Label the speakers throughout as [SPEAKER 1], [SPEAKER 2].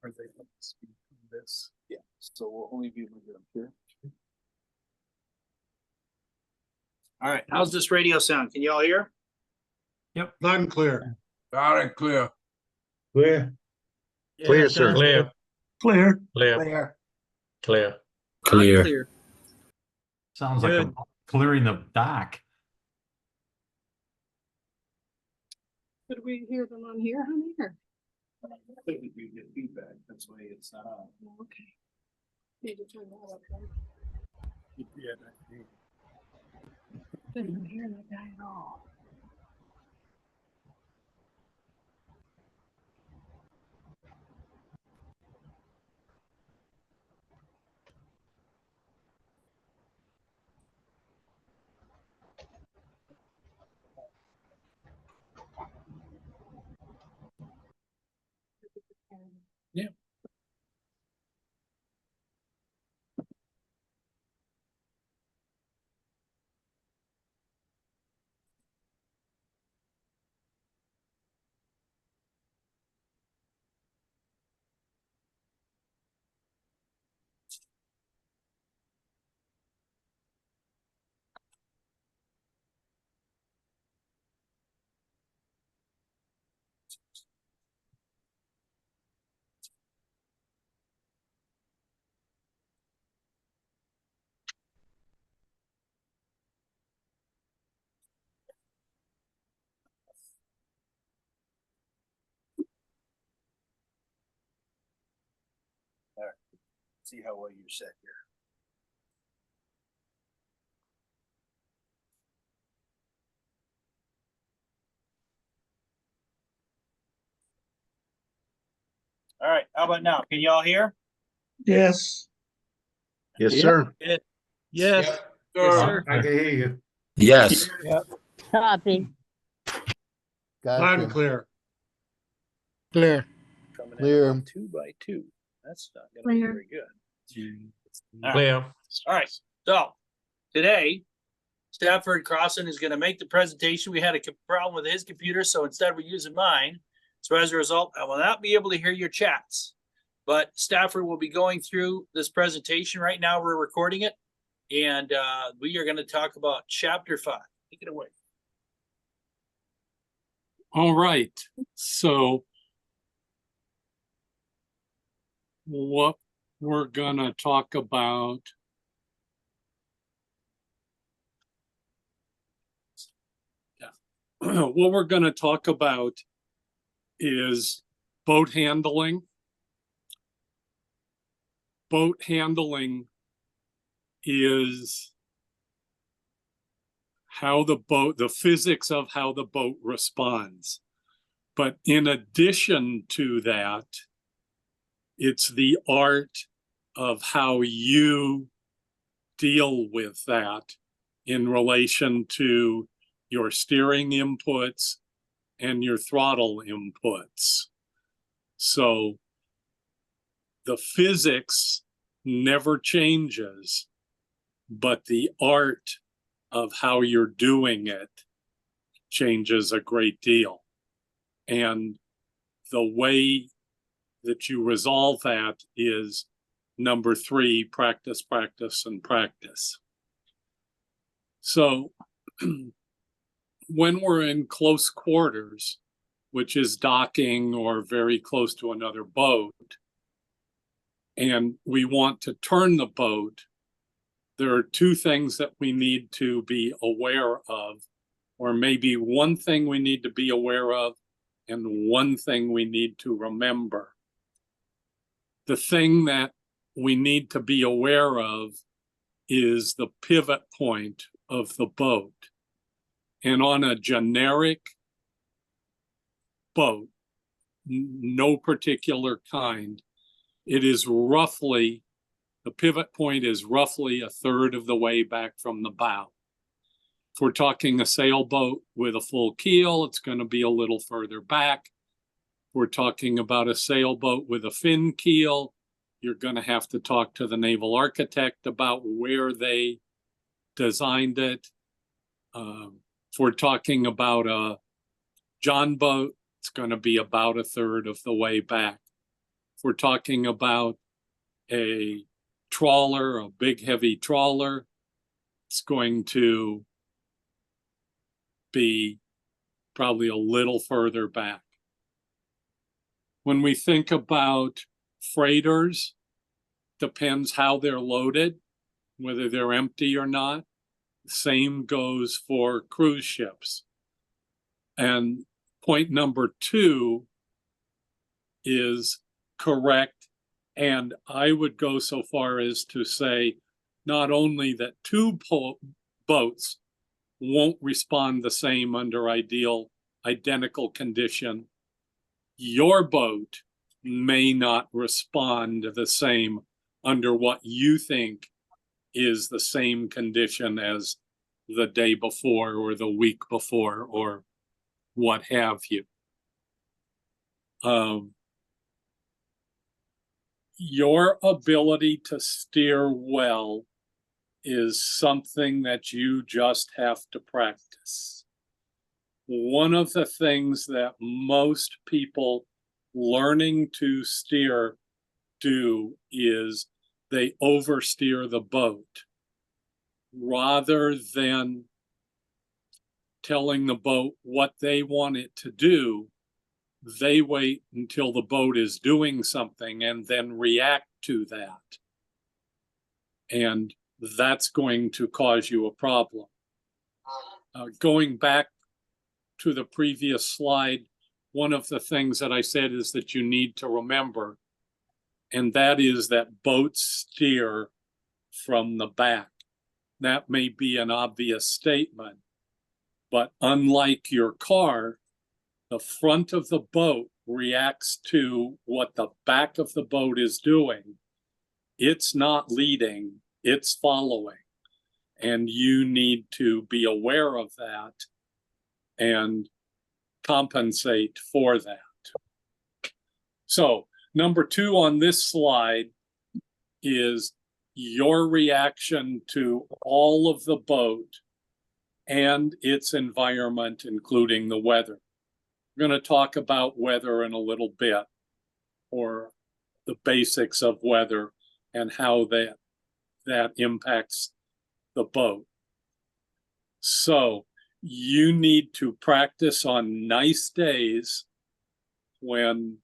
[SPEAKER 1] Are they up to speed on this?
[SPEAKER 2] Yeah, so we'll only be able to get them here.
[SPEAKER 3] All right, how's this radio sound? Can you all hear?
[SPEAKER 1] Yep, loud and clear.
[SPEAKER 4] Loud and clear.
[SPEAKER 5] Clear.
[SPEAKER 3] Yeah,
[SPEAKER 5] Clear,
[SPEAKER 3] it
[SPEAKER 5] sir.
[SPEAKER 3] does.
[SPEAKER 5] Clear.
[SPEAKER 1] Clear.
[SPEAKER 5] Clear.
[SPEAKER 2] Clear.
[SPEAKER 5] Clear.
[SPEAKER 3] Clear.
[SPEAKER 6] Sounds like
[SPEAKER 3] Good.
[SPEAKER 6] I'm clearing the dock.
[SPEAKER 7] Could we hear them on here, honey? Or?
[SPEAKER 2] I think we get feedback, that's why it's not on.
[SPEAKER 7] Oh, okay. Need to turn that up then.
[SPEAKER 1] Yeah, that-
[SPEAKER 7] Couldn't hear that guy at all.
[SPEAKER 1] Yeah.
[SPEAKER 2] See how well you're set here.
[SPEAKER 3] All right, how about now? Can you all hear?
[SPEAKER 1] Yes.
[SPEAKER 5] Yes,
[SPEAKER 1] Yep.
[SPEAKER 5] sir.
[SPEAKER 3] Yes.
[SPEAKER 4] Yes,
[SPEAKER 3] Yes,
[SPEAKER 4] sir.
[SPEAKER 3] sir.
[SPEAKER 6] I can hear you.
[SPEAKER 5] Yes.
[SPEAKER 7] Copy.
[SPEAKER 1] Loud and clear.
[SPEAKER 5] Clear.
[SPEAKER 2] Coming in
[SPEAKER 5] Clear.
[SPEAKER 2] about 2 by 2. That's not gonna be
[SPEAKER 7] Clear.
[SPEAKER 2] very good.
[SPEAKER 3] All right.
[SPEAKER 5] Clear.
[SPEAKER 3] All right, so today, Stafford Crossland is gonna make the presentation. We had a problem with his computer, so instead we're using mine. So as a result, I will not be able to hear your chats. But Stafford will be going through this presentation. Right now, we're recording it. And we are gonna talk about chapter 5. Take it away.
[SPEAKER 1] All right, so what we're gonna talk about what we're gonna talk about is boat handling. Boat handling is how the physics of how the boat responds. But in addition to that, it's the art of how you deal with that in relation to your steering inputs and your throttle inputs. So the physics never changes, but the art of how you're doing it changes a great deal. And the way that you resolve that is number 3, practice, practice, and practice. So when we're in close quarters, which is docking or very close to another boat, and we want to turn the boat, there are 2 things that we need to be aware of, or maybe one thing we need to be aware of and one thing we need to remember. The thing that we need to be aware of is the pivot point of the boat. And on a generic boat, no particular kind, it is roughly, the pivot point is roughly a third of the way back from the bow. If we're talking a sailboat with a full keel, it's going to be a little further back. If we're talking about a sailboat with a fin keel, you're going to have to talk to the naval architect about where they designed it. If we're talking about a John boat, it's going to be about a third of the way back. If we're talking about a trawler, a big heavy trawler, it's going to be probably a little further back. When we think about freighters, depends how they're loaded, whether they're empty or not. Same goes for cruise ships. And point number 2 is correct. And I would go so far as to say not only that 2 boats won't respond the same under identical condition, your boat may not respond the same under what you think is the same condition as the day before or the week before or what have you. Your ability to steer well is something that you just have to practice. One of the things that most people learning to steer do is they oversteer the boat rather than telling the boat what they want it to do. They wait until the boat is doing something and then react to that. And that's going to cause you a problem. Going back to the previous slide, one of the things that I said is that you need to remember, and that is that boats steer from the back. That may be an obvious statement, but unlike your car, the front of the boat reacts to what the back of the boat is doing. It's not leading, it's following. And you need to be aware of that and compensate for that. So, number 2 on this slide is your reaction to all of the boat and its environment, including the weather. We're going to talk about weather in a little bit, or the basics of weather and how that impacts the boat. So you need to practice on nice days when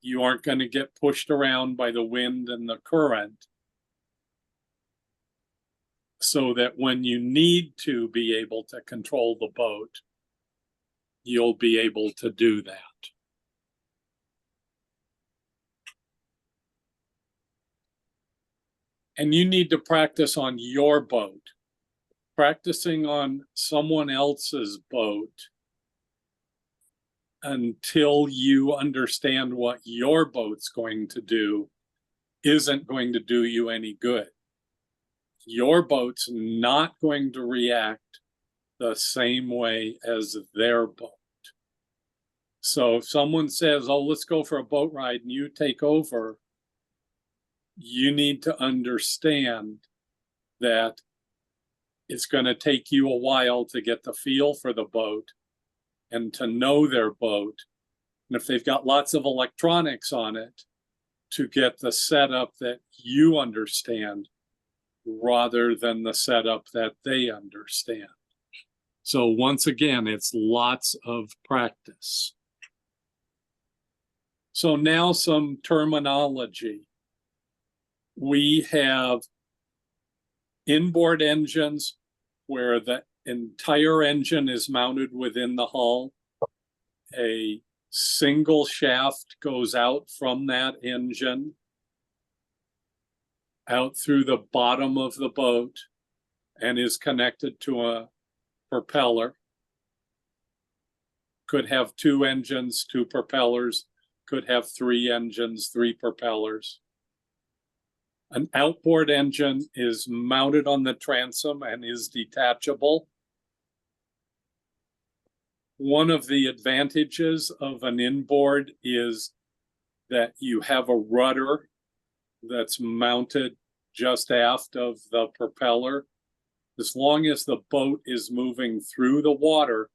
[SPEAKER 1] you aren't going to get pushed around by the wind and the current, so that when you need to be able to control the boat, you'll be able to do that. And you need to practice on your boat. Practicing on someone else's boat until you understand what your boat's going to do isn't going to do you any good. Your boat's not going to react the same way as their boat. So if someone says, oh, let's go for a boat ride, and you take over, you need to understand that it's going to take you a while to get the feel for the boat and to know their boat. And if they've got lots of electronics on it, to get the setup that you understand rather than the setup that they understand. So once again, it's lots of practice. So now some terminology. We have inboard engines where the entire engine is mounted within the hull. A single shaft goes out from that engine out through the bottom of the boat and is connected to a propeller. Could have 2 engines, 2 propellers, could have 3 engines, 3 propellers. An outboard engine is mounted on the transom and is detachable. One of the advantages of an inboard is that you have a rudder that's mounted just aft of the propeller. As long as the boat is moving through the water,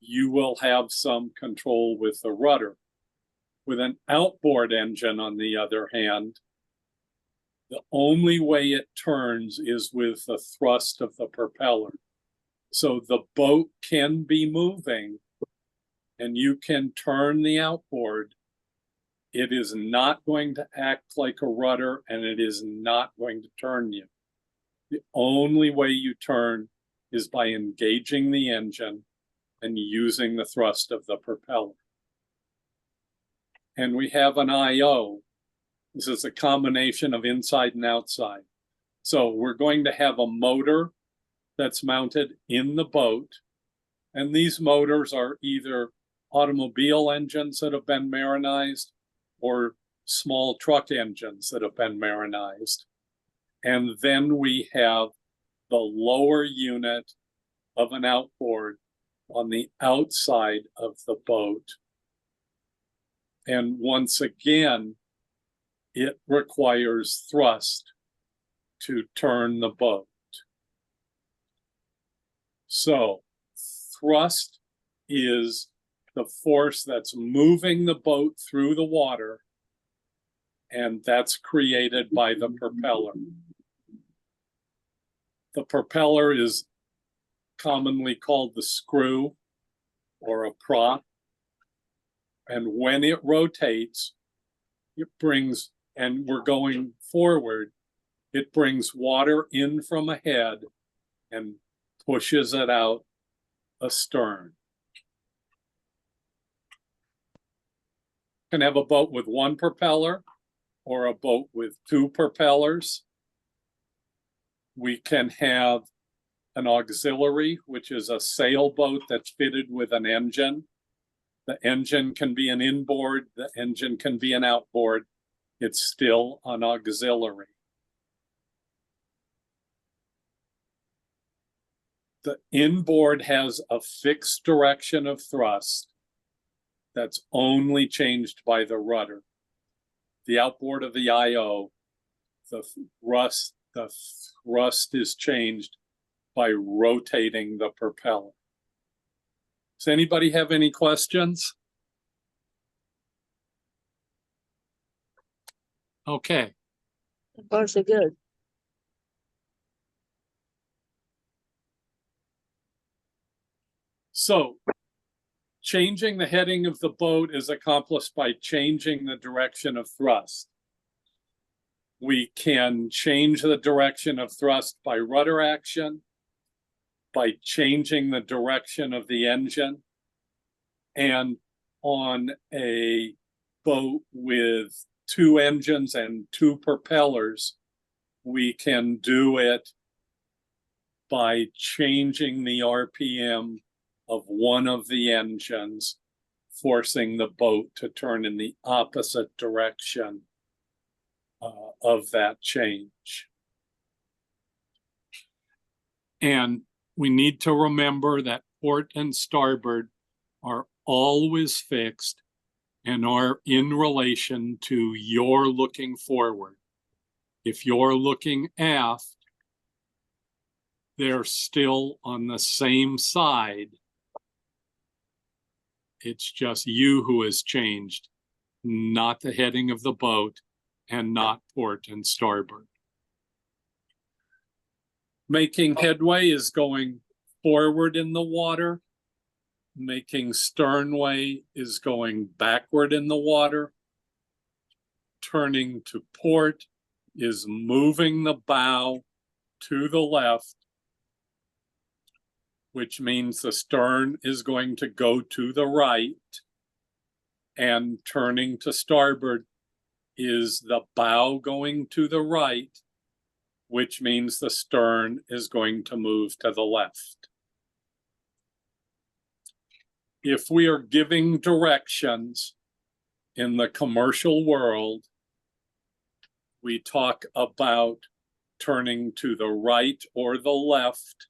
[SPEAKER 1] you will have some control with the rudder. With an outboard engine, on the other hand, the only way it turns is with the thrust of the propeller. So the boat can be moving and you can turn the outboard. It is not going to act like a rudder and it is not going to turn you. The only way you turn is by engaging the engine and using the thrust of the propeller. And we have an IO. This is a combination of inside and outside. So we're going to have a motor that's mounted in the boat. And these motors are either automobile engines that have been marinized or small truck engines that have been marinized. And then we have the lower unit of an outboard on the outside of the boat. And once again, it requires thrust to turn the boat. So thrust is the force that's moving the boat through the water, and that's created by the propeller. The propeller is commonly called the screw or a prop. And when it rotates, it brings, and we're going forward, it brings water in from ahead and pushes it out astern. You can have a boat with one propeller or a boat with two propellers. We can have an auxiliary, which is a sailboat that's fitted with an engine. The engine can be an inboard, the engine can be an outboard. It's still an auxiliary. The inboard has a fixed direction of thrust that's only changed by the rudder. The outboard of the IO, the thrust is changed by rotating the propeller. Does anybody have any questions? Okay.
[SPEAKER 8] Of course, they're good.
[SPEAKER 1] So, changing the heading of the boat is accomplished by changing the direction of thrust. We can change the direction of thrust by rudder action, by changing the direction of the engine, and on a boat with two engines and two propellers, we can do it by changing the RPM of one of the engines, forcing the boat to turn in the opposite direction of that change. And we need to remember that port and starboard are always fixed and are in relation to your looking forward. If you're looking aft, they're still on the same side. It's just you who has changed, not the heading of the boat and not port and starboard. Making headway is going forward in the water. Making sternway is going backward in the water. Turning to port is moving the bow to the left, which means the stern is going to go to the right. And turning to starboard is the bow going to the right, which means the stern is going to move to the left. If we are giving directions in the commercial world, we talk about turning to the right or the left,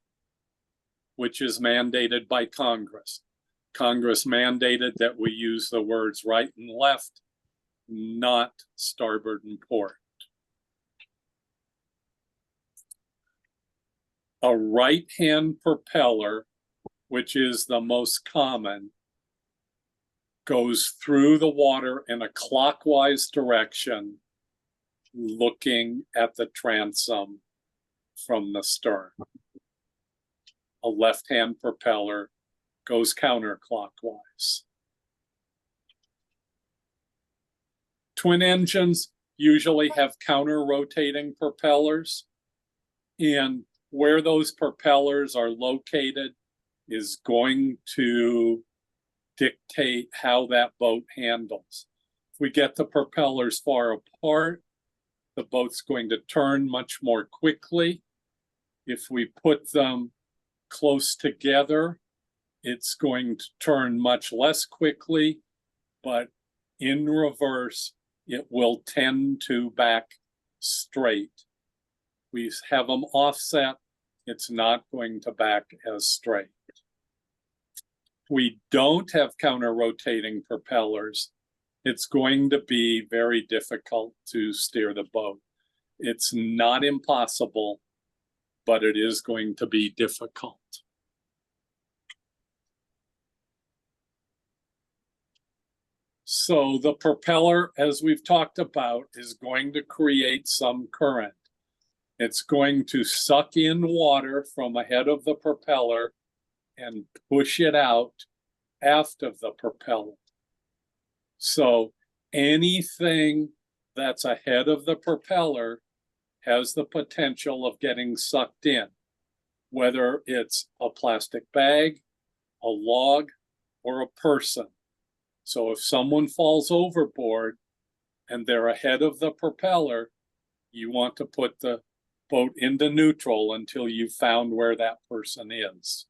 [SPEAKER 1] which is mandated by Congress. Congress mandated that we use the words right and left, not starboard and port. A right-hand propeller, which is the most common, goes through the water in a clockwise direction, looking at the transom from the stern. A left-hand propeller goes counterclockwise. Twin engines usually have counter-rotating propellers, and where those propellers are located is going to dictate how that boat handles. If we get the propellers far apart, the boat's going to turn much more quickly. If we put them close together, it's going to turn much less quickly, but in reverse, it will tend to back straight. We have them offset, it's not going to back as straight. We don't have counter-rotating propellers, it's going to be very difficult to steer the boat. It's not impossible, but it is going to be difficult. So the propeller, as we've talked about, is going to create some current. It's going to suck in water from ahead of the propeller and push it out aft of the propeller. So anything that's ahead of the propeller has the potential of getting sucked in, whether it's a plastic bag, a log, or a person. So if someone falls overboard and they're ahead of the propeller, you want to put the boat into neutral until you've found where that person is.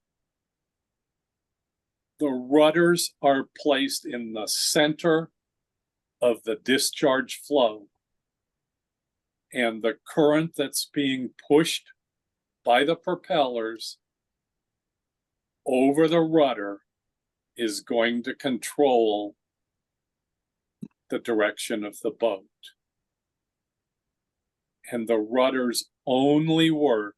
[SPEAKER 1] The rudders are placed in the center of the discharge flow, and the current that's being pushed by the propellers over the rudder is going to control the direction of the boat. And the rudders only work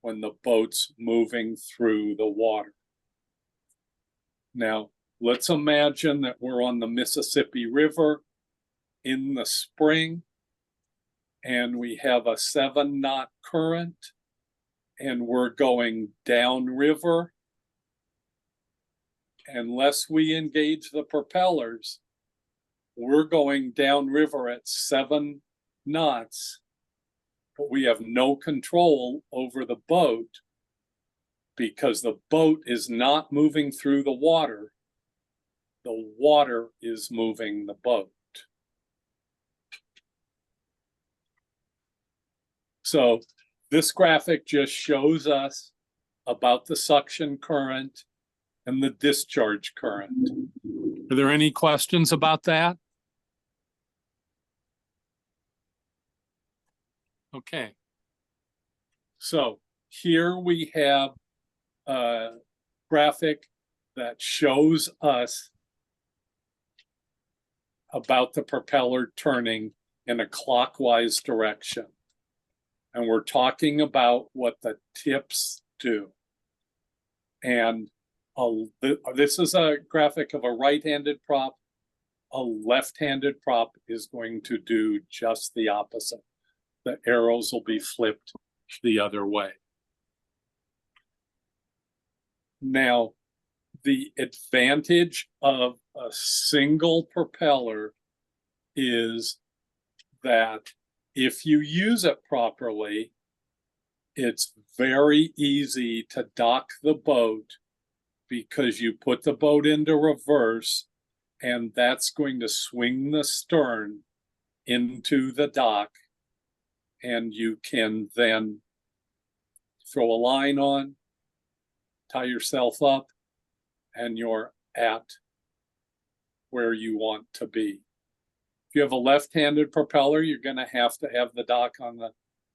[SPEAKER 1] when the boat's moving through the water. Now, let's imagine that we're on the Mississippi River in the spring, and we have a 7-knot current, and we're going downriver. Unless we engage the propellers, we're going downriver at 7 knots, but we have no control over the boat because the boat is not moving through the water. The water is moving the boat. So this graphic just shows us about the suction current and the discharge current. Are there any questions about that? Okay. So here we have a graphic that shows us about the propeller turning in a clockwise direction. And we're talking about what the tips do. And this is a graphic of a right-handed prop. A left-handed prop is going to do just the opposite. The arrows will be flipped the other way. Now, the advantage of a single propeller is that if you use it properly, it's very easy to dock the boat because you put the boat into reverse, and that's going to swing the stern into the dock, and you can then throw a line on, tie yourself up, and you're at where you want to be. If you have a left-handed propeller, you're going to have the dock on the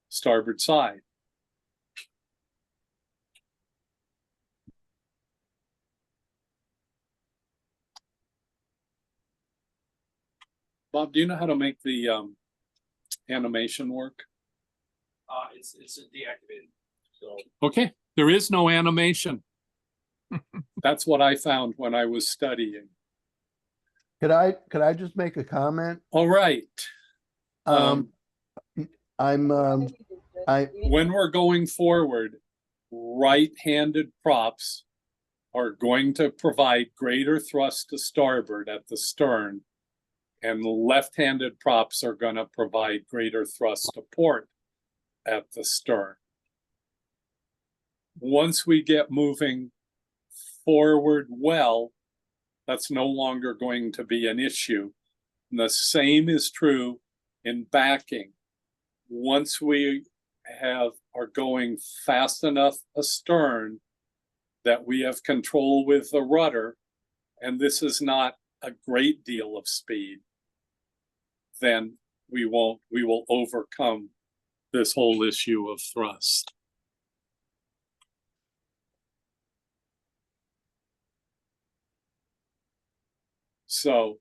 [SPEAKER 1] starboard side. Bob, do you know how to make the animation work?
[SPEAKER 2] It's deactivated. So
[SPEAKER 1] Okay, there is no animation. That's what I found when I was studying.
[SPEAKER 9] Could I just make a comment?
[SPEAKER 1] All right.
[SPEAKER 9] Um, I'm,
[SPEAKER 1] When we're going forward, right-handed props are going to provide greater thrust to starboard at the stern, and left-handed props are going to provide greater thrust to port at the stern. Once we get moving forward well, that's no longer going to be an issue. And the same is true in backing. Once we are going fast enough astern that we have control with the rudder, and this is not a great deal of speed, then we will overcome this whole issue of thrust. So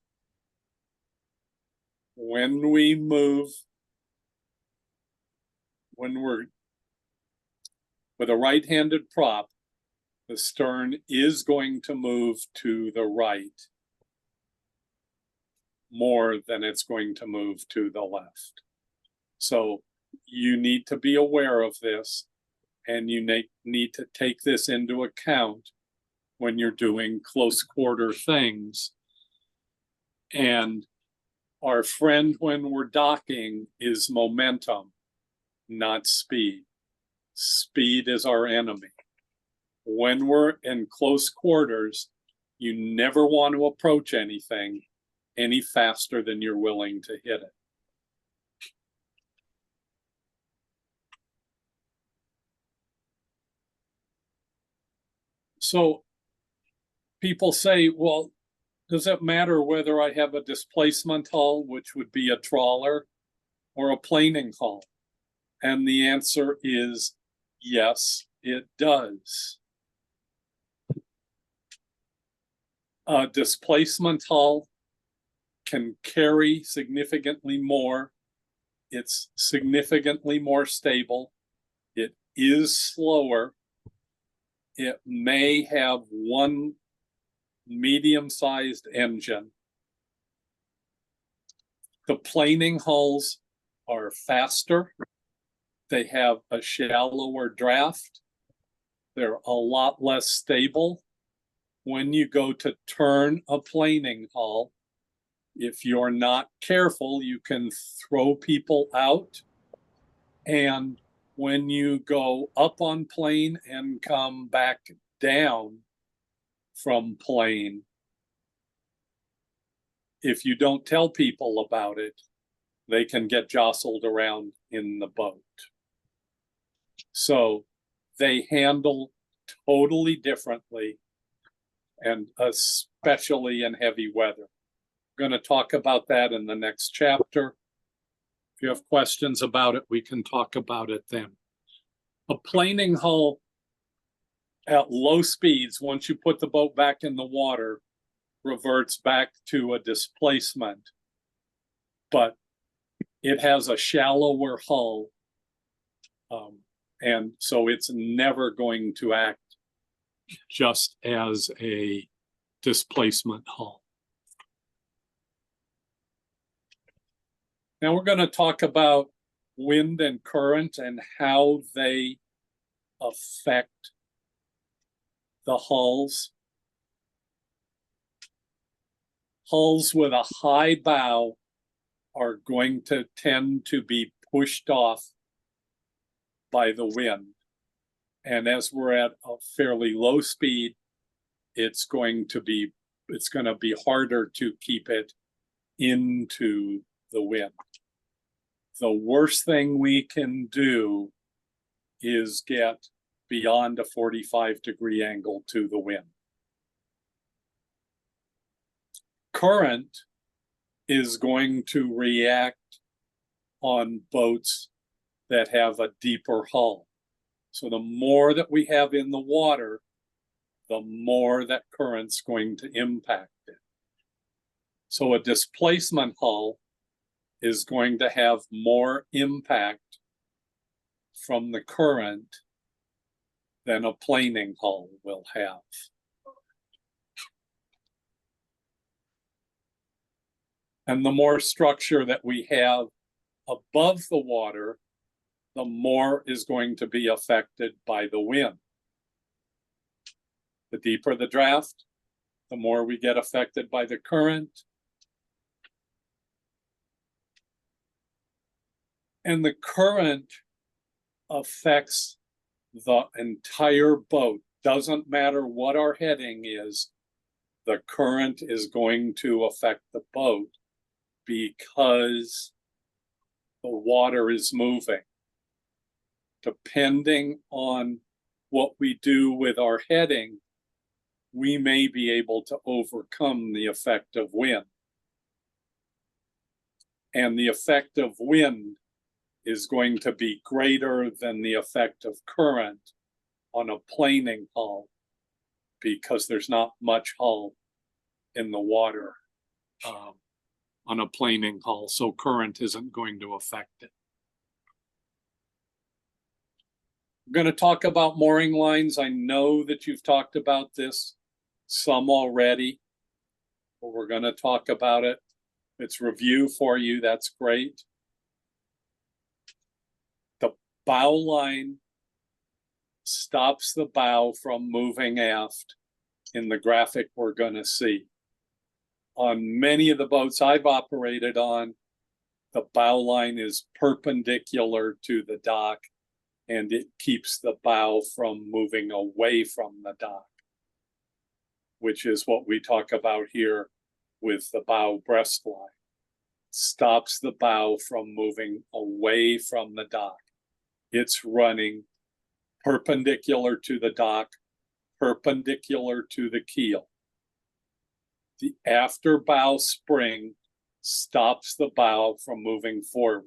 [SPEAKER 1] when we move, when we're with a right-handed prop, the stern is going to move to the right more than it's going to move to the left. So you need to be aware of this, and you need to take this into account when you're doing close quarter things. And our friend when we're docking is momentum, not speed. Speed is our enemy. When we're in close quarters, you never want to approach anything any faster than you're willing to hit it. So people say, well, does it matter whether I have a displacement hull, which would be a trawler, or a planing hull? And the answer is yes, it does. A displacement hull can carry significantly more. It's significantly more stable. It is slower. It may have one medium-sized engine. The planing hulls are faster. They have a shallower draft. They're a lot less stable. When you go to turn a planing hull, if you're not careful, you can throw people out. And when you go up on plane and come back down from plane, if you don't tell people about it, they can get jostled around in the boat. So they handle totally differently, and especially in heavy weather. I'm going to talk about that in the next chapter. If you have questions about it, we can talk about it then. A planing hull at low speeds, once you put the boat back in the water, reverts back to a displacement, but it has a shallower hull, and so it's never going to act just as a displacement hull. Now we're going to talk about wind and current and how they affect the hulls. Hulls with a high bow are going to tend to be pushed off by the wind. And as we're at a fairly low speed, it's going to be harder to keep it into the wind. The worst thing we can do is get beyond a 45-degree angle to the wind. Current is going to react on boats that have a deeper hull. So the more that we have in the water, the more that current's going to impact it. So a displacement hull is going to have more impact from the current than a planing hull will have. And the more structure that we have above the water, the more is going to be affected by the wind. The deeper the draft, the more we get affected by the current. And the current affects the entire boat. Doesn't matter what our heading is, the current is going to affect the boat because the water is moving. Depending on what we do with our heading, we may be able to overcome the effect of wind. And the effect of wind is going to be greater than the effect of current on a planing hull because there's not much hull in the water on a planing hull, so current isn't going to affect it. We're going to talk about mooring lines. I know that you've talked about this some already, but we're going to talk about it. It's review for you. That's great. The bow line stops the bow from moving aft in the graphic we're going to see. On many of the boats I've operated on, the bow line is perpendicular to the dock and it keeps the bow from moving away from the dock, which is what we talk about here with the bow breast line. Stops the bow from moving away from the dock. It's running perpendicular to the dock, perpendicular to the keel. The after bow spring stops the bow from moving forward.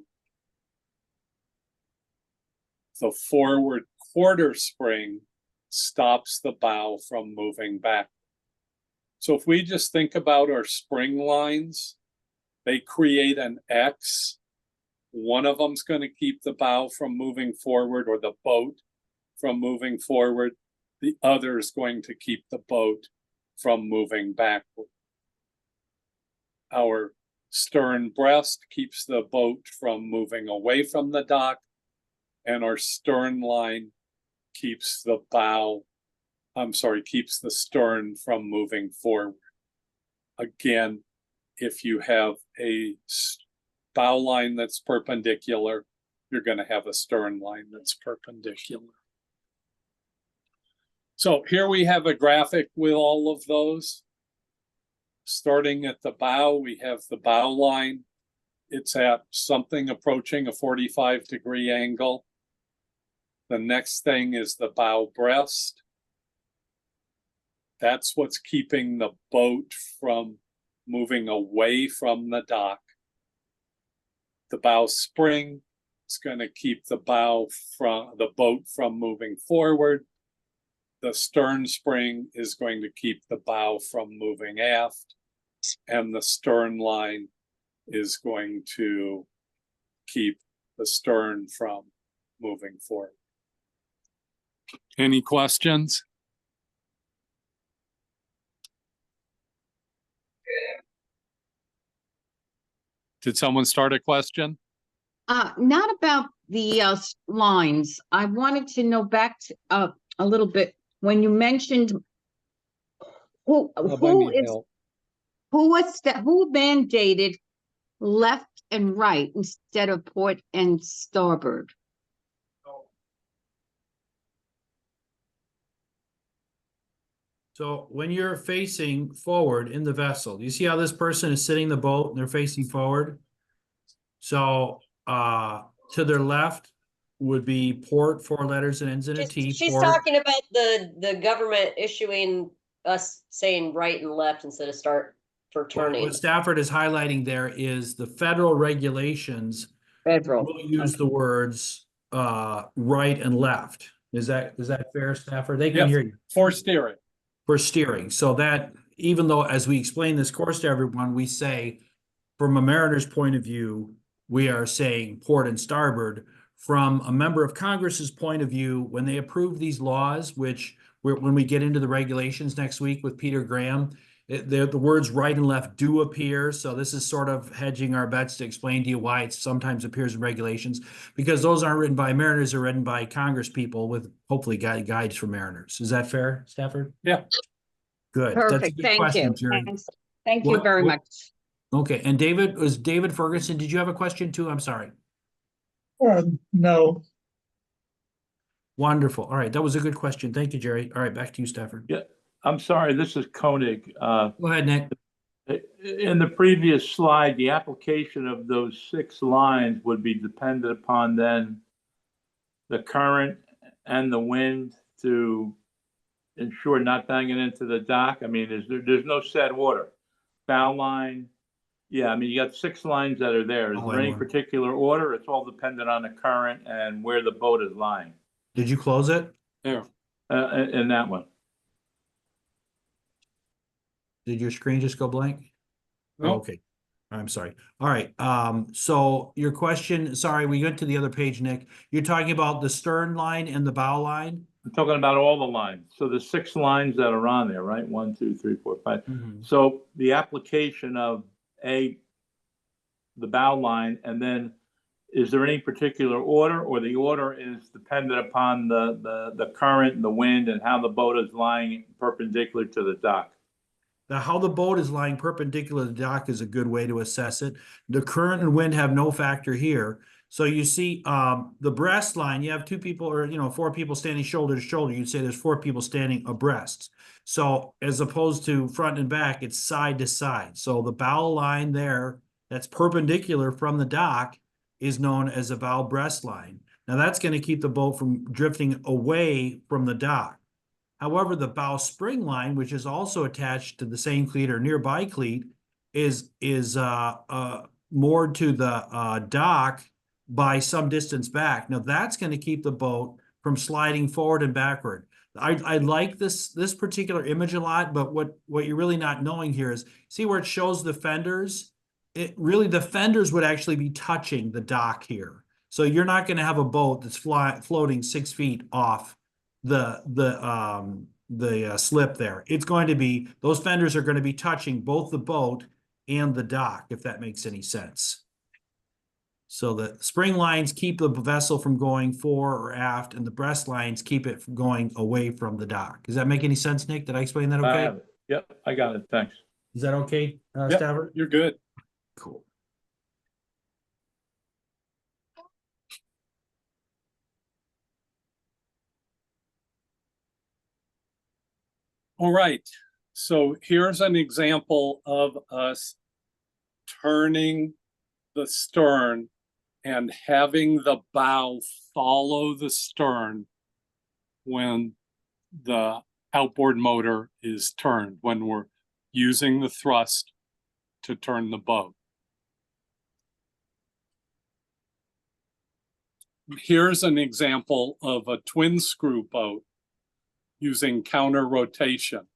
[SPEAKER 1] The forward quarter spring stops the bow from moving back. So if we just think about our spring lines, they create an X. One of them's going to keep the bow from moving forward or the boat from moving forward. The other is going to keep the boat from moving backward. Our stern breast keeps the boat from moving away from the dock, and our stern line keeps the keeps the stern from moving forward. Again, if you have a bow line that's perpendicular, you're going to have a stern line that's perpendicular. So here we have a graphic with all of those. Starting at the bow, we have the bow line. It's at something approaching a 45-degree angle. The next thing is the bow breast. That's what's keeping the boat from moving away from the dock. The bow spring is going to keep the boat from moving forward. The stern spring is going to keep the bow from moving aft, and the stern line is going to keep the stern from moving forward. Any questions? Did someone start a question?
[SPEAKER 10] Not about the lines. I wanted to know back to, a little bit when you mentioned who mandated left and right instead of port and starboard.
[SPEAKER 3] So when you're facing forward in the vessel, you see how this person is sitting in the boat and they're facing forward? So to their left would be port, 4 letters and ends in a T.
[SPEAKER 8] She's
[SPEAKER 3] port.
[SPEAKER 8] talking about the government issuing us saying right and left instead of start for turning.
[SPEAKER 3] What Stafford is highlighting there is the federal regulations
[SPEAKER 10] Federal.
[SPEAKER 3] will use the words right and left. Is that fair, Stafford? They can
[SPEAKER 1] Yes,
[SPEAKER 3] hear you.
[SPEAKER 1] for steering.
[SPEAKER 3] For steering. So that even though as we explain this course to everyone, we say from a mariner's point of view, we are saying port and starboard. From a member of Congress's point of view, when they approve these laws, which when we get into the regulations next week with Peter Graham,
[SPEAKER 11] The words right and left do appear, so this is sort of hedging our bets to explain to you why it sometimes appears in regulations, because those aren't written by mariners, they're written by Congress people with hopefully guides for mariners. Is that fair, Stafford?
[SPEAKER 1] Yeah.
[SPEAKER 11] Good. That's a
[SPEAKER 10] Perfect.
[SPEAKER 11] good
[SPEAKER 10] Thank
[SPEAKER 11] question,
[SPEAKER 10] you.
[SPEAKER 11] Jerry.
[SPEAKER 10] Thanks. Thank you
[SPEAKER 11] What-
[SPEAKER 10] very
[SPEAKER 11] what-
[SPEAKER 10] much.
[SPEAKER 11] Okay, and David Ferguson, did you have a question too? I'm sorry.
[SPEAKER 5] No.
[SPEAKER 11] Wonderful. All right, that was a good question. Thank you, Jerry. All right, back to you, Stafford.
[SPEAKER 12] Yeah, I'm sorry, this is Koenig.
[SPEAKER 11] Go ahead, Nick.
[SPEAKER 12] In the previous slide, the application of those 6 lines would be dependent upon then the current and the wind to ensure not banging into the dock. I mean, there's no set order. Bow line, yeah, I mean, you got 6 lines that are there. Is there any particular order? It's all dependent on the current and where the boat is lying.
[SPEAKER 11] Did you close it?
[SPEAKER 1] There.
[SPEAKER 12] In that one.
[SPEAKER 11] Did your screen just go blank?
[SPEAKER 1] No.
[SPEAKER 11] Oh, okay. I'm sorry. All right. So your question, sorry, we went to the other page, Nick. You're talking about the stern line and the bow line?
[SPEAKER 12] I'm talking about all the lines. So the 6 lines that are on there, right? 1, 2, 3, 4, 5.
[SPEAKER 11] Mhm.
[SPEAKER 12] So the application of the bow line, and then is there any particular order, or the order is dependent upon the current and the wind and how the boat is lying perpendicular to the dock?
[SPEAKER 11] How the boat is lying perpendicular to the dock is a good way to assess it. The current and wind have no factor here. So you see the breast line, you have 2 people or 4 people standing shoulder to shoulder. You'd say there's 4 people standing abreast. So as opposed to front and back, it's side to side. So the bow line there that's perpendicular from the dock is known as a bow breast line. Now that's going to keep the boat from drifting away from the dock. However, the bow spring line, which is also attached to the same cleat or nearby cleat, is moored to the dock by some distance back. Now that's going to keep the boat from sliding forward and backward. I like this particular image a lot, but what you're really not knowing here is, see where it shows the fenders? The fenders would actually be touching the dock here. So you're not going to have a boat that's floating 6 feet off the slip there. It's going to be, those fenders are going to be touching both the boat and the dock, if that makes any sense. So the spring lines keep the vessel from going fore or aft, and the breast lines keep it from going away from the dock. Does that make any sense, Nick? Did I explain that okay?
[SPEAKER 12] Yep, I got it. Thanks.
[SPEAKER 11] Is that okay,
[SPEAKER 1] Yep,
[SPEAKER 11] Stafford?
[SPEAKER 1] you're good.
[SPEAKER 11] Cool.
[SPEAKER 1] All right, so here's an example of us turning the stern and having the bow follow the stern when the outboard motor is turned, when we're using the thrust to turn the boat. Here's an example of a twin screw boat using counter rotation.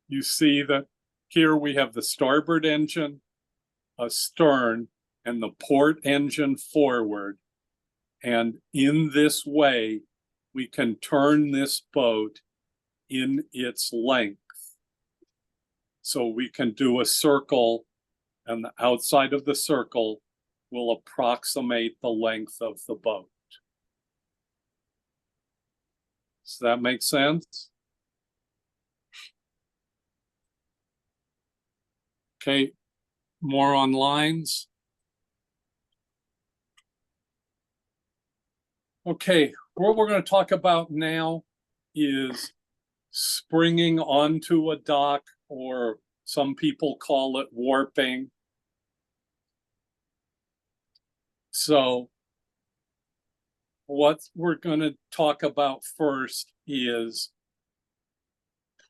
[SPEAKER 1] You see that here we have the starboard engine, a stern, and the port engine forward. And in this way, we can turn this boat in its length. So we can do a circle, and the outside of the circle will approximate the length of the boat. Does that make sense? Okay, more on lines. Okay, what we're going to talk about now is springing onto a dock, or some people call it warping. So what we're going to talk about first is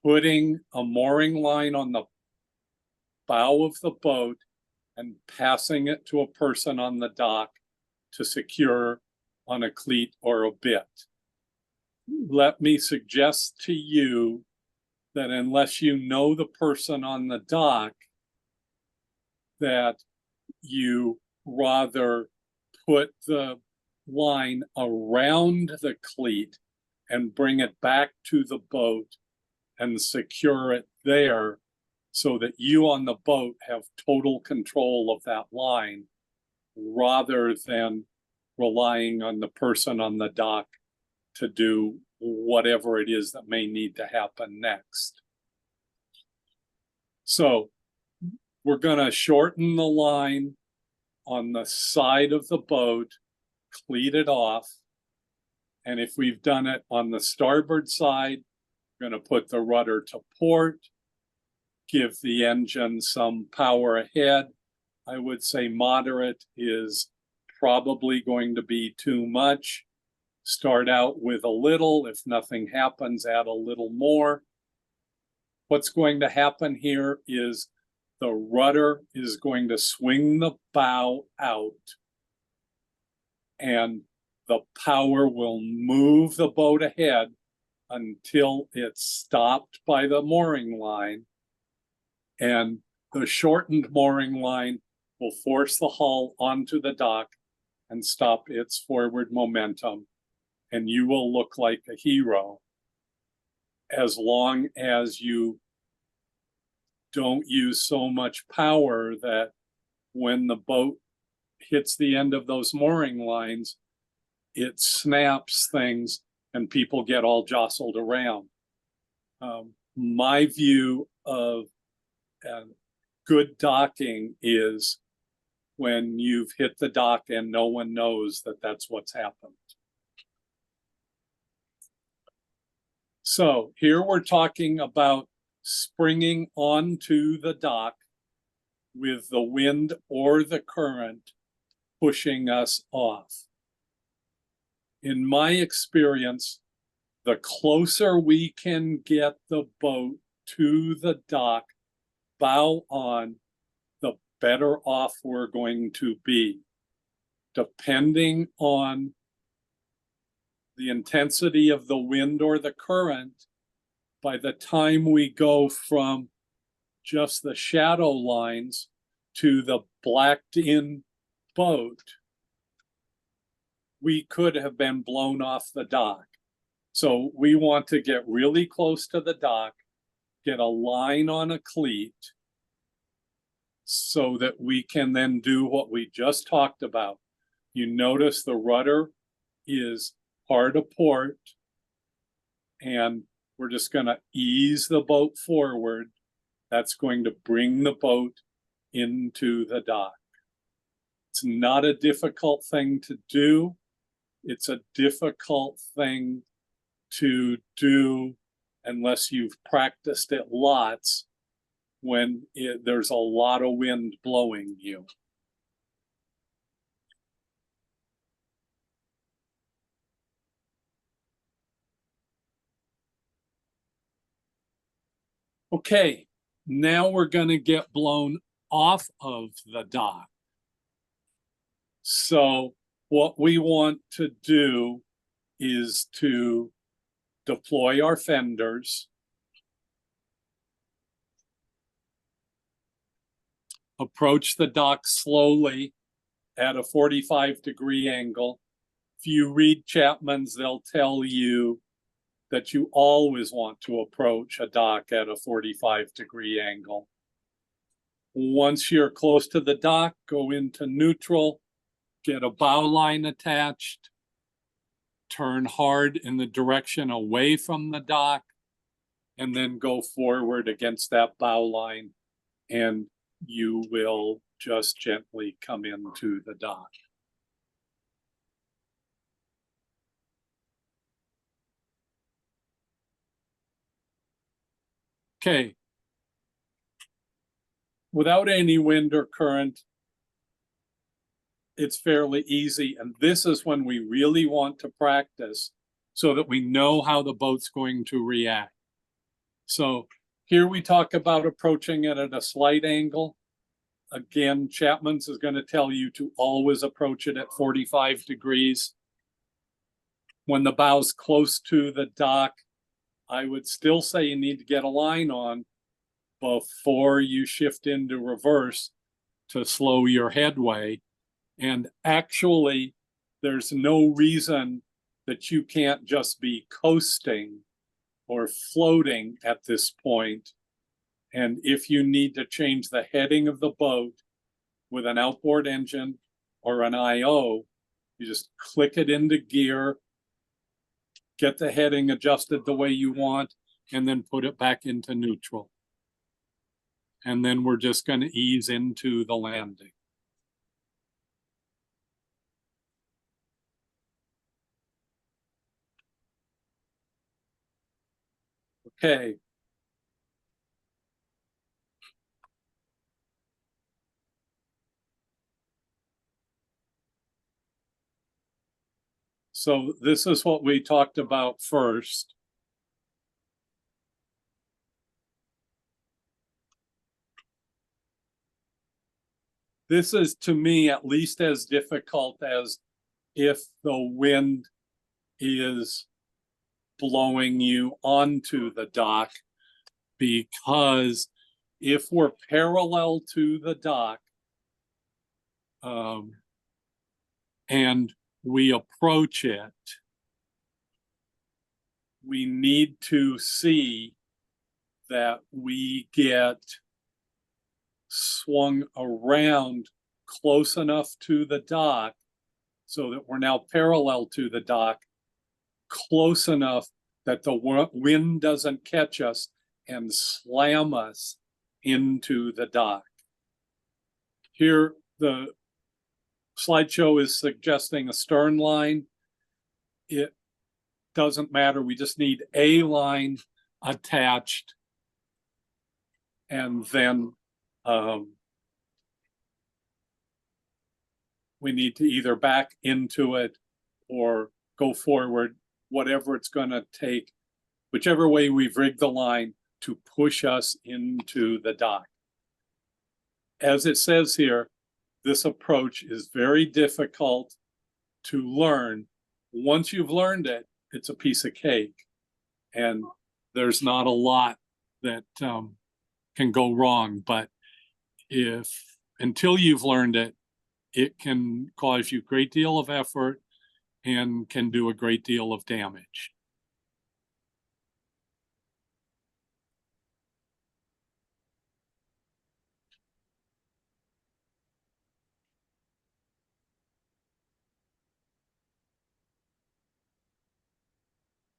[SPEAKER 1] putting a mooring line on the bow of the boat and passing it to a person on the dock to secure on a cleat or a bit. Let me suggest to you that unless you know the person on the dock, that you rather put the line around the cleat and bring it back to the boat and secure it there, so that you on the boat have total control of that line rather than relying on the person on the dock to do whatever it is that may need to happen next. So we're going to shorten the line on the side of the boat, cleat it off. And if we've done it on the starboard side, we're going to put the rudder to port, give the engine some power ahead. I would say moderate is probably going to be too much. Start out with a little. If nothing happens, add a little more. What's going to happen here is the rudder is going to swing the bow out, and the power will move the boat ahead until it's stopped by the mooring line. And the shortened mooring line will force the hull onto the dock and stop its forward momentum. And you will look like a hero as long as you don't use so much power that when the boat hits the end of those mooring lines, it snaps things and people get all jostled around. My view of good docking is when you've hit the dock and no one knows that that's what's happened. So here we're talking about springing onto the dock with the wind or the current pushing us off. In my experience, the closer we can get the boat to the dock, bow on, the better off we're going to be. Depending on the intensity of the wind or the current, by the time we go from just the shadow lines to the blacked in boat, we could have been blown off the dock. So we want to get really close to the dock, get a line on a cleat so that we can then do what we just talked about. You notice the rudder is hard to port, and we're just going to ease the boat forward. That's going to bring the boat into the dock. It's not a difficult thing to do. It's a difficult thing to do unless you've practiced it lots when there's a lot of wind blowing you. Okay, now we're going to get blown off of the dock. So what we want to do is to deploy our fenders, approach the dock slowly at a 45-degree angle. If you read Chapman's, they'll tell you that you always want to approach a dock at a 45-degree angle. Once you're close to the dock, go into neutral, get a bow line attached, turn hard in the direction away from the dock, and then go forward against that bow line, and you will just gently come into the dock. Okay. Without any wind or current, it's fairly easy. And this is when we really want to practice so that we know how the boat's going to react. So here we talk about approaching it at a slight angle. Again, Chapman's is going to tell you to always approach it at 45 degrees. When the bow's close to the dock, I would still say you need to get a line on before you shift into reverse to slow your headway. And actually, there's no reason that you can't just be coasting or floating at this point And if you need to change the heading of the boat with an outboard engine or an IO, you just click it into gear, get the heading adjusted the way you want, and then put it back into neutral. And then we're just going to ease into the landing. Okay. So this is what we talked about first. This is, to me, at least as difficult as if the wind is blowing you onto the dock, because if we're parallel to the dock and we approach it, we need to see that we get swung around close enough to the dock so that we're now parallel to the dock, close enough that the wind doesn't catch us and slam us into the dock. Here, the slideshow is suggesting a stern line. It doesn't matter. We just need a line attached, and then we need to either back into it or go forward, whatever it's going to take, whichever way we've rigged the line to push us into the dock. As it says here, this approach is very difficult to learn. Once you've learned it, it's a piece of cake, and there's not a lot that can go wrong. But until you've learned it, it can cause you a great deal of effort and can do a great deal of damage.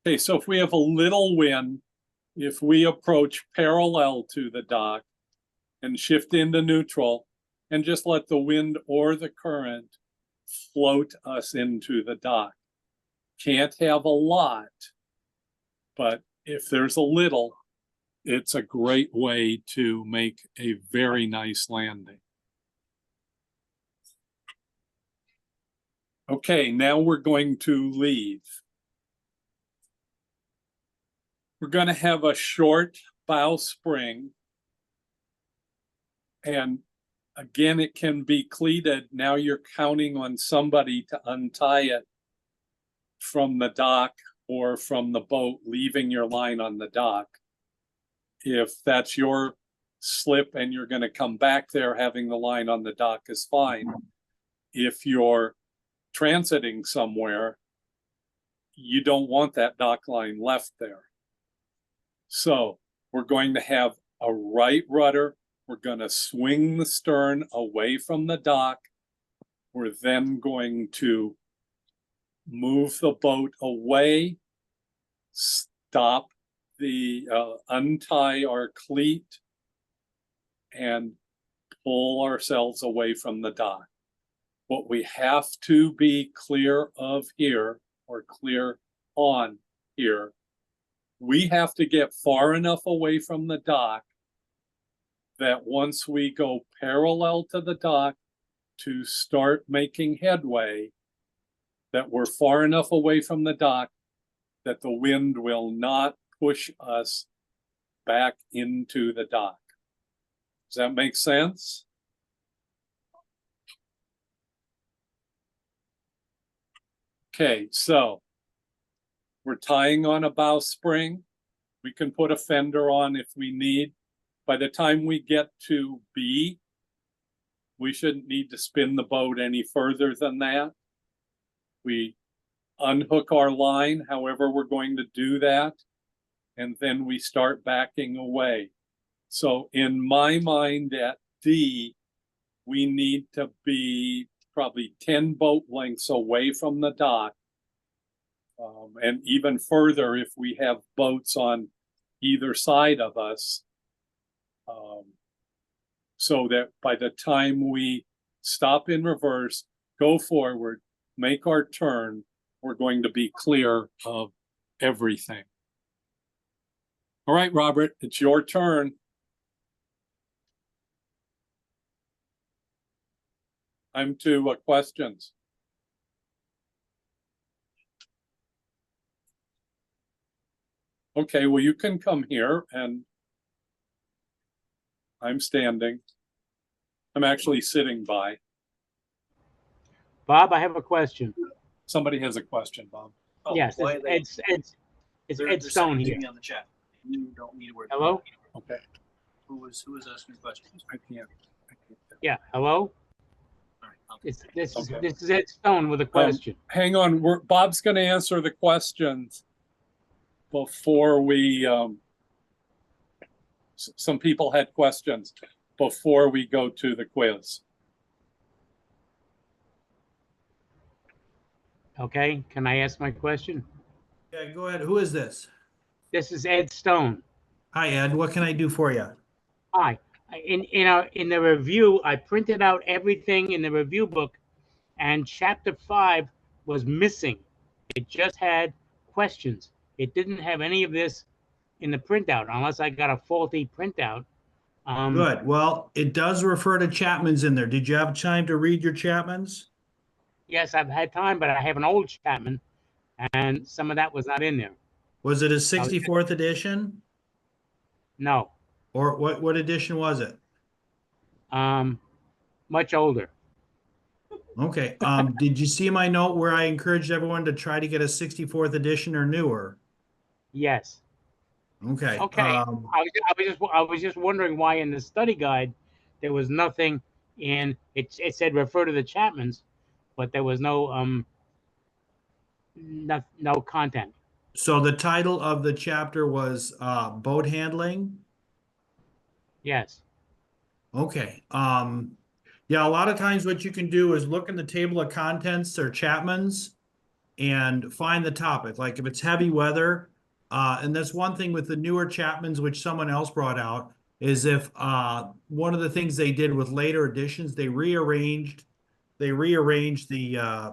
[SPEAKER 1] Okay, so if we have a little wind, if we approach parallel to the dock and shift into neutral and just let the wind or the current float us into the dock. Can't have a lot, but if there's a little, it's a great way to make a very nice landing. Okay, now we're going to leave. We're going to have a short bow spring. And again, it can be cleated. Now you're counting on somebody to untie it from the dock or from the boat, leaving your line on the dock. If that's your slip and you're going to come back there, having the line on the dock is fine. If you're transiting somewhere, you don't want that dock line left there. So we're going to have a right rudder. We're going to swing the stern away from the dock. We're then going to move the boat away, stop untie our cleat, and pull ourselves away from the dock. What we have to be clear of here, or clear on here, we have to get far enough away from the dock that once we go parallel to the dock to start making headway, that we're far enough away from the dock that the wind will not push us back into the dock. Does that make sense? Okay, so we're tying on a bowsprit. We can put a fender on if we need. By the time we get to B, we shouldn't need to spin the boat any further than that. We unhook our line, however we're going to do that, and then we start backing away. So in my mind at D, we need to be probably 10 boat lengths away from the dock. And even further if we have boats on either side of us. So that by the time we stop in reverse, go forward, make our turn, we're going to be clear of everything. All right, Robert, it's your turn. I'm to questions. Okay, well, you can come here and I'm standing. I'm actually sitting by.
[SPEAKER 13] Bob, I have a question.
[SPEAKER 1] Somebody has a question, Bob.
[SPEAKER 2] Oh,
[SPEAKER 13] Yes,
[SPEAKER 2] why they-
[SPEAKER 13] it's
[SPEAKER 2] they're
[SPEAKER 13] Ed Stone
[SPEAKER 2] sending
[SPEAKER 13] here.
[SPEAKER 2] me on the chat. You don't need to worry.
[SPEAKER 13] Hello?
[SPEAKER 1] Okay.
[SPEAKER 2] Who was asking questions?
[SPEAKER 1] I can't.
[SPEAKER 13] Yeah, hello?
[SPEAKER 2] All right,
[SPEAKER 13] This
[SPEAKER 1] Okay.
[SPEAKER 13] is Ed Stone with a question.
[SPEAKER 1] Hang on, Bob's going to answer the questions before we. Some people had questions before we go to the quiz.
[SPEAKER 13] Okay, can I ask my question?
[SPEAKER 11] Yeah, go ahead. Who is this?
[SPEAKER 13] This is Ed Stone.
[SPEAKER 11] Hi, Ed. What can I do for you?
[SPEAKER 13] Hi. In the review, I printed out everything in the review book, and chapter 5 was missing. It just had questions. It didn't have any of this in the printout, unless I got a faulty printout.
[SPEAKER 11] Good. Well, it does refer to Chapman's in there. Did you have time to read your Chapman's?
[SPEAKER 13] Yes, I've had time, but I have an old Chapman, and some of that was not in there.
[SPEAKER 11] Was it a 64th edition?
[SPEAKER 13] No.
[SPEAKER 11] Or what edition was it?
[SPEAKER 13] Much older.
[SPEAKER 11] Okay. Did you see my note where I encouraged everyone to try to get a 64th edition or newer?
[SPEAKER 13] Yes.
[SPEAKER 11] Okay.
[SPEAKER 13] Okay. I was just wondering why in the study guide there was nothing in it. It said refer to the Chapmans, but there was no no content.
[SPEAKER 11] So the title of the chapter was boat handling.
[SPEAKER 13] Yes.
[SPEAKER 11] Okay. Yeah, a lot of times what you can do is look in the table of contents or Chapman's and find the topic. Like if it's heavy weather, and that's one thing with the newer Chapman's, which someone else brought out, is if one of the things they did with later editions, they rearranged the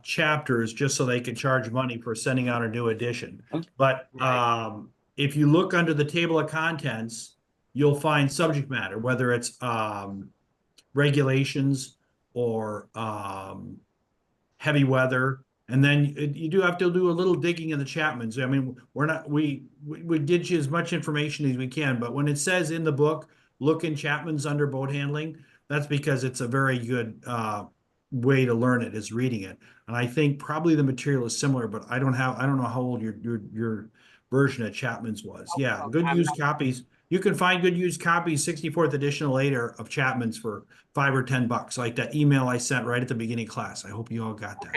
[SPEAKER 11] chapters just so they could charge money for sending out a new edition. But if you look under the table of contents, you'll find subject matter, whether it's regulations or heavy weather. And then you do have to do a little digging in the Chapmans. I mean, we get you as much information as we can, but when it says in the book, look in Chapman's under boat handling, that's because it's a very good way to learn it, is reading it. And I think probably the material is similar, but I don't know how old your version of Chapman's was. Yeah, good used copies. You can find good used copies, 64th edition or later, of Chapman's for $5 or $10, like that email I sent right at the beginning of class. I hope you all got that.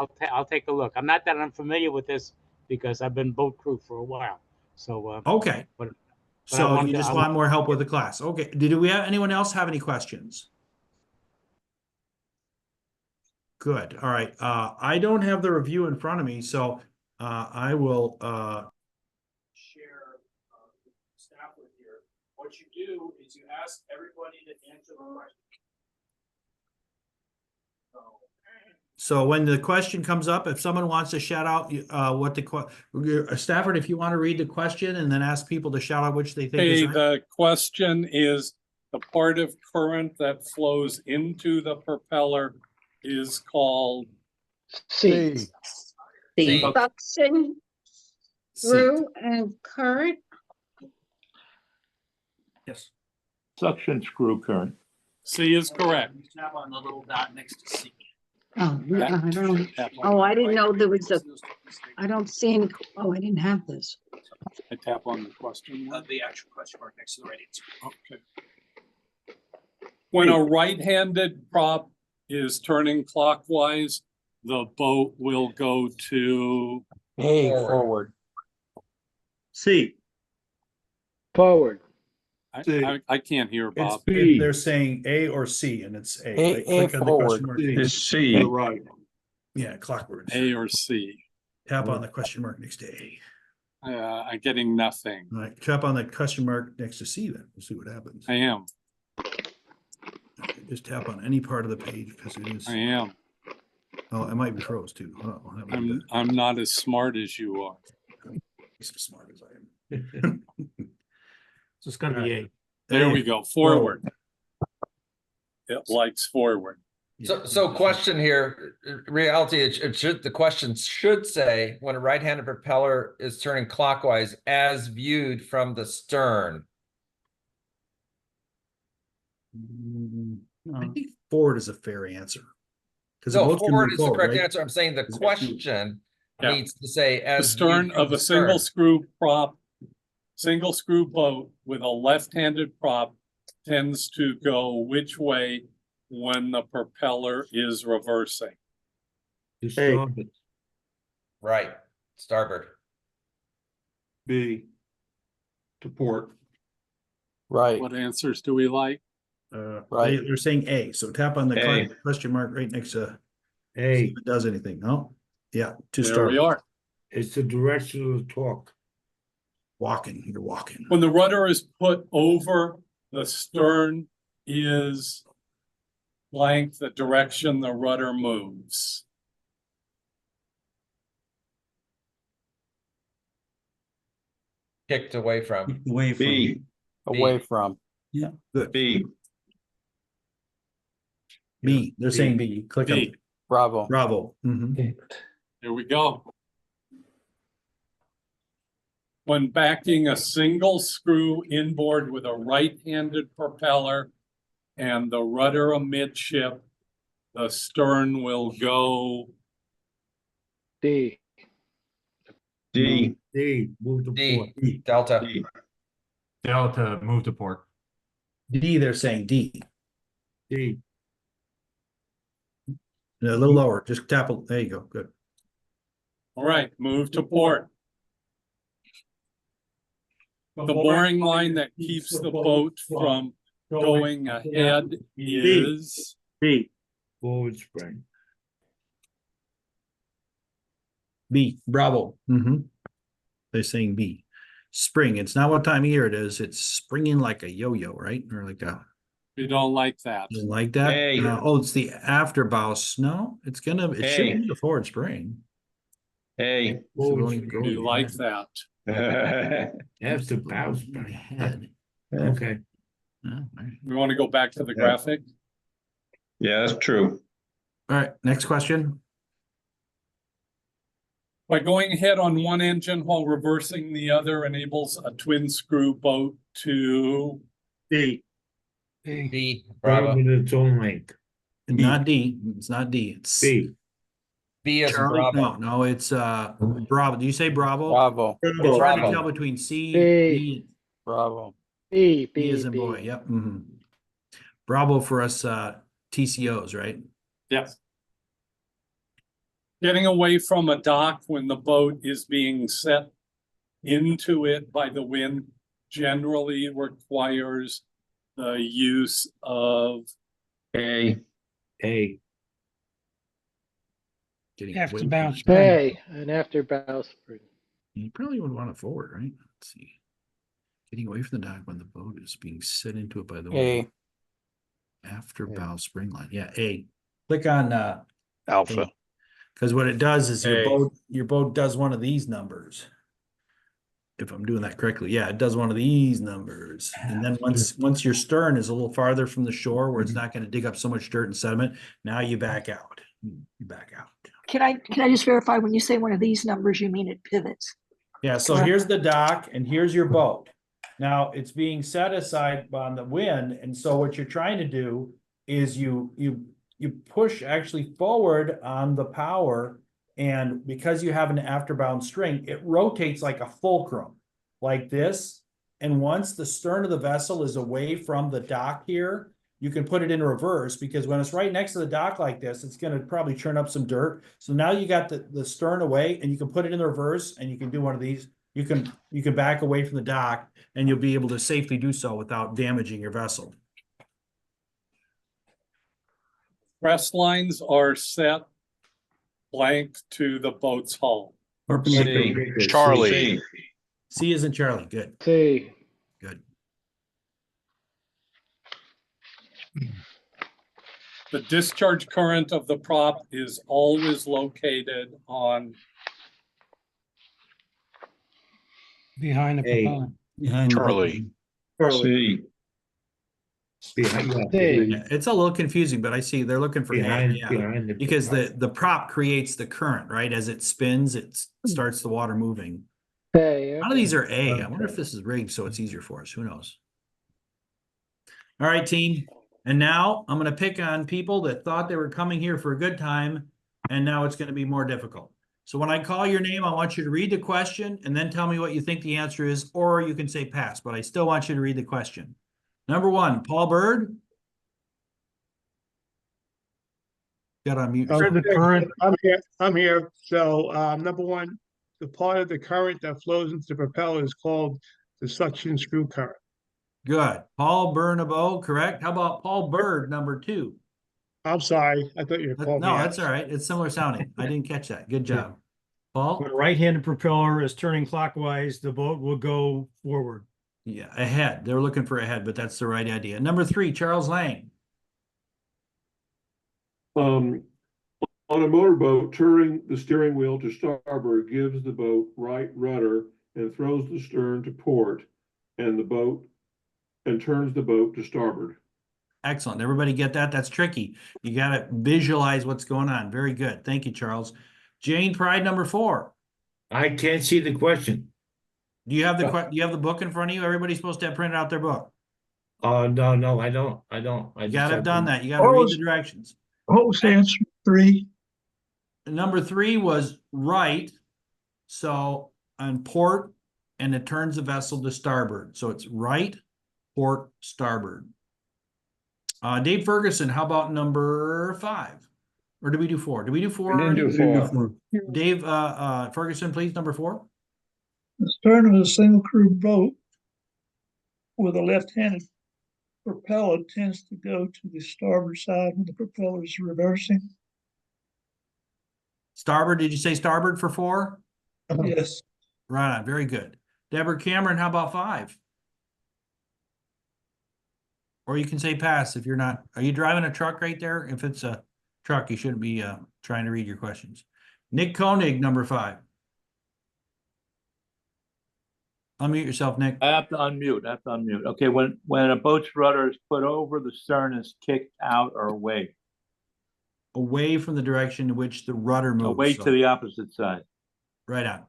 [SPEAKER 13] Okay, I'll take a look. I'm not that unfamiliar with this because I've been boat crew for a while. So
[SPEAKER 11] okay.
[SPEAKER 13] But
[SPEAKER 11] So you just want more help with the class. Okay. Did we have anyone else have any questions? Good. All right. I don't have the review in front of me, so I will share Stafford here. What you do is you ask everybody to answer the question. So when the question comes up, if someone wants to shout out what the Stafford, if you want to read the question and then ask people to shout out which they think is right.
[SPEAKER 1] The question is the part of current that flows into the propeller is called
[SPEAKER 9] C.
[SPEAKER 10] Suction through and current.
[SPEAKER 2] Yes.
[SPEAKER 12] Suction screw current.
[SPEAKER 1] C is correct.
[SPEAKER 2] Tap on the little dot next to C.
[SPEAKER 10] Oh, yeah, I don't. Oh, I didn't know there was a. I don't see any. Oh, I didn't have this.
[SPEAKER 1] I tap on the question.
[SPEAKER 2] The actual question mark next to the right answer.
[SPEAKER 1] Okay. When a right-handed prop is turning clockwise, the boat will go to
[SPEAKER 5] Hey, forward.
[SPEAKER 12] C.
[SPEAKER 13] Forward.
[SPEAKER 1] I can't hear
[SPEAKER 11] It's,
[SPEAKER 1] Bob.
[SPEAKER 11] if they're saying A or C and it's A. Right? Click on the question mark.
[SPEAKER 12] It's C.
[SPEAKER 11] Right. Yeah, clockwards.
[SPEAKER 1] A or C.
[SPEAKER 11] Tap on the question mark next to A.
[SPEAKER 1] I'm getting nothing.
[SPEAKER 11] All right, tap on the question mark next to C then. We'll see what happens.
[SPEAKER 1] I am.
[SPEAKER 11] Just tap on any part of the page because it is.
[SPEAKER 1] I am.
[SPEAKER 11] Oh, it might be froze too. Oh, that might be
[SPEAKER 1] I'm not as smart as you are.
[SPEAKER 11] as smart as I am.
[SPEAKER 13] So it's gonna be A.
[SPEAKER 1] There we go. Forward. It likes forward.
[SPEAKER 14] So question here, reality, it should, the question should say, when a right-handed propeller is turning clockwise as viewed from the stern.
[SPEAKER 11] I think forward is a fair answer. Because
[SPEAKER 14] No, forward is the correct answer. I'm saying the
[SPEAKER 11] Is it-
[SPEAKER 14] question
[SPEAKER 1] Yeah.
[SPEAKER 14] needs to say
[SPEAKER 1] The
[SPEAKER 14] as
[SPEAKER 1] stern
[SPEAKER 14] viewed from
[SPEAKER 1] of
[SPEAKER 14] the
[SPEAKER 1] a single
[SPEAKER 14] stern.
[SPEAKER 1] screw prop, single screw boat with a left-handed prop tends to go which way when the propeller is reversing?
[SPEAKER 14] Right, starboard.
[SPEAKER 12] B. To port.
[SPEAKER 5] Right.
[SPEAKER 1] What answers do we like?
[SPEAKER 5] Right.
[SPEAKER 11] They're saying A, so tap on the
[SPEAKER 12] A.
[SPEAKER 11] question mark right next to see
[SPEAKER 12] A.
[SPEAKER 11] if it does anything. No? Yeah, to
[SPEAKER 1] There
[SPEAKER 11] start
[SPEAKER 1] we are.
[SPEAKER 12] It's the direction of the torque.
[SPEAKER 11] walking, you're walking.
[SPEAKER 1] When the rudder is put over, the stern is blank, the direction the rudder moves.
[SPEAKER 14] Kicked away from.
[SPEAKER 12] Away from. B.
[SPEAKER 5] Away from.
[SPEAKER 11] Yeah, good.
[SPEAKER 12] B.
[SPEAKER 11] B, they're saying B, click on
[SPEAKER 1] B.
[SPEAKER 5] Bravo.
[SPEAKER 11] Bravo. Mhm.
[SPEAKER 1] Here we go. When backing a single screw inboard with a right-handed propeller and the rudder amidship, the stern will go
[SPEAKER 13] D.
[SPEAKER 12] D. D. Move to
[SPEAKER 14] D.
[SPEAKER 12] port.
[SPEAKER 14] Delta.
[SPEAKER 12] D.
[SPEAKER 6] Delta, move to port.
[SPEAKER 11] D, they're saying D.
[SPEAKER 12] D.
[SPEAKER 11] A little lower, just tap, there you go, good.
[SPEAKER 1] All right, move to port. The mooring line that keeps the boat from going ahead is
[SPEAKER 12] B. Forward spring.
[SPEAKER 11] B, Bravo. They're saying B. Spring, it's not what time of year it is, it's springing like a yo-yo, right? Or like a,
[SPEAKER 1] we don't like that.
[SPEAKER 11] you like that?
[SPEAKER 12] Hey.
[SPEAKER 11] Oh, it's the after bow. No, it should
[SPEAKER 12] Hey.
[SPEAKER 11] be the forward spring.
[SPEAKER 12] A.
[SPEAKER 11] So
[SPEAKER 1] We like that.
[SPEAKER 12] That's the bow spring.
[SPEAKER 11] Ahead.
[SPEAKER 12] Okay.
[SPEAKER 11] Yeah, all right.
[SPEAKER 1] We want to go back to the graphic.
[SPEAKER 12] Yeah, that's true.
[SPEAKER 11] All right, next question.
[SPEAKER 1] By going ahead on one engine while reversing the other enables a twin screw boat to
[SPEAKER 12] D.
[SPEAKER 14] B. Bravo.
[SPEAKER 12] With its own length.
[SPEAKER 11] Not D, it's not D, it's
[SPEAKER 12] B.
[SPEAKER 14] B as in
[SPEAKER 11] Charlie,
[SPEAKER 14] Bravo.
[SPEAKER 11] no, it's Bravo. Do you say Bravo?
[SPEAKER 5] Bravo.
[SPEAKER 11] It's hard to
[SPEAKER 14] Bravo.
[SPEAKER 11] tell between C,
[SPEAKER 13] B.
[SPEAKER 11] B,
[SPEAKER 5] Bravo.
[SPEAKER 13] B.
[SPEAKER 11] B as in boy. Yep. Bravo for us TCOs, right?
[SPEAKER 1] Yes. Getting away from a dock when the boat is being set into it by the wind generally requires the use of
[SPEAKER 12] A. A.
[SPEAKER 11] Getting
[SPEAKER 13] After
[SPEAKER 11] away
[SPEAKER 13] bow
[SPEAKER 11] from-
[SPEAKER 13] spring. A, and after bow spring.
[SPEAKER 11] You probably would want it forward, right? Let's see. Getting away from the dock when the boat is being set into it by the wind. After bow spring line. Yeah, A. Click on
[SPEAKER 5] Alpha.
[SPEAKER 11] because what it does is
[SPEAKER 12] A.
[SPEAKER 11] your boat does one of these numbers. If I'm doing that correctly, yeah, it does one of these numbers. And then once your stern is a little farther from the shore where it's not going to dig up so much dirt and sediment, now you back out. You back out.
[SPEAKER 7] Can I just verify when you say one of these numbers, you mean it pivots?
[SPEAKER 11] Yeah, so here's the dock and here's your boat. Now it's being set aside on the wind, and so what you're trying to do is you push actually forward on the power, and because you have an afterbound string, it rotates like a fulcrum, like this. And once the stern of the vessel is away from the dock here, you can put it in reverse, because when it's right next to the dock like this, it's going to probably churn up some dirt. So now you got the stern away and you can put it in the reverse and you can do one of these. you can back away from the dock and you'll be able to safely do so without damaging your vessel.
[SPEAKER 1] Crest lines are set blank to the boat's hull.
[SPEAKER 5] Charlie.
[SPEAKER 11] C isn't Charlie. Good.
[SPEAKER 13] C.
[SPEAKER 11] Good.
[SPEAKER 1] The discharge current of the prop is always located on
[SPEAKER 13] Behind the propellant.
[SPEAKER 11] Behind
[SPEAKER 5] Charlie.
[SPEAKER 11] The
[SPEAKER 2] Behind,
[SPEAKER 11] yeah, it's a little confusing, but I see they're looking for
[SPEAKER 2] behind,
[SPEAKER 11] A, yeah.
[SPEAKER 2] behind the.
[SPEAKER 11] Because the prop creates the current, right? As it spins, it starts the water moving.
[SPEAKER 13] A.
[SPEAKER 11] A lot of these are A. I wonder if this is rigged so it's easier for us. Who knows? All right, team. And now I'm going to pick on people that thought they were coming here for a good time, and now it's going to be more difficult. So when I call your name, I want you to read the question and then tell me what you think the answer is, or you can say pass, but I still want you to read the question. Number 1, Paul Bird. Got on mute.
[SPEAKER 13] The current.
[SPEAKER 15] I'm here. So, number 1, the part of the current that flows into the propeller is called the suction screw current.
[SPEAKER 11] Good. Paul Bernabo, correct. How about Paul Bird, number 2?
[SPEAKER 15] I'm sorry. I thought you were calling me
[SPEAKER 11] No,
[SPEAKER 15] out.
[SPEAKER 11] that's all right. It's similar sounding. I didn't catch that. Good job. Paul?
[SPEAKER 16] When a right-handed propeller is turning clockwise, the boat will go forward.
[SPEAKER 11] Yeah, ahead. They were looking for ahead, but that's the right idea. Number 3, Charles Lang.
[SPEAKER 17] On a motorboat, turning the steering wheel to starboard gives the boat right rudder and throws the stern to port and turns the boat to starboard.
[SPEAKER 11] Excellent. Everybody get that? That's tricky. You got to visualize what's going on. Very good. Thank you, Charles. Jane Pride, number 4.
[SPEAKER 2] I can't see the question.
[SPEAKER 11] Do you have do you have the book in front of you? Everybody's supposed to have printed out their book.
[SPEAKER 2] Oh, no, I don't. I
[SPEAKER 11] You got to have done that. You got to read the directions.
[SPEAKER 15] What was answer 3?
[SPEAKER 11] Number 3 was right. So on port, and it turns the vessel to starboard. So it's right, port, starboard. Dave Ferguson, how about number 5? Or did we do 4? Did we do 4?
[SPEAKER 14] We didn't do 4.
[SPEAKER 11] Dave Ferguson, please, number 4.
[SPEAKER 15] The stern of a single crew boat with a left-handed propeller tends to go to the starboard side when the propeller is reversing.
[SPEAKER 11] Starboard, did you say starboard for 4?
[SPEAKER 15] Yes.
[SPEAKER 11] Right on, very good. Deborah Cameron, how about 5? Or you can say pass if you're not. Are you driving a truck right there? If it's a truck, you shouldn't be trying to read your questions. Nick Koenig, number 5. Unmute yourself, Nick.
[SPEAKER 12] I have to unmute. Okay, when a boat's rudder is put over, the stern is kicked out or away.
[SPEAKER 11] Away from the direction in which the rudder moves.
[SPEAKER 12] Away to the opposite side.
[SPEAKER 11] Right on.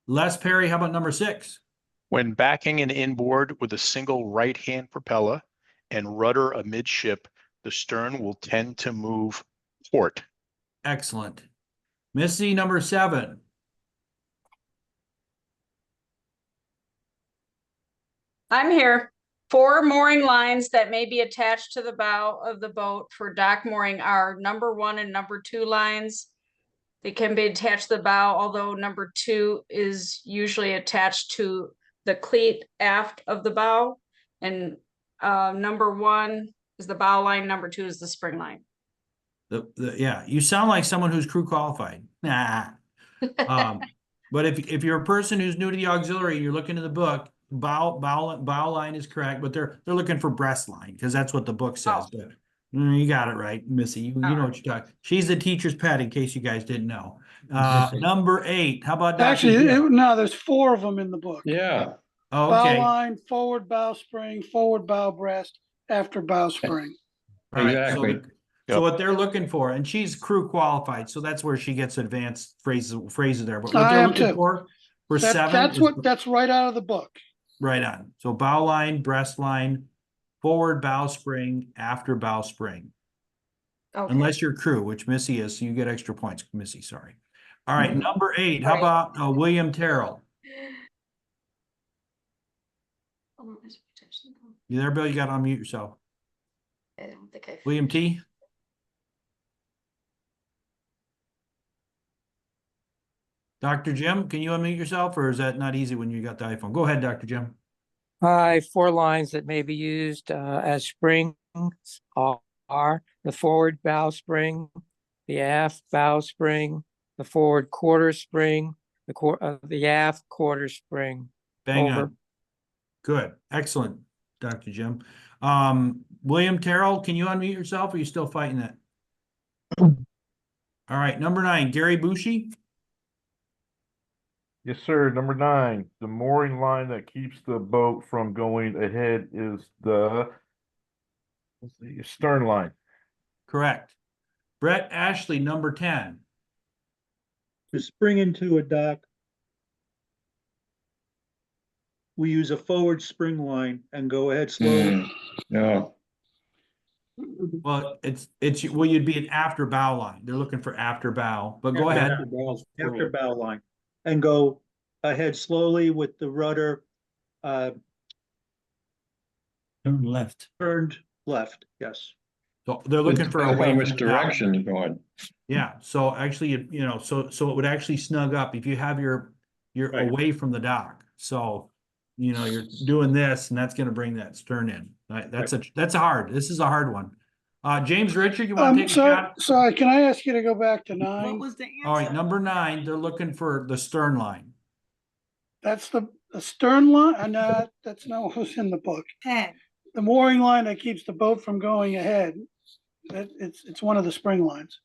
[SPEAKER 11] Les Perry, how about number 6?
[SPEAKER 5] When backing an inboard with a single right-hand propeller and rudder amidship, the stern will tend to move port.
[SPEAKER 11] Excellent. Missy, number 7.
[SPEAKER 7] I'm here. 4 mooring lines that may be attached to the bow of the boat for dock mooring are number 1 and number 2 lines. They can be attached to the bow, although number 2 is usually attached to the cleat aft of the bow. And number 1 is the bow line, number 2 is the spring line.
[SPEAKER 11] Yeah, you sound like someone who's crew qualified. Nah. But if you're a person who's new to the auxiliary, you're looking at the book, bow line is correct, but they're looking for breast line because that's what the book says.
[SPEAKER 7] Oh.
[SPEAKER 11] But, you got it right, Missy. You know what you're talking. She's the teacher's pet, in case you guys didn't know. Number 8. How about Dr.
[SPEAKER 15] Actually,
[SPEAKER 11] Gill?
[SPEAKER 15] no, there's 4 of them in the book.
[SPEAKER 14] Yeah.
[SPEAKER 11] Oh,
[SPEAKER 15] Bow
[SPEAKER 11] okay.
[SPEAKER 15] line, forward bow spring, forward bow breast, after bow spring.
[SPEAKER 11] All right,
[SPEAKER 14] Exactly.
[SPEAKER 11] So what they're looking for, and she's crew qualified, so that's where she gets advanced phrases there. But what
[SPEAKER 15] I
[SPEAKER 11] they're
[SPEAKER 15] am
[SPEAKER 11] looking
[SPEAKER 15] too.
[SPEAKER 11] for
[SPEAKER 15] That's
[SPEAKER 11] 7
[SPEAKER 15] that's right out of the book.
[SPEAKER 11] right on. So bow line, breast line, forward bow spring, after bow spring.
[SPEAKER 7] Okay.
[SPEAKER 11] Unless you're crew, which Missy is, so you get extra points, Missy, sorry. All right, number 8, how
[SPEAKER 7] Right.
[SPEAKER 11] about William Terrell? You there, Bill? You got to unmute yourself.
[SPEAKER 7] I don't think I.
[SPEAKER 11] William T? Dr. Jim, can you unmute yourself, or is that not easy when you got the iPhone? Go ahead, Dr. Jim.
[SPEAKER 18] Four lines that may be used as springs are the forward bow spring, the aft bow spring, the forward quarter spring, the aft quarter spring.
[SPEAKER 11] Bang
[SPEAKER 18] Over.
[SPEAKER 11] on. Good, excellent, Dr. Jim. William Terrell, can you unmute yourself, or are you still fighting it? All right, number 9, Gary Bushy.
[SPEAKER 19] Yes, sir. Number 9, the mooring line that keeps the boat from going ahead is the stern line.
[SPEAKER 11] Correct. Brett Ashley, number 10.
[SPEAKER 15] To spring into a dock, we use a forward spring line and go ahead slowly.
[SPEAKER 19] No.
[SPEAKER 11] Well, you'd be an after bow line. They're looking for after bow, but go ahead.
[SPEAKER 15] After bow line, and go ahead slowly with the rudder
[SPEAKER 16] Turn left.
[SPEAKER 15] turned left, yes.
[SPEAKER 11] So they're looking for
[SPEAKER 19] Depends
[SPEAKER 11] away
[SPEAKER 19] on
[SPEAKER 11] from
[SPEAKER 19] which
[SPEAKER 11] the dock.
[SPEAKER 19] direction you're going.
[SPEAKER 11] Yeah, so actually, so it would actually snug up if you have you're
[SPEAKER 15] Right.
[SPEAKER 11] away from the dock. So, you're doing this, and that's going to bring that stern in. Right? This is a hard one. James Richard, you want to take a shot?
[SPEAKER 20] Sorry, can I ask you to go back to 9?
[SPEAKER 10] What was the answer?
[SPEAKER 11] All right, number 9, they're looking for the stern line.
[SPEAKER 20] That's the stern line, and that's not what was in the book.
[SPEAKER 10] 10.
[SPEAKER 20] The mooring line that keeps the boat from going ahead. It's one of the spring lines,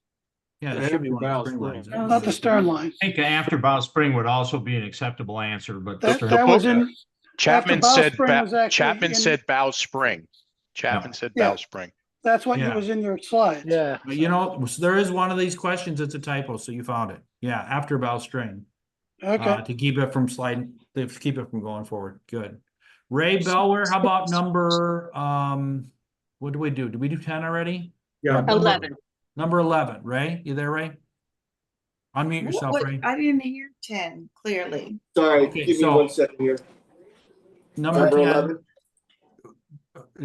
[SPEAKER 11] Yeah,
[SPEAKER 17] The
[SPEAKER 11] it should be one of
[SPEAKER 17] after
[SPEAKER 11] the spring
[SPEAKER 17] bow
[SPEAKER 11] lines.
[SPEAKER 17] spring.
[SPEAKER 20] not the stern line.
[SPEAKER 6] I think an after bow spring would also be an acceptable answer, but
[SPEAKER 20] That
[SPEAKER 6] stern-
[SPEAKER 20] was in.
[SPEAKER 5] Chapman
[SPEAKER 20] after bow
[SPEAKER 5] said,
[SPEAKER 20] spring was actually
[SPEAKER 5] Chapman
[SPEAKER 20] in-
[SPEAKER 5] said bow spring. Chapman said
[SPEAKER 20] Yeah.
[SPEAKER 5] bow spring.
[SPEAKER 20] That's what
[SPEAKER 11] Yeah.
[SPEAKER 20] was in your slides.
[SPEAKER 3] Yeah.
[SPEAKER 11] But there is one of these questions that's a typo, so you found it. Yeah, after bow string.
[SPEAKER 20] Okay.
[SPEAKER 11] To keep it from sliding, to keep it from going forward. Good. Ray Bellware, how about number, what do we do? Did we do 10 already?
[SPEAKER 15] Yeah.
[SPEAKER 10] 11.
[SPEAKER 11] Number 11, Ray, you there, Ray? Unmute yourself, Ray.
[SPEAKER 10] I didn't hear 10 clearly.
[SPEAKER 2] Sorry,
[SPEAKER 11] Okay,
[SPEAKER 2] give me
[SPEAKER 11] so-
[SPEAKER 2] 1 second here.
[SPEAKER 11] Number 10.
[SPEAKER 2] 11.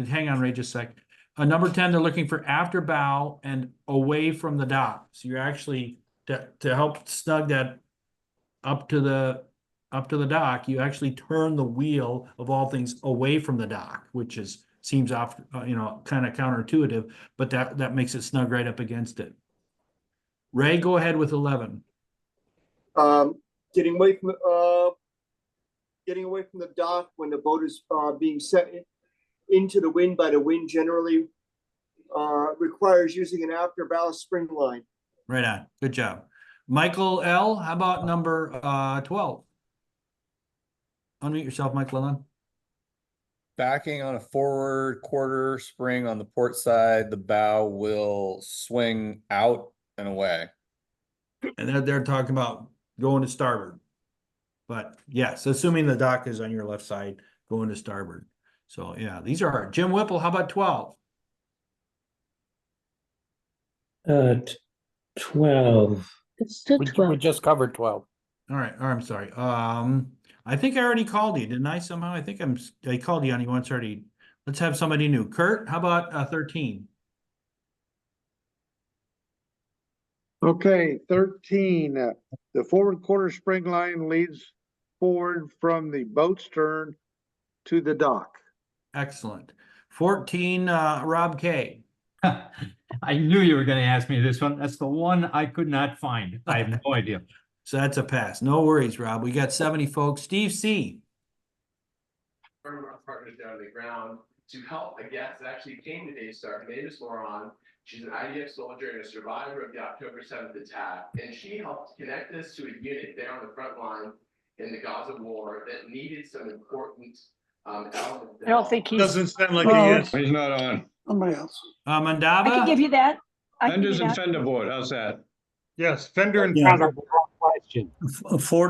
[SPEAKER 11] Hang on, Ray, just a sec. Number 10, they're looking for after bow and away from the dock. So you're actually, to help snug that up to the dock, you actually turn the wheel of all things away from the dock, which seems off, kind of counterintuitive, but that makes it snug right up against it. Ray, go ahead with 11.
[SPEAKER 2] Getting away from the dock when the boat is being set into the wind by the wind generally requires using an after bow spring line.
[SPEAKER 11] Right on. Good job. Michael L., how about number 12? Unmute yourself, Michael L.
[SPEAKER 21] Backing on a forward quarter spring on the port side, the bow will swing out and away.
[SPEAKER 11] And they're talking about going to starboard. But yes, assuming the dock is on your left side, going to starboard. So yeah, these are hard. Jim Whipple, how about 12?
[SPEAKER 13] 12.
[SPEAKER 10] It's still
[SPEAKER 18] We
[SPEAKER 10] 12.
[SPEAKER 18] just covered 12.
[SPEAKER 11] All right, or I'm sorry. I think I already called you, didn't I somehow? I think I called you on you once already. Let's have somebody new. Kurt, how about 13?
[SPEAKER 22] Okay, 13. The forward quarter spring line leads forward from the boat stern to the dock.
[SPEAKER 11] Excellent. 14, Rob K.
[SPEAKER 6] I knew you were going to ask me this one. That's the one I could not find. I have no idea.
[SPEAKER 11] So that's a pass. No worries, Rob. We got 70 folks. Steve C.
[SPEAKER 23] Partners down on the ground to help a guest that actually came to Daystar. Her name is Lauren. She's an IDF soldier and a survivor of the October 7th attack. And she helped connect us to a unit there on the front line in the Gaza war that needed some important elements.
[SPEAKER 18] I don't think he
[SPEAKER 15] Doesn't sound like he is.
[SPEAKER 19] He's not on.
[SPEAKER 20] Somebody else.
[SPEAKER 11] Mandava?
[SPEAKER 10] I can give you that.
[SPEAKER 19] Fenders and fender board, how's that?
[SPEAKER 15] Yes, fender and
[SPEAKER 13] Yeah.
[SPEAKER 15] fender.
[SPEAKER 13] Question.
[SPEAKER 16] A 4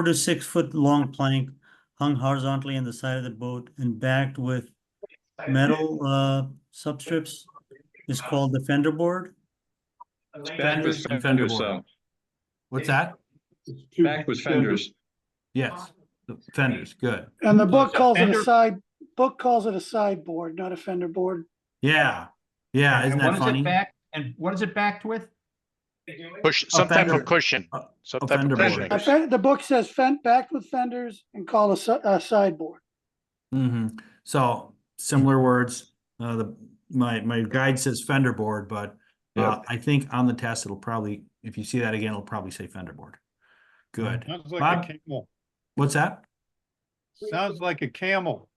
[SPEAKER 16] to 6 foot long plank hung horizontally on the side of the boat and backed with metal substrips is called the fender board.
[SPEAKER 19] Back with
[SPEAKER 11] and
[SPEAKER 19] fenders,
[SPEAKER 11] board.
[SPEAKER 19] so.
[SPEAKER 11] What's that?
[SPEAKER 19] Back with fenders.
[SPEAKER 11] Yes, the fenders. Good.
[SPEAKER 20] And the book calls it
[SPEAKER 6] Fender-
[SPEAKER 20] a sideboard, not a fender board.
[SPEAKER 11] Yeah. Yeah. Isn't
[SPEAKER 6] And what
[SPEAKER 11] that
[SPEAKER 6] is
[SPEAKER 11] funny?
[SPEAKER 6] it back? And what is it backed with?
[SPEAKER 5] some type
[SPEAKER 11] fender-
[SPEAKER 5] of cushion, some type
[SPEAKER 11] fender
[SPEAKER 5] of
[SPEAKER 11] board.
[SPEAKER 5] cushion.
[SPEAKER 20] The book says backed with fenders and call a sideboard.
[SPEAKER 11] So similar words, my guide says fender board, but I think on the test, it'll probably, if you see that again, it'll probably say fender board. Good.
[SPEAKER 4] Sounds like
[SPEAKER 11] Bob?
[SPEAKER 4] a camel.
[SPEAKER 11] What's that?
[SPEAKER 4] Sounds like a camel.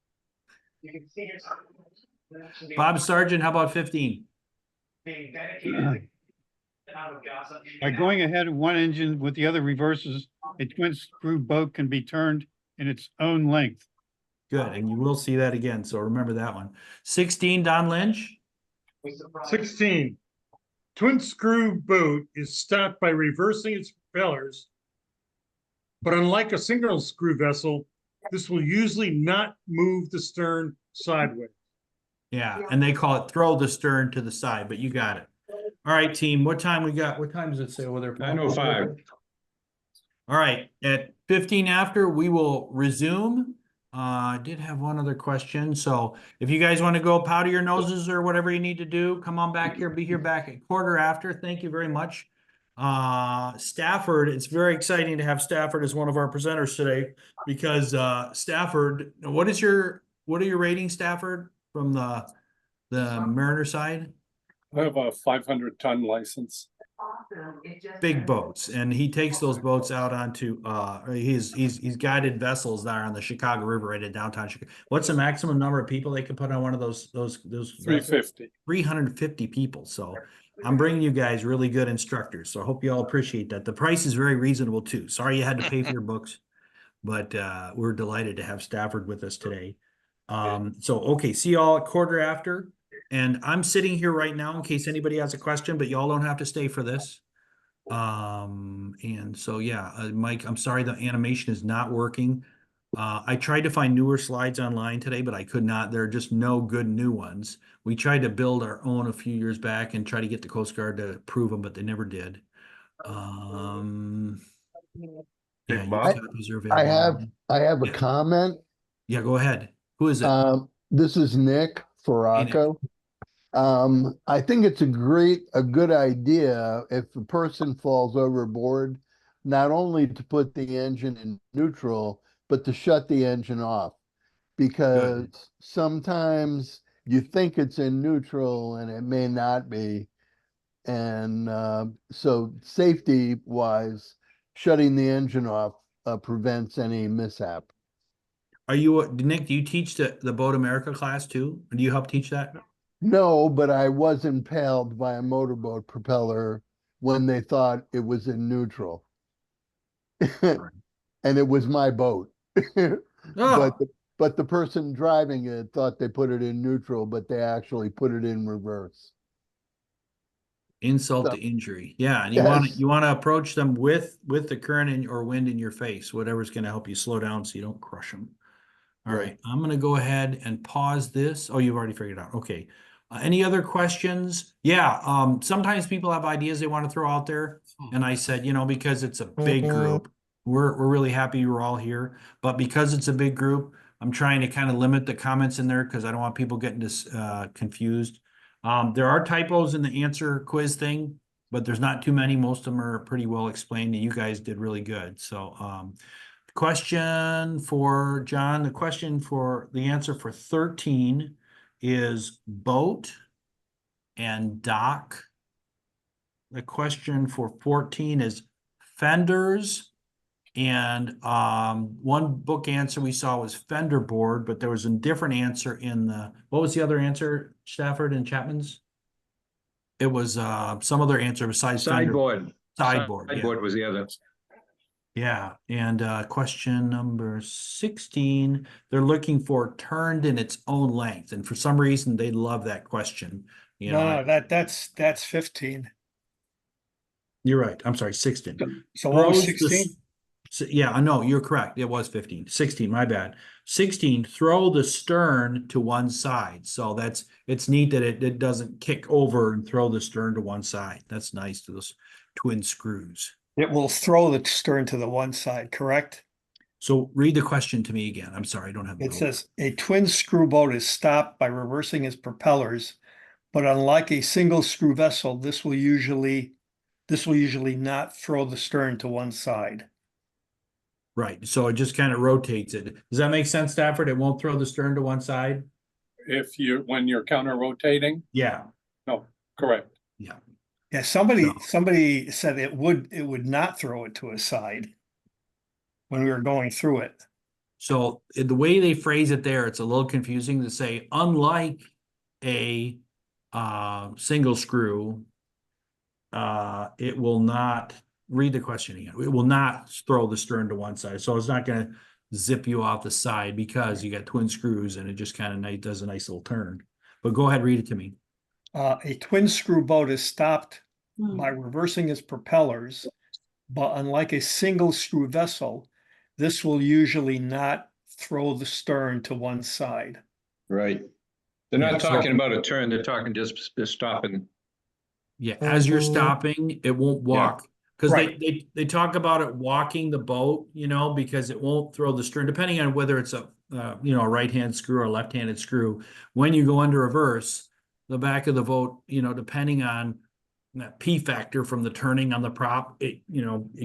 [SPEAKER 11] Bob Sargent, how about 15?
[SPEAKER 4] By going ahead of one engine with the other reverses, a twin screw boat can be turned in its own length.
[SPEAKER 11] Good, and you will see that again, so remember that one. 16, Don Lynch?
[SPEAKER 8] 16. Twin screw boat is stopped by reversing its propellers, but unlike a single screw vessel, this will usually not move the stern sideways.
[SPEAKER 11] Yeah, and they call it throw the stern to the side, but you got it. All right, team, what time we got? What time does it say over there?
[SPEAKER 8] 9:05.
[SPEAKER 11] All right, at 15 after, we will resume. I did have one other question. So if you guys want to go powder your noses or whatever you need to do, come on back here, be here back at quarter after. Thank you very much. Stafford, it's very exciting to have Stafford as one of our presenters today because Stafford, what are your ratings, Stafford, from the Mariner side?
[SPEAKER 1] I have a 500-ton license.
[SPEAKER 11] Big boats, and he takes those boats out onto he's guided vessels there on the Chicago River right in downtown Chicago. What's the maximum number of people they can put on one of those
[SPEAKER 1] 350.
[SPEAKER 11] 350 people. So I'm bringing you guys really good instructors, so I hope you all appreciate that. The price is very reasonable too. Sorry you had to pay for your books, but we're delighted to have Stafford with us today. Okay, see y'all at quarter after. And I'm sitting here right now in case anybody has a question, but y'all don't have to stay for this. And so, yeah, Mike, I'm sorry, the animation is not working. I tried to find newer slides online today, but I could not. There are just no good new ones. We tried to build our own a few years back and try to get the Coast Guard to approve them, but they never did. Yeah,
[SPEAKER 9] Bob, I have a comment.
[SPEAKER 11] Yeah, go ahead. Who is it?
[SPEAKER 9] This is Nick Ferraco. I think it's a good idea if a person falls overboard, not only to put the engine in neutral, but to shut the engine off, because sometimes you think it's in neutral and it may not be. And so safety wise, shutting the engine off prevents any mishap.
[SPEAKER 11] Are you, Nick, do you teach the Boat America class too? Do you help teach that?
[SPEAKER 9] No, but I was impaled by a motorboat propeller when they thought it was in neutral. And it was my boat. But the person driving it thought they put it in neutral, but they actually put it in reverse.
[SPEAKER 11] Insult to injury. Yeah, and you want to approach them with the current or wind in your face, whatever's going to help you slow down so you don't crush them. All right, I'm going to go ahead and pause this. Oh, you've already figured it out. Okay. Any other questions? Yeah, sometimes people have ideas they want to throw out there. And I said, because it's a big group, we're really happy you're all here. But because it's a big group, I'm trying to kind of limit the comments in there because I don't want people getting confused. There are typos in the answer quiz thing, but there's not too many. Most of them are pretty well explained, and you guys did really good. So question for John, the answer for 13 is boat and dock. The question for 14 is fenders. And one book answer we saw was fender board, but there was a different answer in what was the other answer, Stafford and Chapman's? It was some other answer besides
[SPEAKER 24] sideboard.
[SPEAKER 11] Sideboard.
[SPEAKER 24] Sideboard was the other.
[SPEAKER 11] Yeah, and question number 16, they're looking for turned in its own length, and for some reason they love that question.
[SPEAKER 20] No, that's 15.
[SPEAKER 11] You're right. I'm sorry, 16.
[SPEAKER 20] So what was 16?
[SPEAKER 11] Yeah, no, you're correct. It was 15. 16, my bad. 16, throw the stern to one side. So it's neat that it doesn't kick over and throw the stern to one side. That's nice to those twin screws.
[SPEAKER 20] It will throw the stern to the one side, correct?
[SPEAKER 11] So read the question to me again. I'm sorry, I don't have
[SPEAKER 20] it. Says a twin screw boat is stopped by reversing its propellers, but unlike a single screw vessel, this will usually
[SPEAKER 7] this will usually not throw the stern to one side.
[SPEAKER 11] Right, so it just kind of rotates it. Does that make sense, Stafford? It won't throw the stern to one side?
[SPEAKER 1] When you're counter rotating?
[SPEAKER 11] Yeah.
[SPEAKER 1] No, correct.
[SPEAKER 11] Yeah.
[SPEAKER 7] Yeah, somebody said it would not throw it to a side when we were going through it.
[SPEAKER 11] So the way they phrase it there, it's a little confusing to say, unlike a single screw, it will not, read the question again. It will not throw the stern to one side. So it's not going to zip you off the side because you got twin screws and it just kind of does a nice little turn. But go ahead, read it to me.
[SPEAKER 7] A twin screw boat is stopped by reversing its propellers, but unlike a single screw vessel, this will usually not throw the stern to one side.
[SPEAKER 12] Right. They're not
[SPEAKER 11] Yeah, so-
[SPEAKER 12] talking about a turn, they're talking just stopping.
[SPEAKER 11] Yeah, as you're stopping, it won't walk. Because
[SPEAKER 7] Right.
[SPEAKER 11] they talk about it walking the boat, you know, because it won't throw the stern, depending on whether it's a a right-hand screw or a left-handed screw. When you go into reverse, the back of the boat, you know, depending on that P factor from the turning on the prop, it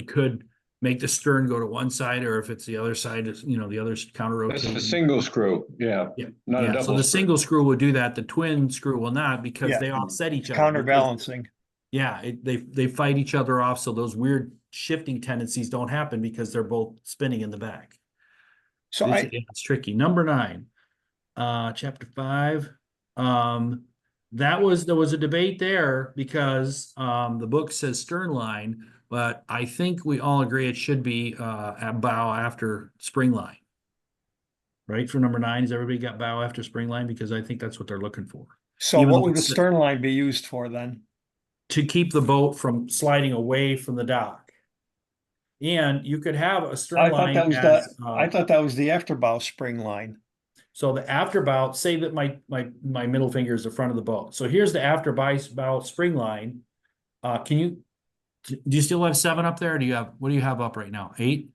[SPEAKER 11] could make the stern go to one side, or if it's the other side, is the other's counter
[SPEAKER 12] That's
[SPEAKER 11] rotating.
[SPEAKER 12] a single screw, yeah.
[SPEAKER 11] Yeah,
[SPEAKER 12] Not a
[SPEAKER 11] yeah. So
[SPEAKER 12] double
[SPEAKER 11] the
[SPEAKER 12] screw.
[SPEAKER 11] single screw will do that. The twin screw will not, because
[SPEAKER 7] Yeah.
[SPEAKER 11] they offset each other.
[SPEAKER 7] Counterbalancing.
[SPEAKER 11] Yeah, they fight each other off, so those weird shifting tendencies don't happen because they're both spinning in the back.
[SPEAKER 7] So
[SPEAKER 11] It's tricky. Number 9, chapter 5. There was a debate there because the book says stern line, but I think we all agree it should be a bow after spring line. Right, for number 9, has everybody got bow after spring line? Because I think that's what they're looking for.
[SPEAKER 7] So
[SPEAKER 11] Even
[SPEAKER 7] what
[SPEAKER 11] though
[SPEAKER 7] would the
[SPEAKER 11] it's-
[SPEAKER 7] stern line be used for then?
[SPEAKER 11] to keep the boat from sliding away from the dock. And you could have a stern
[SPEAKER 7] I thought
[SPEAKER 11] line
[SPEAKER 7] that was
[SPEAKER 11] as,
[SPEAKER 7] I thought that was the afterbow spring line.
[SPEAKER 11] so the afterbow, say that my middle finger is the front of the boat. So here's the afterbow spring line. Do you still have 7 up there? Or what do you have up right now? 8?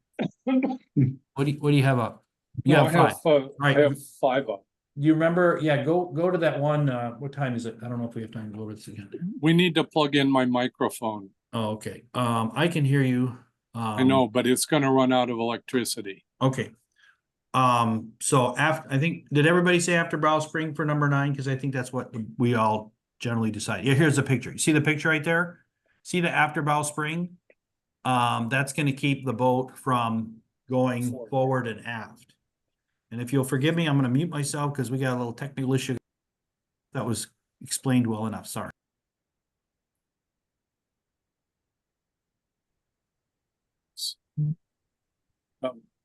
[SPEAKER 11] What do you have up? You
[SPEAKER 1] No,
[SPEAKER 11] have 5.
[SPEAKER 1] I have 5 up.
[SPEAKER 11] You remember? Yeah, go to that one. What time is it? I don't know if we have time to go over this again.
[SPEAKER 1] We need to plug in my microphone.
[SPEAKER 11] Oh, okay. I can hear you.
[SPEAKER 1] I know, but it's gonna run out of electricity.
[SPEAKER 11] Okay. So I think, did everybody say after bow spring for number 9? Because I think that's what we all generally decide. Yeah, here's the picture. You see the picture right there? See the after bow spring? That's going to keep the boat from going forward and aft. And if you'll forgive me, I'm going to mute myself because we got a little technical issue. That was explained well enough. Sorry.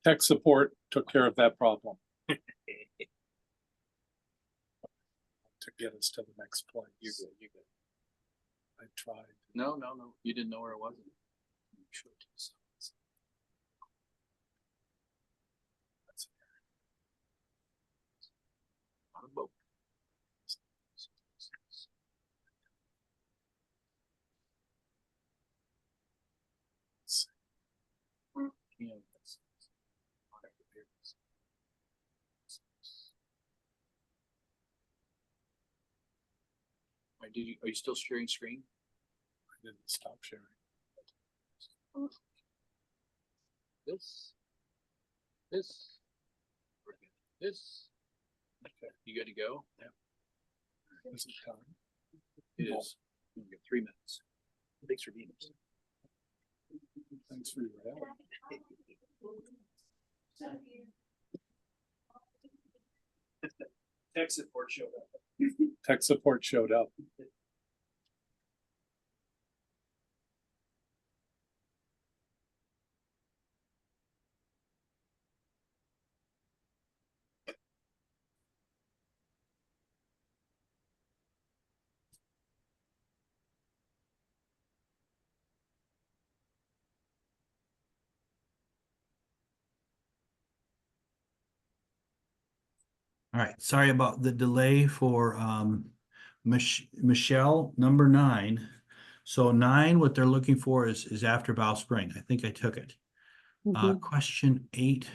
[SPEAKER 1] Tech support took care of that problem. To get us to the next point.
[SPEAKER 5] You're good.
[SPEAKER 1] I tried.
[SPEAKER 5] No. You didn't know where it was. On a boat. Are you still sharing screen?
[SPEAKER 1] I didn't stop sharing.
[SPEAKER 5] This. Okay, you good to go? Yeah.
[SPEAKER 1] Is it time?
[SPEAKER 5] It is. You got 3 minutes. Thanks for being here.
[SPEAKER 1] Thanks for your help.
[SPEAKER 3] Tech support showed up.
[SPEAKER 1] Tech support showed up.
[SPEAKER 11] All right. Sorry about the delay for Michelle, number 9. So 9, what they're looking for is after bow spring. I think I took it. Question 8.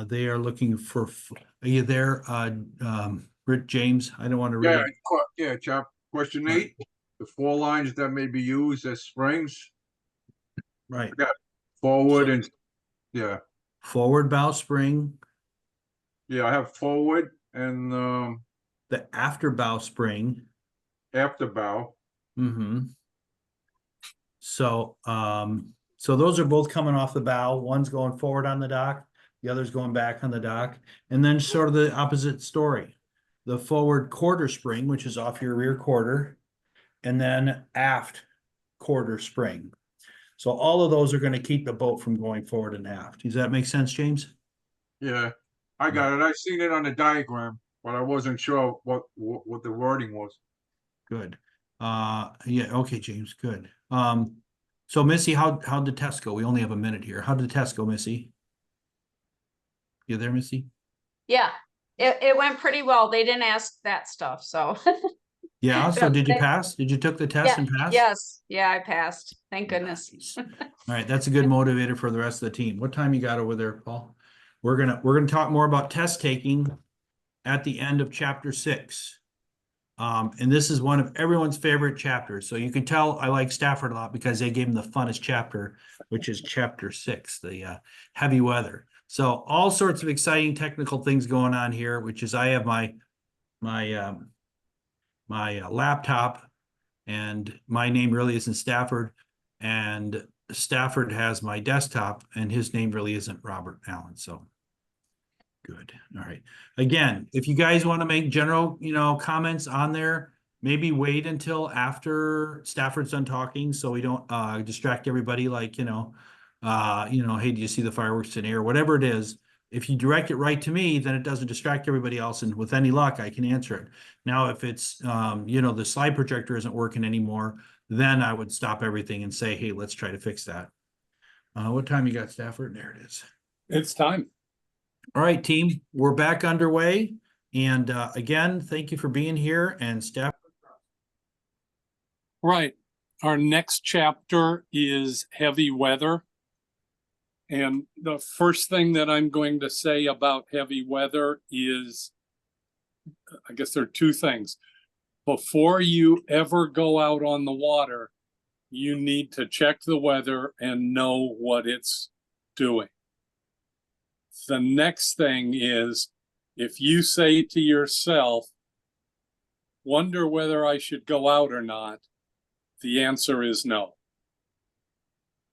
[SPEAKER 11] They are looking for. Are you there, Rick James? I don't want to read it.
[SPEAKER 14] Yeah, Chap. Question 8.
[SPEAKER 2] the 4 lines that may be used as springs.
[SPEAKER 11] Right.
[SPEAKER 2] I got forward and, yeah,
[SPEAKER 11] Forward bow spring,
[SPEAKER 2] yeah, I have forward and,
[SPEAKER 11] the after bow spring.
[SPEAKER 2] after bow.
[SPEAKER 11] Mm-hmm. So, so those are both coming off the bow. One's going forward on the dock, the other's going back on the dock. And then sort of the opposite story. The forward quarter spring, which is off your rear quarter, and then aft quarter spring. So all of those are going to keep the boat from going forward and aft. Does that make sense, James?
[SPEAKER 2] Yeah, I got it. I seen it on the diagram, but I wasn't sure what the wording was.
[SPEAKER 11] Good. Yeah, okay, James, good. So Missy, how'd the test go? We only have a minute here. How did the test go, Missy? You there, Missy?
[SPEAKER 14] Yeah, it went pretty well. They didn't ask that stuff, so.
[SPEAKER 11] Yeah, so did you pass? Did you took the test and pass?
[SPEAKER 14] Yes, yeah, I passed. Thank goodness.
[SPEAKER 11] All right, that's a good motivator for the rest of the team. What time you got over there, Paul? We're gonna talk more about test taking at the end of chapter 6. And this is one of everyone's favorite chapters. So you can tell I like Stafford a lot because they gave him the funnest chapter, which is chapter 6, the heavy weather. So all sorts of exciting technical things going on here, which is I have my laptop, and my name really isn't Stafford, and Stafford has my desktop, and his name really isn't Robert Allen. So good. All right. Again, if you guys want to make general, comments on there, maybe wait until after Stafford's done talking, so we don't distract everybody. Like, hey, do you see the fireworks in air? Whatever it is. If you direct it right to me, then it doesn't distract everybody else. And with any luck, I can answer it. Now, if it's, the slide projector isn't working anymore, then I would stop everything and say, hey, let's try to fix that. What time you got, Stafford? There it is.
[SPEAKER 1] It's time.
[SPEAKER 11] All right, team, we're back underway. And again, thank you for being here. And Stafford.
[SPEAKER 1] Right. Our next chapter is heavy weather. And the first thing that I'm going to say about heavy weather is, I guess there are 2 things. Before you ever go out on the water, you need to check the weather and know what it's doing. The next thing is, if you say to yourself, wonder whether I should go out or not, the answer is no.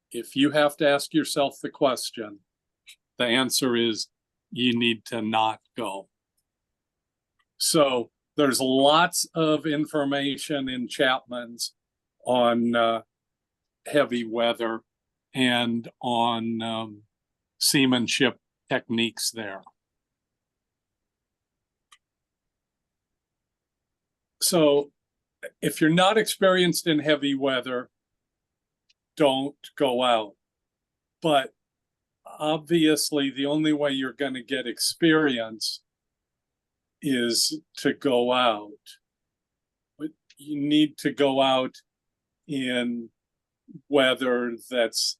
[SPEAKER 1] If you have to ask yourself the question, the answer is you need to not go. So there's lots of information in Chapman's on heavy weather and on seamanship techniques there. So if you're not experienced in heavy weather, don't go out. But obviously, the only way you're going to get experience is to go out. But you need to go out in weather that's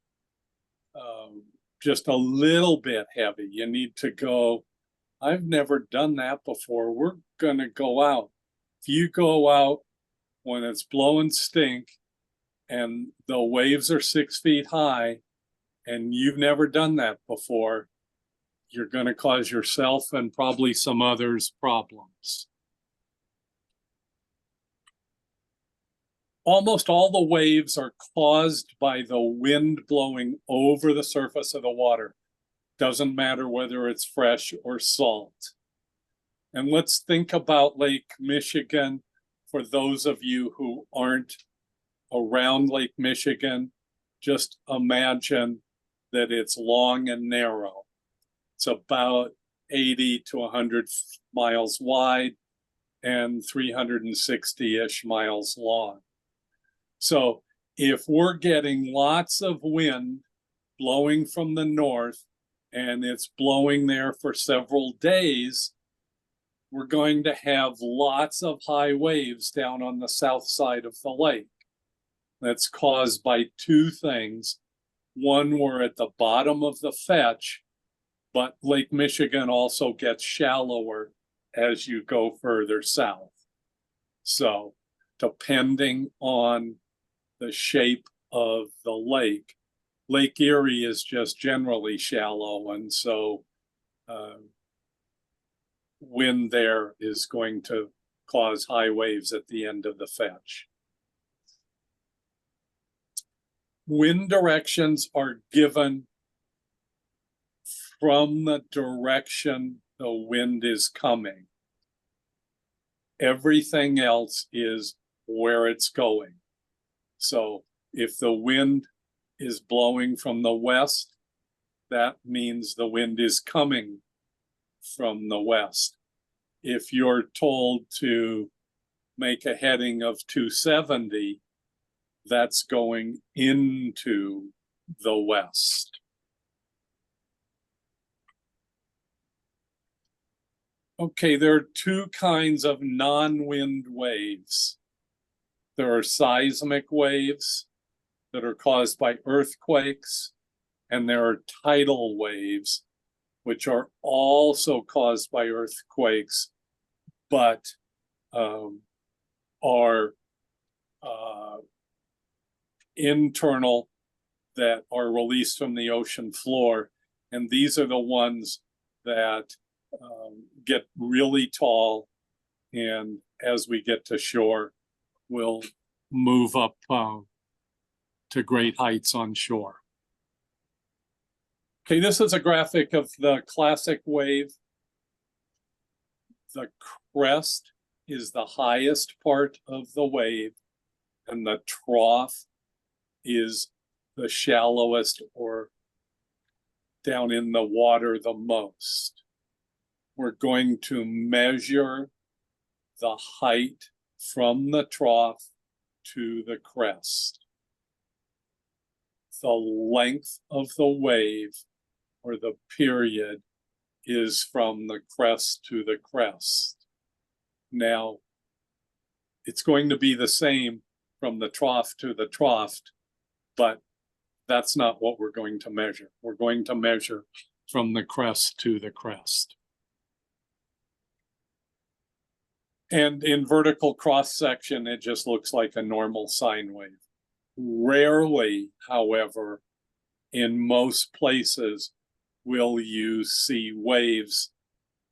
[SPEAKER 1] just a little bit heavy. You need to go, I've never done that before. We're going to go out. If you go out when it's blowing stink and the waves are 6 feet high and you've never done that before, you're going to cause yourself and probably some others problems. Almost all the waves are caused by the wind blowing over the surface of the water. Doesn't matter whether it's fresh or salt. And let's think about Lake Michigan. For those of you who aren't around Lake Michigan, just imagine that it's long and narrow. It's about 80 to 100 miles wide and 360-ish miles long. So if we're getting lots of wind blowing from the north and it's blowing there for several days, we're going to have lots of high waves down on the south side of the lake. That's caused by 2 things. One, we're at the bottom of the fetch, but Lake Michigan also gets shallower as you go further south. So depending on the shape of the lake. Lake Erie is just generally shallow, and so wind there is going to cause high waves at the end of the fetch. Wind directions are given from the direction the wind is coming. Everything else is where it's going. So if the wind is blowing from the west, that means the wind is coming from the west. If you're told to make a heading of 270, that's going into the west. Okay, there are two kinds of non-wind waves. There are seismic waves that are caused by earthquakes, and there are tidal waves, which are also caused by earthquakes, but are internal, that are released from the ocean floor. And these are the ones that get really tall, and as we get to shore, will move up to great heights on shore. Okay, this is a graphic of the classic wave. The crest is the highest part of the wave, and the trough is the shallowest, or down in the water the most. We're going to measure the height from the trough to the crest. The length of the wave, or the period, is from the crest to the crest. Now, it's going to be the same from the trough to the trough, but that's not what we're going to measure. We're going to measure from the crest to the crest. And in vertical cross section, it just looks like a normal sine wave. Rarely, however, in most places, will you see waves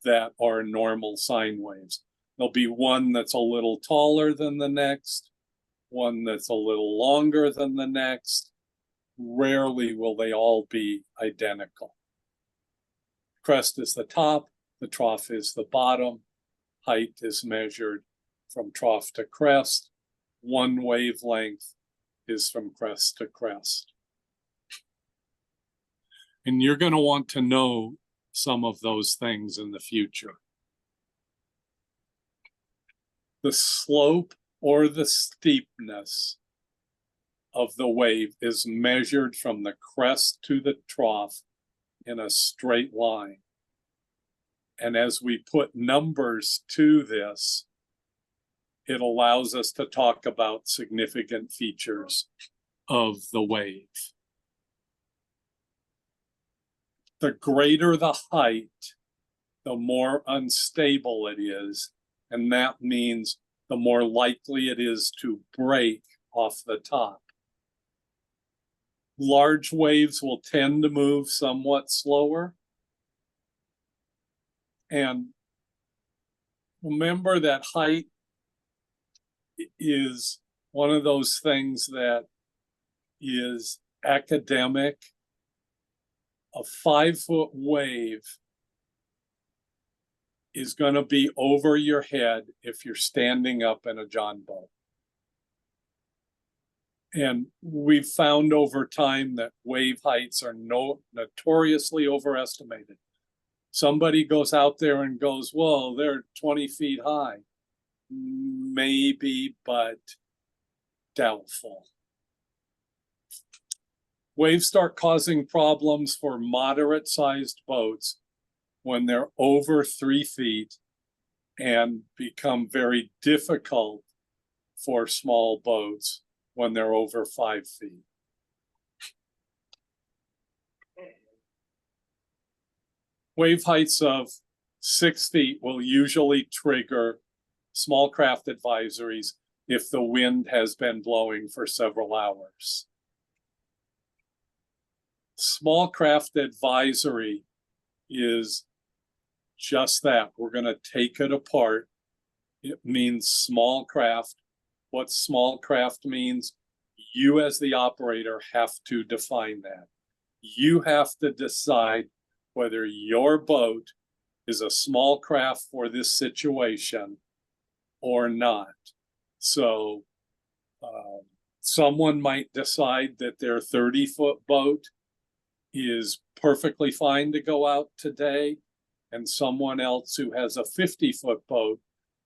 [SPEAKER 1] that are normal sine waves. There'll be one that's a little taller than the next, one that's a little longer than the next. Rarely will they all be identical. Crest is the top, the trough is the bottom. Height is measured from trough to crest. One wavelength is from crest to crest. And you're going to want to know some of those things in the future. The slope or the steepness of the wave is measured from the crest to the trough in a straight line. And as we put numbers to this, it allows us to talk about significant features of the wave. The greater the height, the more unstable it is, and that means the more likely it is to break off the top. Large waves will tend to move somewhat slower. And remember that height is one of those things that is academic. A 5-foot wave is going to be over your head if you're standing up in a John boat. And we've found over time that wave heights are notoriously overestimated. Somebody goes out there and goes, whoa, they're 20 feet high. Maybe, but doubtful. Waves start causing problems for moderate-sized boats when they're over 3 feet, and become very difficult for small boats when they're over 5 feet. Wave heights of 6 feet will usually trigger small craft advisories if the wind has been blowing for several hours. Small craft advisory is just that. We're going to take it apart. It means small craft. What small craft means, you as the operator have to define that. You have to decide whether your boat is a small craft for this situation or not. So someone might decide that their 30-foot boat is perfectly fine to go out today, and someone else who has a 50-foot boat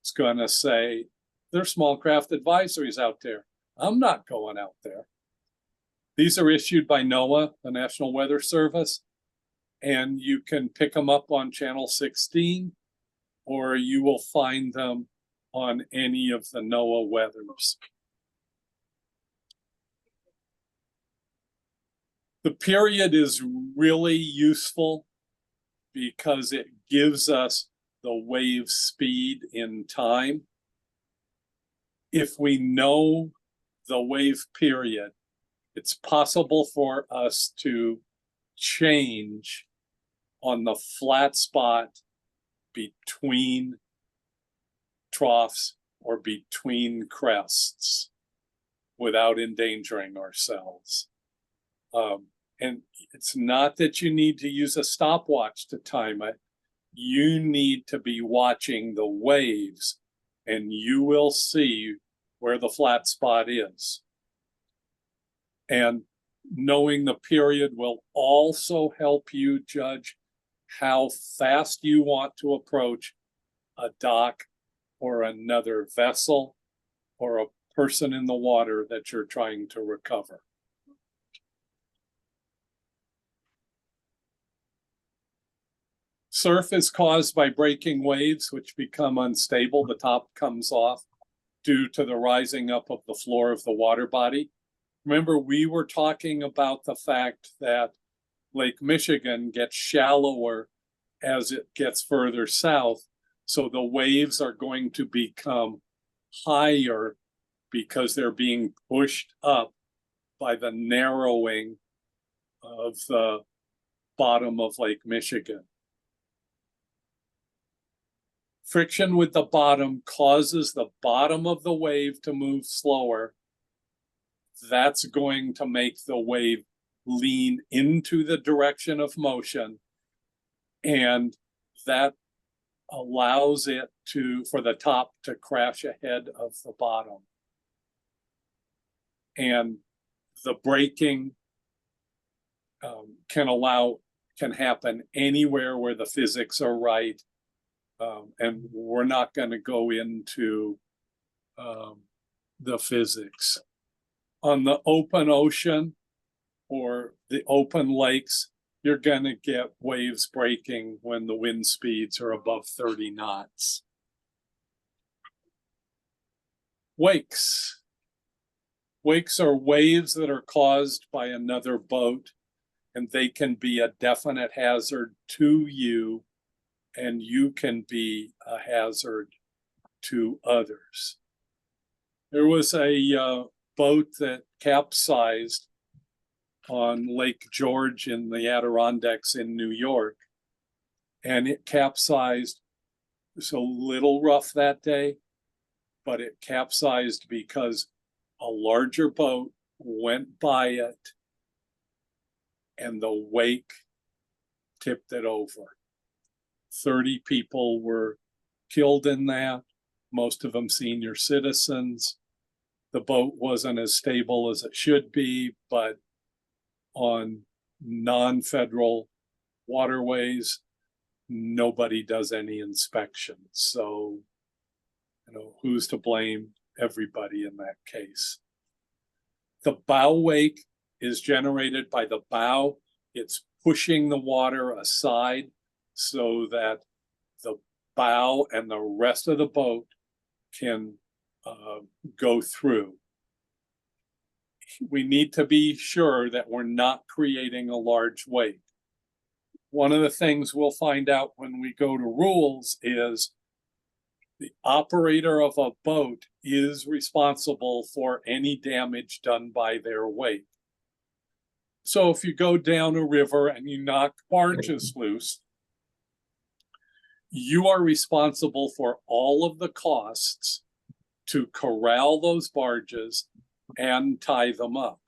[SPEAKER 1] is going to say, there's small craft advisories out there. I'm not going out there. These are issued by NOAA, the National Weather Service, and you can pick them up on Channel 16, or you will find them on any of the NOAA weathers. The period is really useful because it gives us the wave speed in time. If we know the wave period, it's possible for us to change on the flat spot between troughs or between crests without endangering ourselves. And it's not that you need to use a stopwatch to time it. You need to be watching the waves, and you will see where the flat spot is. And knowing the period will also help you judge how fast you want to approach a dock or another vessel or a person in the water that you're trying to recover. Surf is caused by breaking waves, which become unstable. The top comes off due to the rising up of the floor of the water body. Remember, we were talking about the fact that Lake Michigan gets shallower as it gets further south. So the waves are going to become higher because they're being pushed up by the narrowing of the bottom of Lake Michigan. Friction with the bottom causes the bottom of the wave to move slower. That's going to make the wave lean into the direction of motion, and that allows it for the top to crash ahead of the bottom. And the braking can happen anywhere where the physics are right. And we're not going to go into the physics. On the open ocean or the open lakes, you're going to get waves breaking when the wind speeds are above 30 knots. Wakes. Wakes are waves that are caused by another boat, and they can be a definite hazard to you, and you can be a hazard to others. There was a boat that capsized on Lake George in the Adirondacks in New York, and it capsized. It was a little rough that day, but it capsized because a larger boat went by it and the wake tipped it over. 30 people were killed in that, most of them senior citizens. The boat wasn't as stable as it should be, but on non-federal waterways, nobody does any inspections. So, who's to blame? Everybody in that case. The bow wake is generated by the bow. It's pushing the water aside so that the bow and the rest of the boat can go through. We need to be sure that we're not creating a large wake. One of the things we'll find out when we go to rules is The operator of a boat is responsible for any damage done by their wake. So if you go down a river and you knock barges loose, you are responsible for all of the costs to corral those barges and tie them up.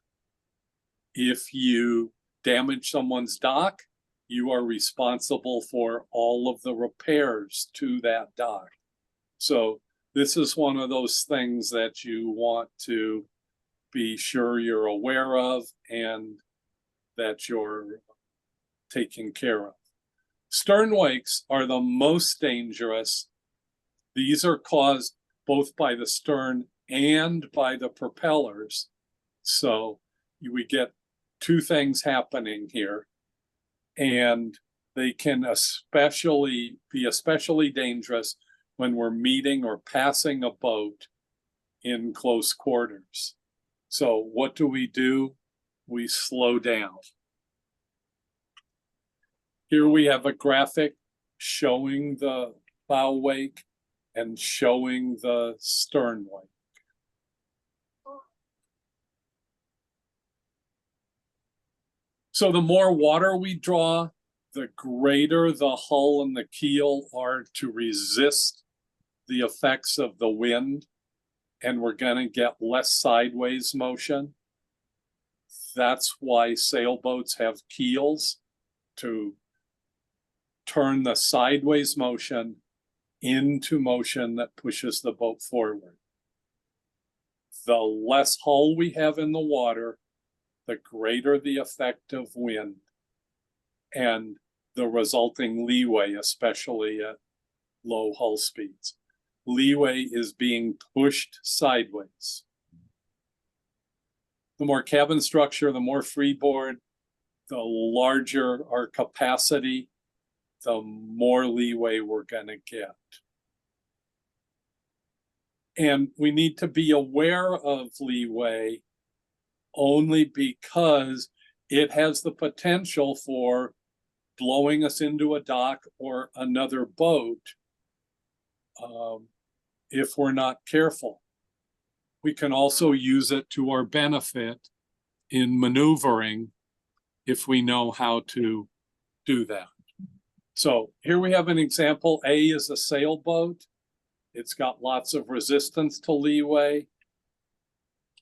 [SPEAKER 1] If you damage someone's dock, you are responsible for all of the repairs to that dock. So this is one of those things that you want to be sure you're aware of and that you're taking care of. Stern wakes are the most dangerous. These are caused both by the stern and by the propellers. So we get two things happening here, and they can be especially dangerous when we're meeting or passing a boat in close quarters. So what do? We slow down. Here we have a graphic showing the bow wake and showing the stern wake. So the more water we draw, the greater the hull and the keel are to resist the effects of the wind, and we're going to get less sideways motion. That's why sailboats have keels, to turn the sideways motion into motion that pushes the boat forward. The less hull we have in the water, the greater the effect of wind and the resulting leeway, especially at low hull speeds. Leeway is being pushed sideways. The more cabin structure, the more freeboard, the larger our capacity, the more leeway we're going to get. And we need to be aware of leeway only because it has the potential for blowing us into a dock or another boat if we're not careful. We can also use it to our benefit in maneuvering if we know how to do that. So here we have an example. A is a sailboat. It's got lots of resistance to leeway.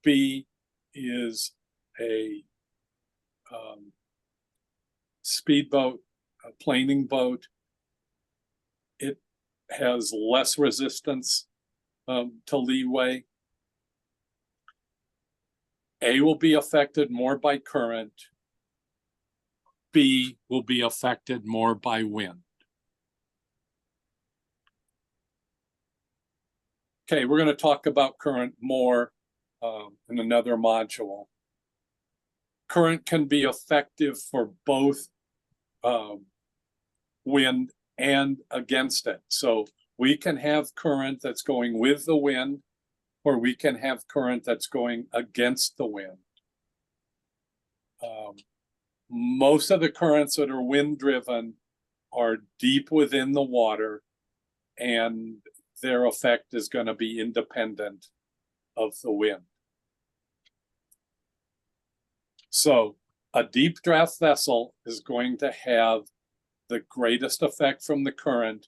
[SPEAKER 1] B is a speedboat, a planing boat. It has less resistance to leeway. A will be affected more by current. B will be affected more by wind. Okay, we're going to talk about current more in another module. Current can be effective for both wind and against it. So we can have current that's going with the wind, or we can have current that's going against the wind. Most of the currents that are wind-driven are deep within the water, and their effect is going to be independent of the wind. So a deep draft vessel is going to have the greatest effect from the current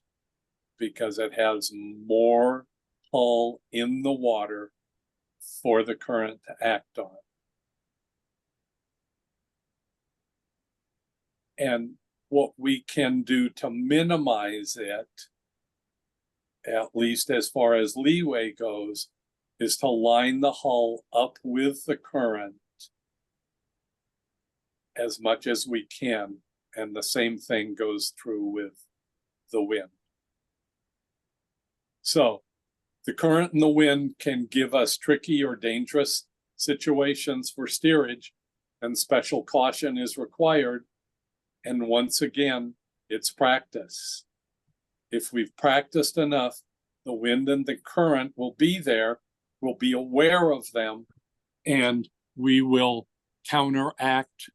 [SPEAKER 1] because it has more hull in the water for the current to act on. And what we can do to minimize it, at least as far as leeway goes, is to line the hull up with the current as much as we can. And the same thing goes through with the wind. So the current and the wind can give us tricky or dangerous situations for steerage, and special caution is required. And once again, it's practice. If we've practiced enough, the wind and the current will be there, we'll be aware of them, and we will counteract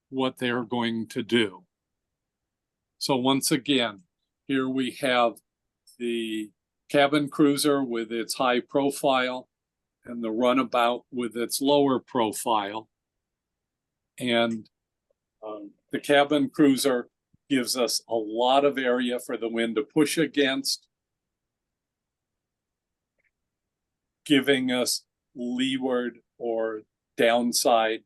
[SPEAKER 1] what they're going to do. So once again, here we have the cabin cruiser with its high profile and the runabout with its lower profile. And the cabin cruiser gives us a lot of area for the wind to push against, giving us leeward or downwind side.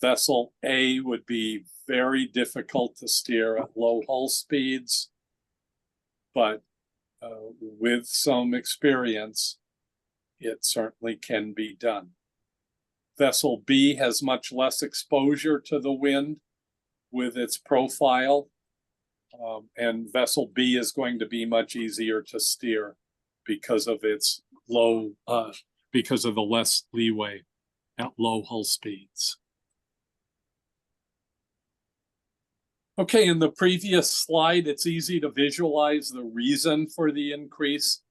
[SPEAKER 1] Vessel A would be very difficult to steer at low hull speeds, but with some experience, it certainly can be done. Vessel B has much less exposure to the wind with its profile, and Vessel B is going to be much easier to steer because of its because of the less leeway at low hull speeds. Okay, in the previous slide, it's easy to visualize the reason for the increase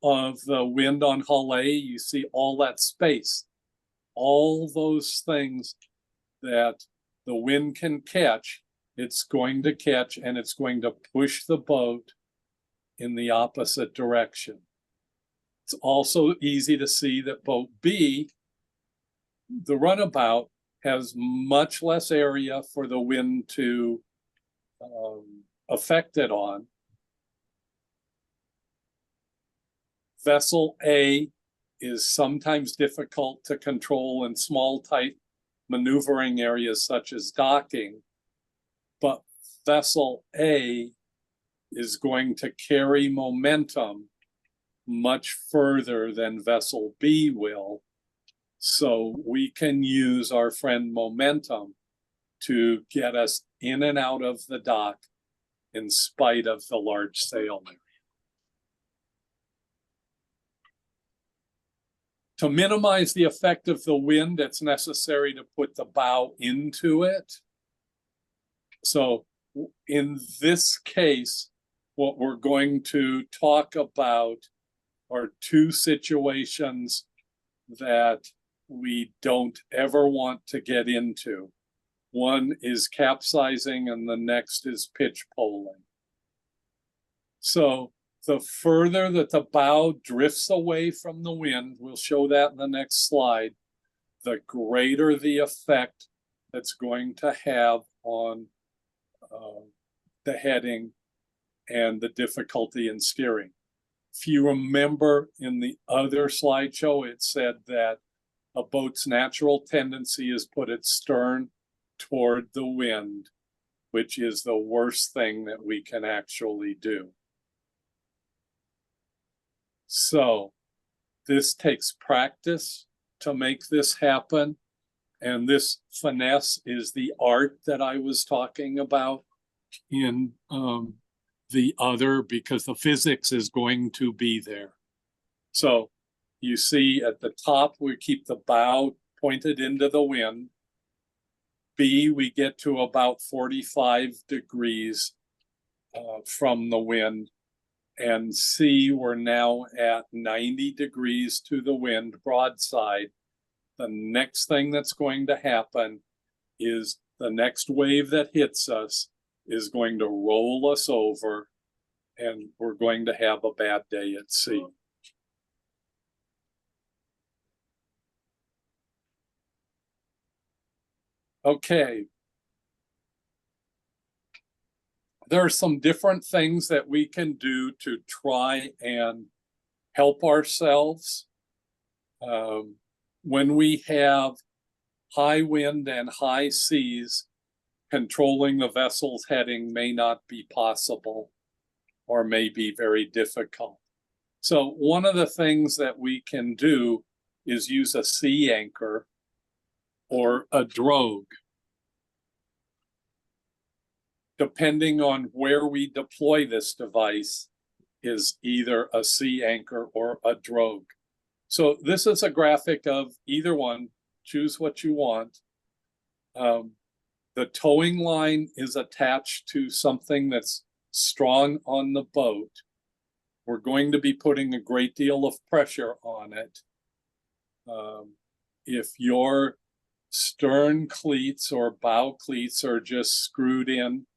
[SPEAKER 1] of the wind on hull A. You see all that space, all those things that the wind can catch, it's going to catch, and it's going to push the boat in the opposite direction. It's also easy to see that boat B, the runabout, has much less area for the wind to affect it on. Vessel A is sometimes difficult to control in small, tight maneuvering areas such as docking, but Vessel A is going to carry momentum much further than Vessel B will. So we can use our friend momentum to get us in and out of the dock in spite of the large sail area. To minimize the effect of the wind, it's necessary to put the bow into it. So in this case, what we're going to talk about are two situations that we don't ever want to get into. One is capsizing and the next is pitch poling. So the further that the bow drifts away from the wind, we'll show that in the next slide, the greater the effect that's going to have on the heading and the difficulty in steering. If you remember in the other slideshow, it said that a boat's natural tendency is put its stern toward the wind, which is the worst thing that we can actually do. So this takes practice to make this happen. And this finesse is the art that I was talking about in the other, because the physics is going to be there. So you see at the top, we keep the bow pointed into the wind. B, we get to about 45 degrees from the wind. And C, we're now at 90 degrees to the wind, broadside. The next thing that's going to happen is the next wave that hits us is going to roll us over, and we're going to have a bad day at sea. Okay. There are some different things that we can do to try and help ourselves. When we have high wind and high seas, controlling the vessel's heading may not be possible or may be very difficult. So one of the things that we can do is use a sea anchor or a drogue. Depending on where we deploy this device is either a sea anchor or a drogue. So this is a graphic of either one. Choose what you want. The towing line is attached to something that's strong on the boat. We're going to be putting a great deal of pressure on it. If your stern cleats or bow cleats are just screwed in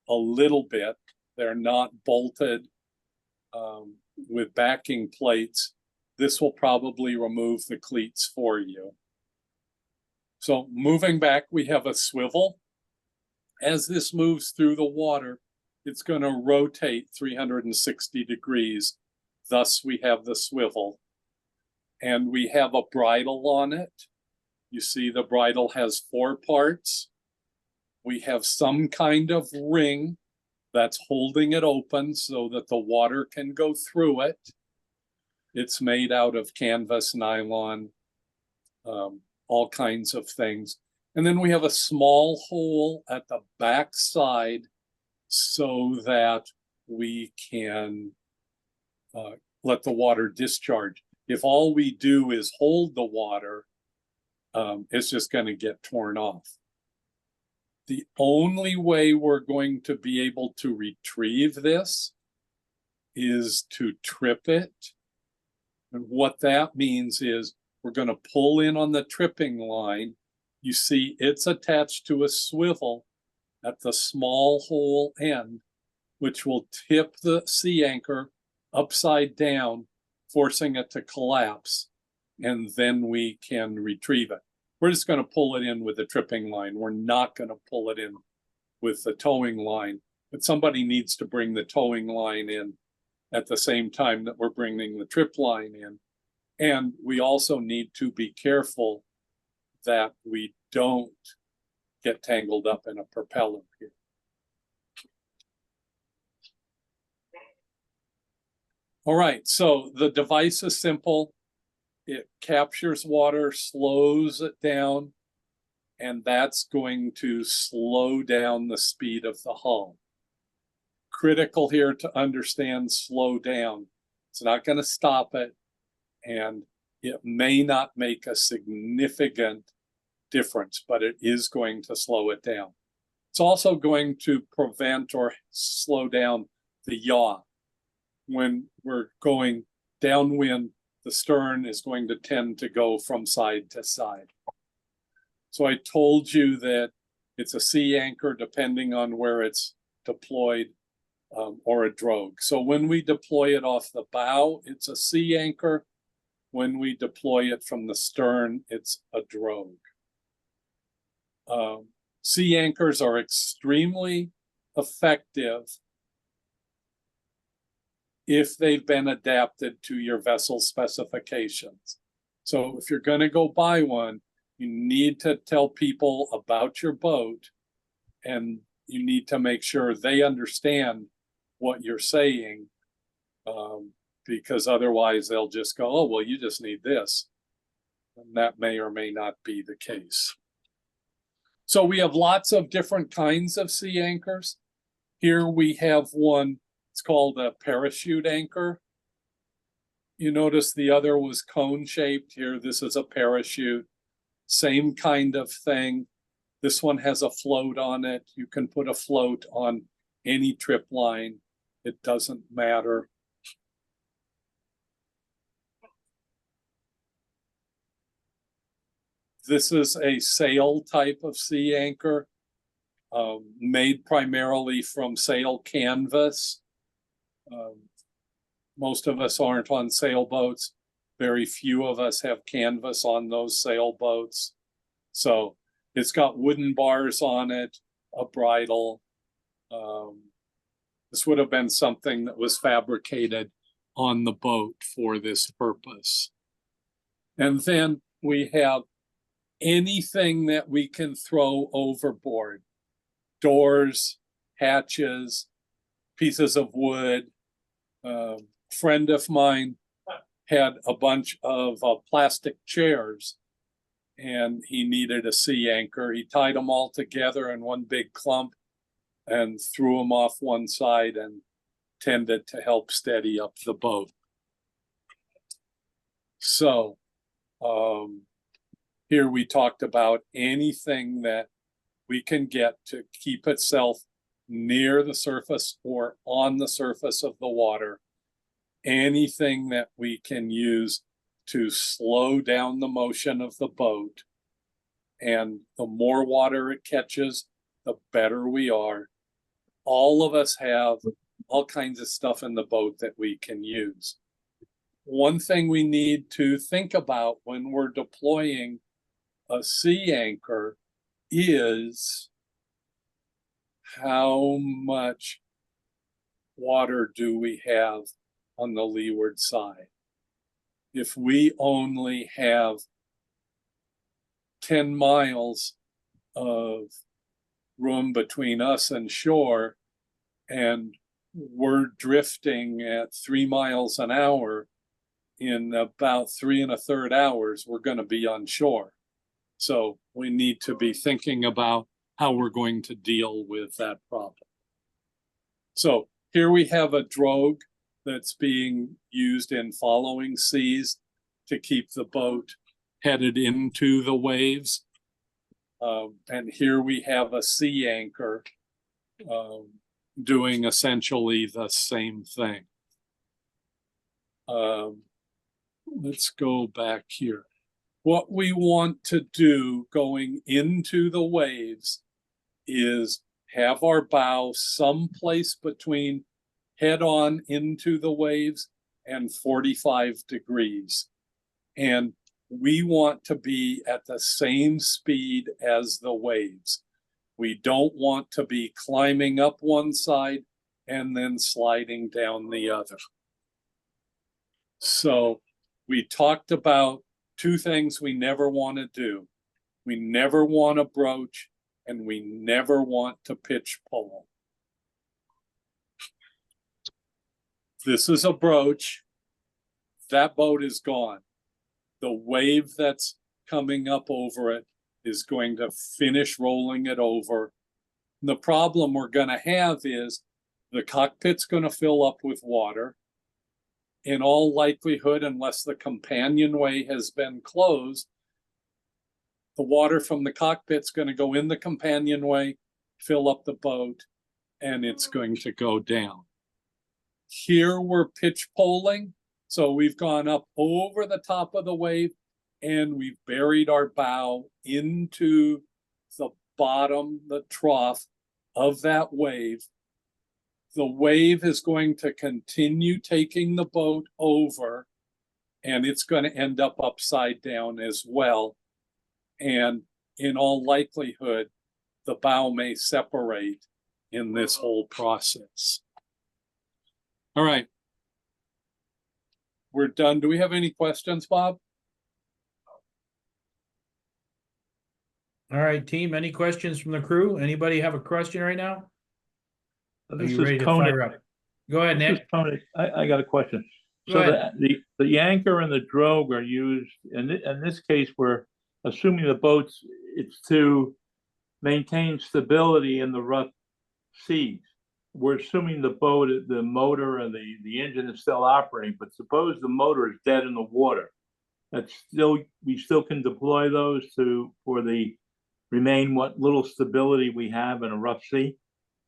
[SPEAKER 1] a little bit, They're not bolted with backing plates. This will probably remove the cleats for you. So moving back, we have a swivel. As this moves through the water, it's going to rotate 360 degrees. Thus, we have the swivel. And we have a bridle on it. You see the bridle has 4 parts. We have some kind of ring that's holding it open so that the water can go through it. It's made out of canvas, nylon, all kinds of things. And then we have a small hole at the back side so that we can let the water discharge. If all we do is hold the water, it's just going to get torn off. The only way we're going to be able to retrieve this is to trip it. And what that means is we're going to pull in on the tripping line. You see it's attached to a swivel at the small hole end, which will tip the sea anchor upside down, forcing it to collapse, and then we can retrieve it. We're just going to pull it in with the tripping line. We're not going to pull it in with the towing line, but somebody needs to bring the towing line in at the same time that we're bringing the trip line in. And we also need to be careful that we don't get tangled up in a propeller here. All right, so the device is simple. It captures water, slows it down, and that's going to slow down the speed of the hull. Critical here to understand slow down. It's not going to stop it, and it may not make a significant difference, but it is going to slow it down. It's also going to prevent or slow down the yaw. When we're going downwind, the stern is going to tend to go from side to side. So I told you that it's a sea anchor depending on where it's deployed, or a drogue. So when we deploy it off the bow, it's a sea anchor. When we deploy it from the stern, it's a drogue. Sea anchors are extremely effective if they've been adapted to your vessel specifications. So if you're going to go buy one, you need to tell people about your boat, and you need to make sure they understand what you're saying, because otherwise they'll just go, oh, well, you just need this. And that may or may not be the case. So we have lots of different kinds of sea anchors. Here we have one, it's called a parachute anchor. You notice the other was cone shaped. Here, this is a parachute. Same kind of thing. This one has a float on it. You can put a float on any trip line. It doesn't matter. This is a sail type of sea anchor, made primarily from sail canvas. Most of us aren't on sailboats. Very few of us have canvas on those sailboats. So it's got wooden bars on it, a bridle. This would have been something that was fabricated on the boat for this purpose. And then we have anything that we can throw overboard. Doors, hatches, pieces of wood. A friend of mine had a bunch of plastic chairs, and he needed a sea anchor. He tied them all together in one big clump and threw them off one side and tended to help steady up the boat. So here we talked about anything that we can get to keep itself near the surface or on the surface of the water. Anything that we can use to slow down the motion of the boat. And the more water it catches, the better we are. All of us have all kinds of stuff in the boat that we can use. One thing we need to think about when we're deploying a sea anchor is how much water do we have on the leeward side? If we only have 10 miles of room between us and shore, and we're drifting at 3 miles an hour, in about 3 1/3 hours, we're going to be on shore. So we need to be thinking about how we're going to deal with that problem. So here we have a drogue that's being used in following seas to keep the boat headed into the waves. And here we have a sea anchor doing essentially the same thing. Let's go back here. What we want to do going into the waves is have our bow someplace between head on into the waves and 45 degrees. And we want to be at the same speed as the waves. We don't want to be climbing up one side and then sliding down the other. So we talked about two things we never want to do. We never want to broach, and we never want to pitch pole. This is a broach. That boat is gone. The wave that's coming up over it is going to finish rolling it over. The problem we're going to have is the cockpit's going to fill up with water. In all likelihood, unless the companionway has been closed, the water from the cockpit's going to go in the companionway, fill up the boat, and it's going to go down. Here we're pitch poling, so we've gone up over the top of the wave and we've buried our bow into the bottom, the trough of that wave. The wave is going to continue taking the boat over, and it's going to end up upside down as well. And in all likelihood, the bow may separate in this whole process. All right. We're done. Do we have any questions, Bob?
[SPEAKER 11] All right, team, any questions from the crew? Anybody have a question right now? Are
[SPEAKER 17] This
[SPEAKER 11] you
[SPEAKER 17] is
[SPEAKER 11] ready to
[SPEAKER 17] Tony.
[SPEAKER 11] fire up? Go ahead,
[SPEAKER 17] This is
[SPEAKER 11] Nick.
[SPEAKER 17] Tony. I got a question.
[SPEAKER 11] Go
[SPEAKER 17] So
[SPEAKER 11] ahead.
[SPEAKER 17] the anchor and the drogue are used, in this case, we're assuming the boat's, it's to maintain stability in the rough seas. We're assuming the boat, the motor and the engine is still operating, but suppose the motor is dead in the water. That's still, we still can deploy those for the remain what little stability we have in a rough sea?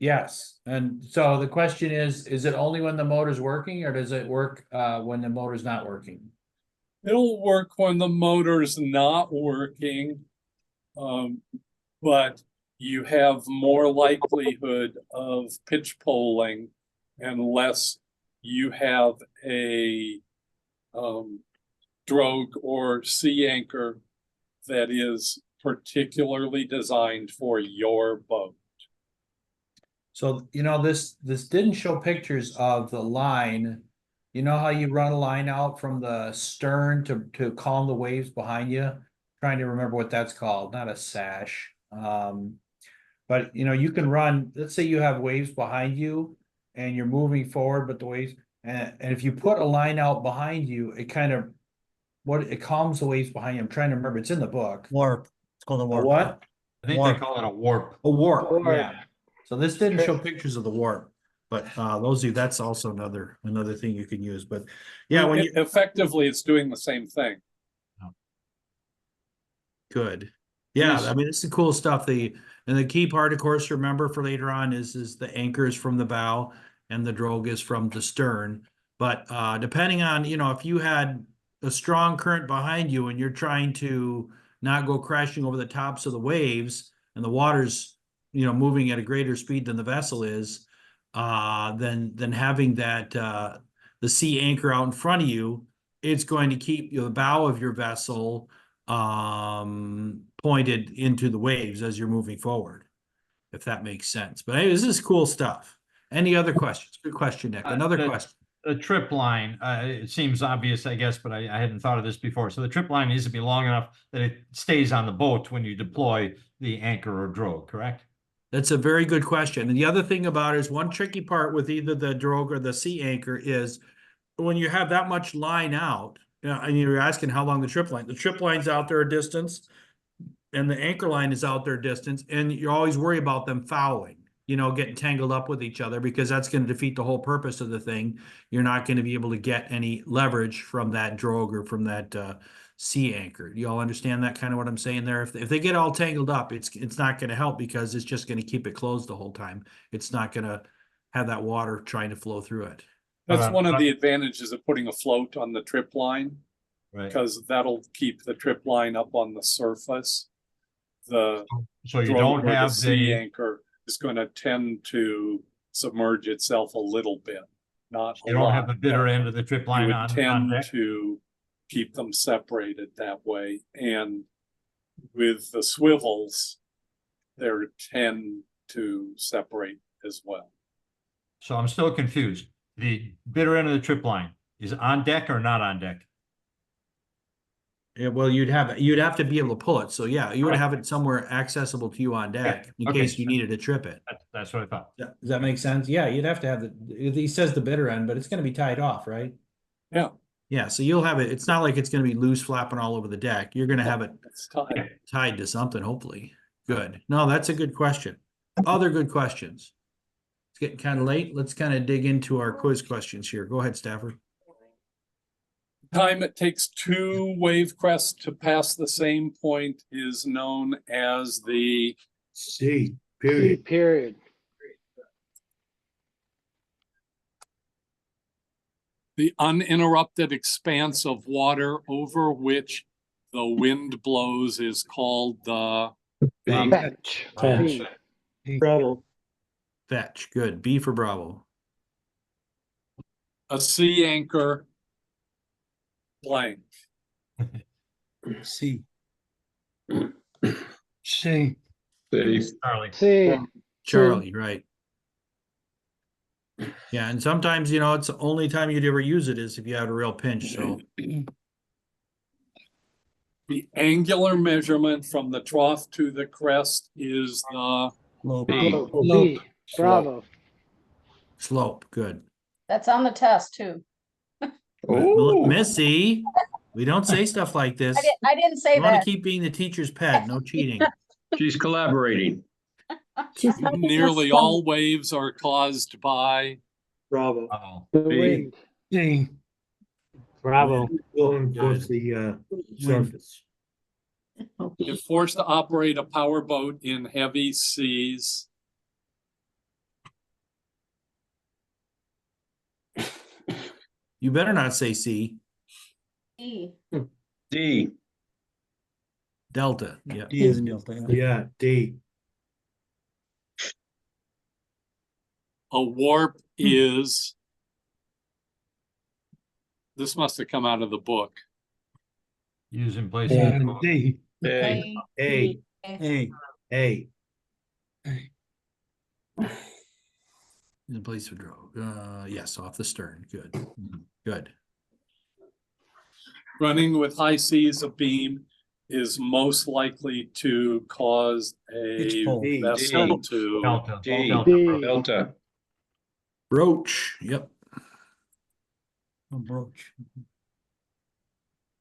[SPEAKER 11] Yes, and so the question is it only when the motor's working, or does it work when the motor's not working?
[SPEAKER 1] It'll work when the motor's not working, but you have more likelihood of pitch poling unless you have a drogue or sea anchor that is particularly designed for your boat.
[SPEAKER 11] So, you know, this didn't show pictures of the line. You know how you run a line out from the stern to calm the waves behind you? Trying to remember what that's called, not a sash. But you know, you can run, let's say you have waves behind you and you're moving forward, but the waves, and if you put a line out behind you, it kind of, it calms the waves behind you. I'm trying to remember, it's in the book.
[SPEAKER 16] Warp. It's called a
[SPEAKER 11] A
[SPEAKER 16] warp.
[SPEAKER 11] what?
[SPEAKER 6] I think
[SPEAKER 16] Warp.
[SPEAKER 6] they call it a warp.
[SPEAKER 11] A warp,
[SPEAKER 6] Warp.
[SPEAKER 11] yeah. So this didn't show pictures of the warp, but those of you, that's also another thing you can use. But yeah, when you
[SPEAKER 1] effectively, it's doing the same thing.
[SPEAKER 11] good. Yeah,
[SPEAKER 1] Yes.
[SPEAKER 11] I mean, it's the cool stuff. And the key part, of course, to remember for later on is the anchor is from the bow and the drogue is from the stern. But depending on, you know, if you had a strong current behind you and you're trying to not go crashing over the tops of the waves and the water's, you know, moving at a greater speed than the vessel is, than having that, the sea anchor out in front of you. It's going to keep the bow of your vessel pointed into the waves as you're moving forward, if that makes sense. But hey, this is cool stuff. Any other questions? Good question, Nick. Another question.
[SPEAKER 6] The trip line, it seems obvious, I guess, but I hadn't thought of this before. So the trip line needs to be long enough that it stays on the boat when you deploy the anchor or drogue, correct?
[SPEAKER 11] That's a very good question. And the other thing about it is one tricky part with either the drogue or the sea anchor is when you have that much line out, and you're asking how long the trip line's out there a distance, and the anchor line is out there a distance, and you always worry about them fouling, getting tangled up with each other, because that's going to defeat the whole purpose of the thing. You're not going to be able to get any leverage from that drogue or from that sea anchor. Do you all understand that kind of what I'm saying there? If they get all tangled up, it's not going to help, because it's just going to keep it closed the whole time. It's not going to have that water trying to flow through it.
[SPEAKER 1] That's one of the advantages of putting a float on the trip line,
[SPEAKER 6] right?
[SPEAKER 1] Because that'll keep the trip line up on the surface.
[SPEAKER 6] So you don't have
[SPEAKER 1] the sea anchor is going to tend to submerge itself a little bit, not a
[SPEAKER 6] You don't
[SPEAKER 1] lot.
[SPEAKER 6] have the bitter end of the trip line
[SPEAKER 1] You
[SPEAKER 6] on
[SPEAKER 1] would tend
[SPEAKER 6] deck?
[SPEAKER 1] to keep them separated that way, and with the swivels, they tend to separate as well.
[SPEAKER 6] So I'm still confused. The bitter end of the trip line is on deck or not on deck?
[SPEAKER 11] Yeah, well, you'd have to be able to pull it. So yeah, you would have it somewhere accessible to you on deck in case you needed to trip it.
[SPEAKER 6] That's what I thought.
[SPEAKER 11] Does that make sense? Yeah, you'd have to have he says the bitter end, but it's going to be tied off, right?
[SPEAKER 1] Yeah.
[SPEAKER 11] Yeah, so you'll have it. It's not like it's going to be loose flapping all over the deck. You're going to have it tied to something, hopefully. Good. No, that's a good question. Other good questions. It's getting kind of late. Let's kind of dig into our quiz questions here. Go ahead, Stafford.
[SPEAKER 1] Time it takes two wave crests to pass the same point is known as the
[SPEAKER 8] C
[SPEAKER 13] period.
[SPEAKER 1] The uninterrupted expanse of water over which the wind blows is called the
[SPEAKER 13] Fetch.
[SPEAKER 8] Bravo.
[SPEAKER 11] Fetch. Good. B for Bravo.
[SPEAKER 1] A sea anchor blank.
[SPEAKER 8] C. C.
[SPEAKER 6] Charlie.
[SPEAKER 13] C.
[SPEAKER 11] Charlie, right. Yeah, and sometimes, it's the only time you'd ever use it is if you had a real pinch, so.
[SPEAKER 1] The angular measurement from the trough to the crest is the
[SPEAKER 13] B. Bravo.
[SPEAKER 11] Slope, good.
[SPEAKER 14] That's on the test too.
[SPEAKER 11] Missy, we don't say stuff like this.
[SPEAKER 14] I didn't say
[SPEAKER 11] You want
[SPEAKER 14] that.
[SPEAKER 11] to keep being the teacher's pet, no cheating.
[SPEAKER 12] She's collaborating.
[SPEAKER 1] Nearly all waves are caused by
[SPEAKER 8] Bravo.
[SPEAKER 13] The wind.
[SPEAKER 8] D.
[SPEAKER 13] Bravo.
[SPEAKER 8] Going towards the surface.
[SPEAKER 1] if forced to operate a powerboat in heavy seas.
[SPEAKER 11] You better not say C.
[SPEAKER 14] E.
[SPEAKER 12] D.
[SPEAKER 11] Delta. Yeah.
[SPEAKER 16] D is in Delta.
[SPEAKER 8] Yeah, D.
[SPEAKER 1] A warp is, this must have come out of the book.
[SPEAKER 6] Use in place
[SPEAKER 8] And
[SPEAKER 6] of
[SPEAKER 8] D.
[SPEAKER 12] A.
[SPEAKER 8] A.
[SPEAKER 16] A.
[SPEAKER 11] In place of drogue. Yes, off the stern. Good. Good.
[SPEAKER 1] Running with high seas abeam is most likely to cause a
[SPEAKER 16] pole.
[SPEAKER 1] vessel to
[SPEAKER 6] Delta.
[SPEAKER 12] D.
[SPEAKER 6] Delta.
[SPEAKER 12] Delta.
[SPEAKER 11] Broach. Yep.
[SPEAKER 16] A brooch.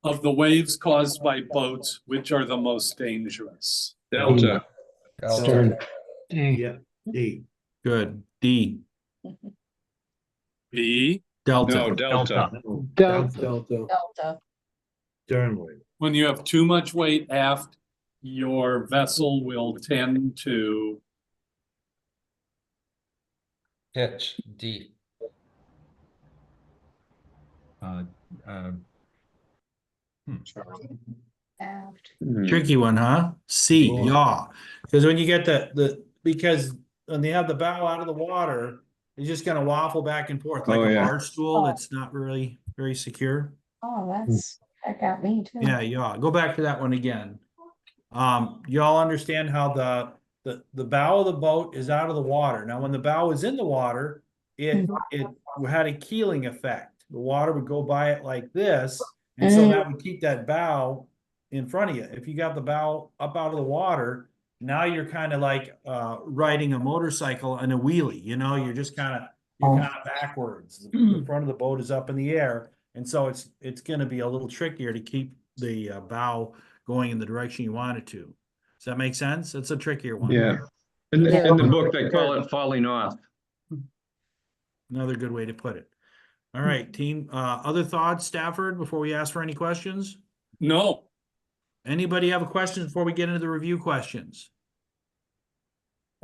[SPEAKER 1] of the waves caused by boats, which are the most dangerous.
[SPEAKER 12] Delta.
[SPEAKER 13] Stern.
[SPEAKER 8] D. Yeah, D.
[SPEAKER 11] Good. D.
[SPEAKER 1] B.
[SPEAKER 11] Delta.
[SPEAKER 12] No, Delta.
[SPEAKER 13] Delta.
[SPEAKER 14] Delta.
[SPEAKER 8] Stern wave.
[SPEAKER 1] When you have too much weight aft, your vessel will tend to
[SPEAKER 21] pitch D.
[SPEAKER 14] Aft.
[SPEAKER 11] Tricky one, huh? C. Yaw. Because when you get because when they have the bow out of the water, It's just gonna waffle back and forth like
[SPEAKER 12] Oh,
[SPEAKER 11] a
[SPEAKER 12] yeah.
[SPEAKER 11] bar stool. It's not really very secure.
[SPEAKER 14] Oh, that got me too.
[SPEAKER 11] Yeah, go back to that one again. Y'all understand how the bow of the boat is out of the water. Now, when the bow is in the water, it had a keeling effect. The water would go by it like this, and so that would keep that bow in front of you. If you got the bow up out of the water, now you're kind of like riding a motorcycle and a wheelie, you know, you're kind of backwards. The front of the boat is up in the air, and so it's gonna be a little trickier to keep the bow going in the direction you want it to. Does that make sense? It's a trickier one.
[SPEAKER 12] Yeah. In the book, they call it falling off.
[SPEAKER 11] Another good way to put it. All right, team, other thoughts, Stafford, before we ask for any questions?
[SPEAKER 1] No.
[SPEAKER 11] Anybody have a question before we get into the review questions?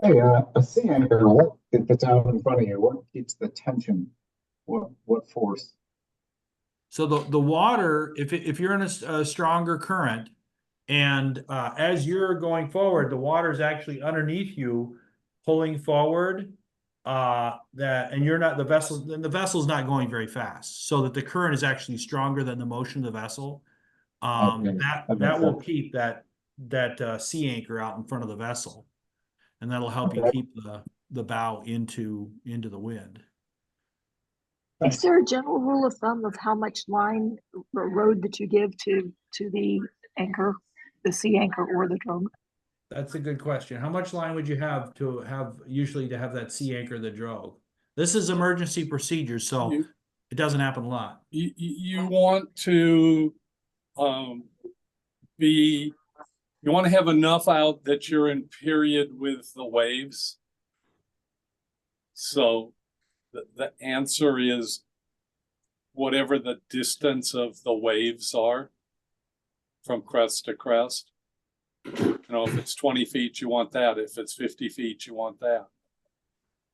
[SPEAKER 18] Hey, a sea anchor, what, if it's out in front of you, what keeps the tension? What force?
[SPEAKER 11] So the water, if you're in a stronger current, and as you're going forward, the water is actually underneath you, pulling forward. And you're not the vessel's not going very fast, so that the current is actually stronger than the motion of the vessel. That will keep that sea anchor out in front of the vessel, and that'll help you keep the bow into the wind.
[SPEAKER 22] Is there a general rule of thumb of how much line or road that you give to the anchor, the sea anchor or the drogue?
[SPEAKER 11] That's a good question. How much line would you have usually to have that sea anchor the drogue? This is emergency procedure, so it doesn't happen a lot.
[SPEAKER 1] You want to you want to have enough out that you're in period with the waves. So the answer is whatever the distance of the waves are from crest to crest. You know, if it's 20 feet, you want that. If it's 50 feet, you want that.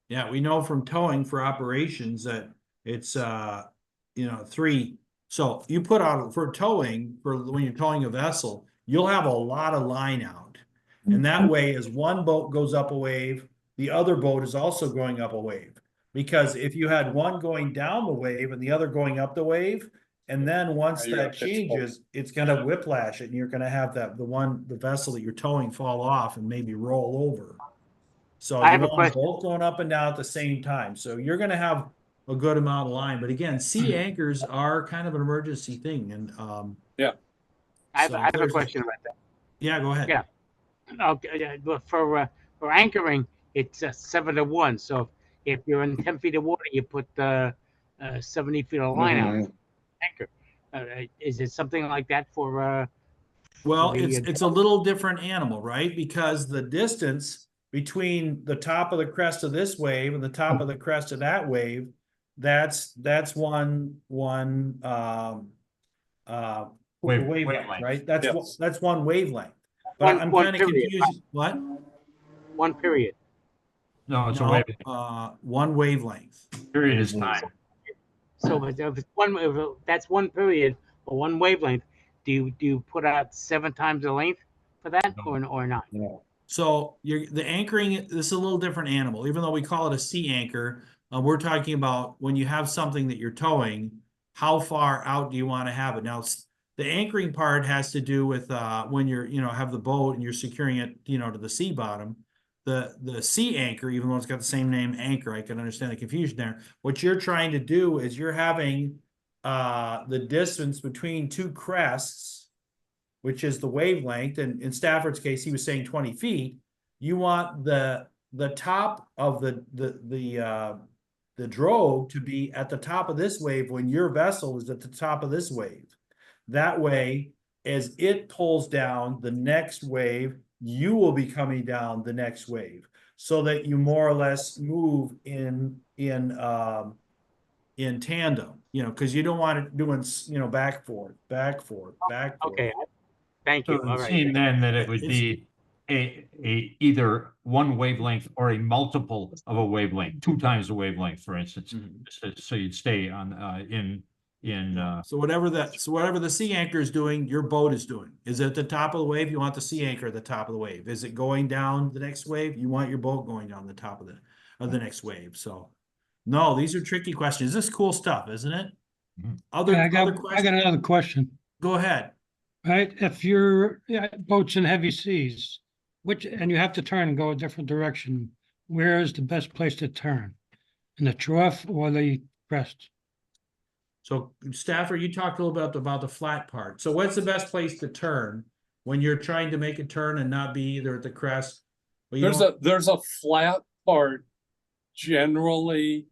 [SPEAKER 11] Yeah, we know from towing for operations that it's 3. So you put out for towing, for when you're towing a vessel, you'll have a lot of line out. And that way, as one boat goes up a wave, the other boat is also going up a wave. Because if you had one going down the wave and the other going up the wave, and then once that changes, it's gonna whiplash it, and you're gonna have the vessel that you're towing fall off and maybe roll over. So
[SPEAKER 13] I
[SPEAKER 11] you
[SPEAKER 13] have a
[SPEAKER 11] want them
[SPEAKER 13] question.
[SPEAKER 11] both going up and down at the same time. So you're gonna have a good amount of line. But again, sea anchors are kind of an emergency thing, and
[SPEAKER 1] yeah.
[SPEAKER 13] I have a question about that.
[SPEAKER 11] Yeah, go ahead.
[SPEAKER 13] Yeah. Okay. For anchoring, it's 7 to 1. So if you're in 10 feet of water, you put 70 feet of line out. Anchor. Is it something like that for?
[SPEAKER 11] Well, it's a little different animal, right? Because the distance between the top of the crest of this wave and the top of the crest of that wave, that's one wavelength, right? That's one wavelength. But I'm kind of confused. What?
[SPEAKER 13] One period.
[SPEAKER 6] No, it's a wavelength.
[SPEAKER 11] One wavelength.
[SPEAKER 6] Period is time.
[SPEAKER 13] So if that's one period or one wavelength, do you put out 7 times the length for that or not?
[SPEAKER 11] No. So the anchoring, this is a little different animal. Even though we call it a sea anchor, we're talking about when you have something that you're towing, how far out do you want to have it? Now, the anchoring part has to do with when you're, have the boat and you're securing it, to the sea bottom. The sea anchor, even though it's got the same name, anchor, I can understand the confusion there. What you're trying to do is you're having the distance between 2 crests, which is the wavelength. And in Stafford's case, he was saying 20 feet. You want the top of the drogue to be at the top of this wave when your vessel is at the top of this wave. That way, as it pulls down the next wave, you will be coming down the next wave, so that you more or less move in tandem, because you don't want it doing, back forth.
[SPEAKER 13] Okay, thank you.
[SPEAKER 6] So
[SPEAKER 13] All
[SPEAKER 6] it
[SPEAKER 13] right.
[SPEAKER 6] seemed then that it would be a either one wavelength or a multiple of a wavelength, 2 times the wavelength, for instance. So you'd stay on
[SPEAKER 11] So whatever the sea anchor is doing, your boat is doing. Is it at the top of the wave? You want the sea anchor at the top of the wave. Is it going down the next wave? You want your boat going down the top of the next wave. So No, these are tricky questions. This is cool stuff, isn't it? Other,
[SPEAKER 20] Yeah,
[SPEAKER 11] other
[SPEAKER 20] I
[SPEAKER 11] questions?
[SPEAKER 20] got another question,
[SPEAKER 11] Go ahead.
[SPEAKER 20] right? If your boat's in heavy seas, and you have to turn and go a different direction, where is the best place to turn? In the trough or the crest?
[SPEAKER 11] So Stafford, you talked a little bit about the flat part. So what's the best place to turn when you're trying to make a turn and not be either at the crest? Well, you
[SPEAKER 1] There's a flat part generally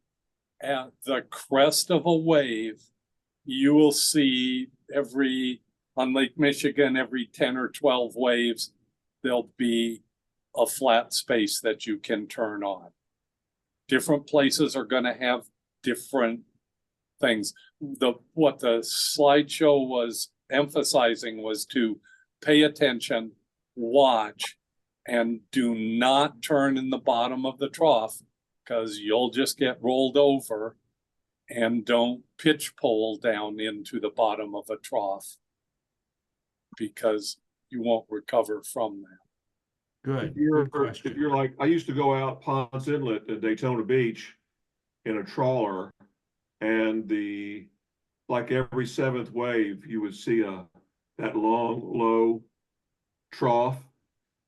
[SPEAKER 1] at the crest of a wave. You will see on Lake Michigan, every 10 or 12 waves, there'll be a flat space that you can turn on. Different places are going to have different things. What the slideshow was emphasizing was to pay attention, watch, and do not turn in the bottom of the trough, because you'll just get rolled over, and don't pitch pole down into the bottom of a trough, because you won't recover from that.
[SPEAKER 11] Good.
[SPEAKER 10] If you're like, I used to go out Ponce Inlet at Daytona Beach in a trawler, and like every seventh wave, you would see that long, low trough.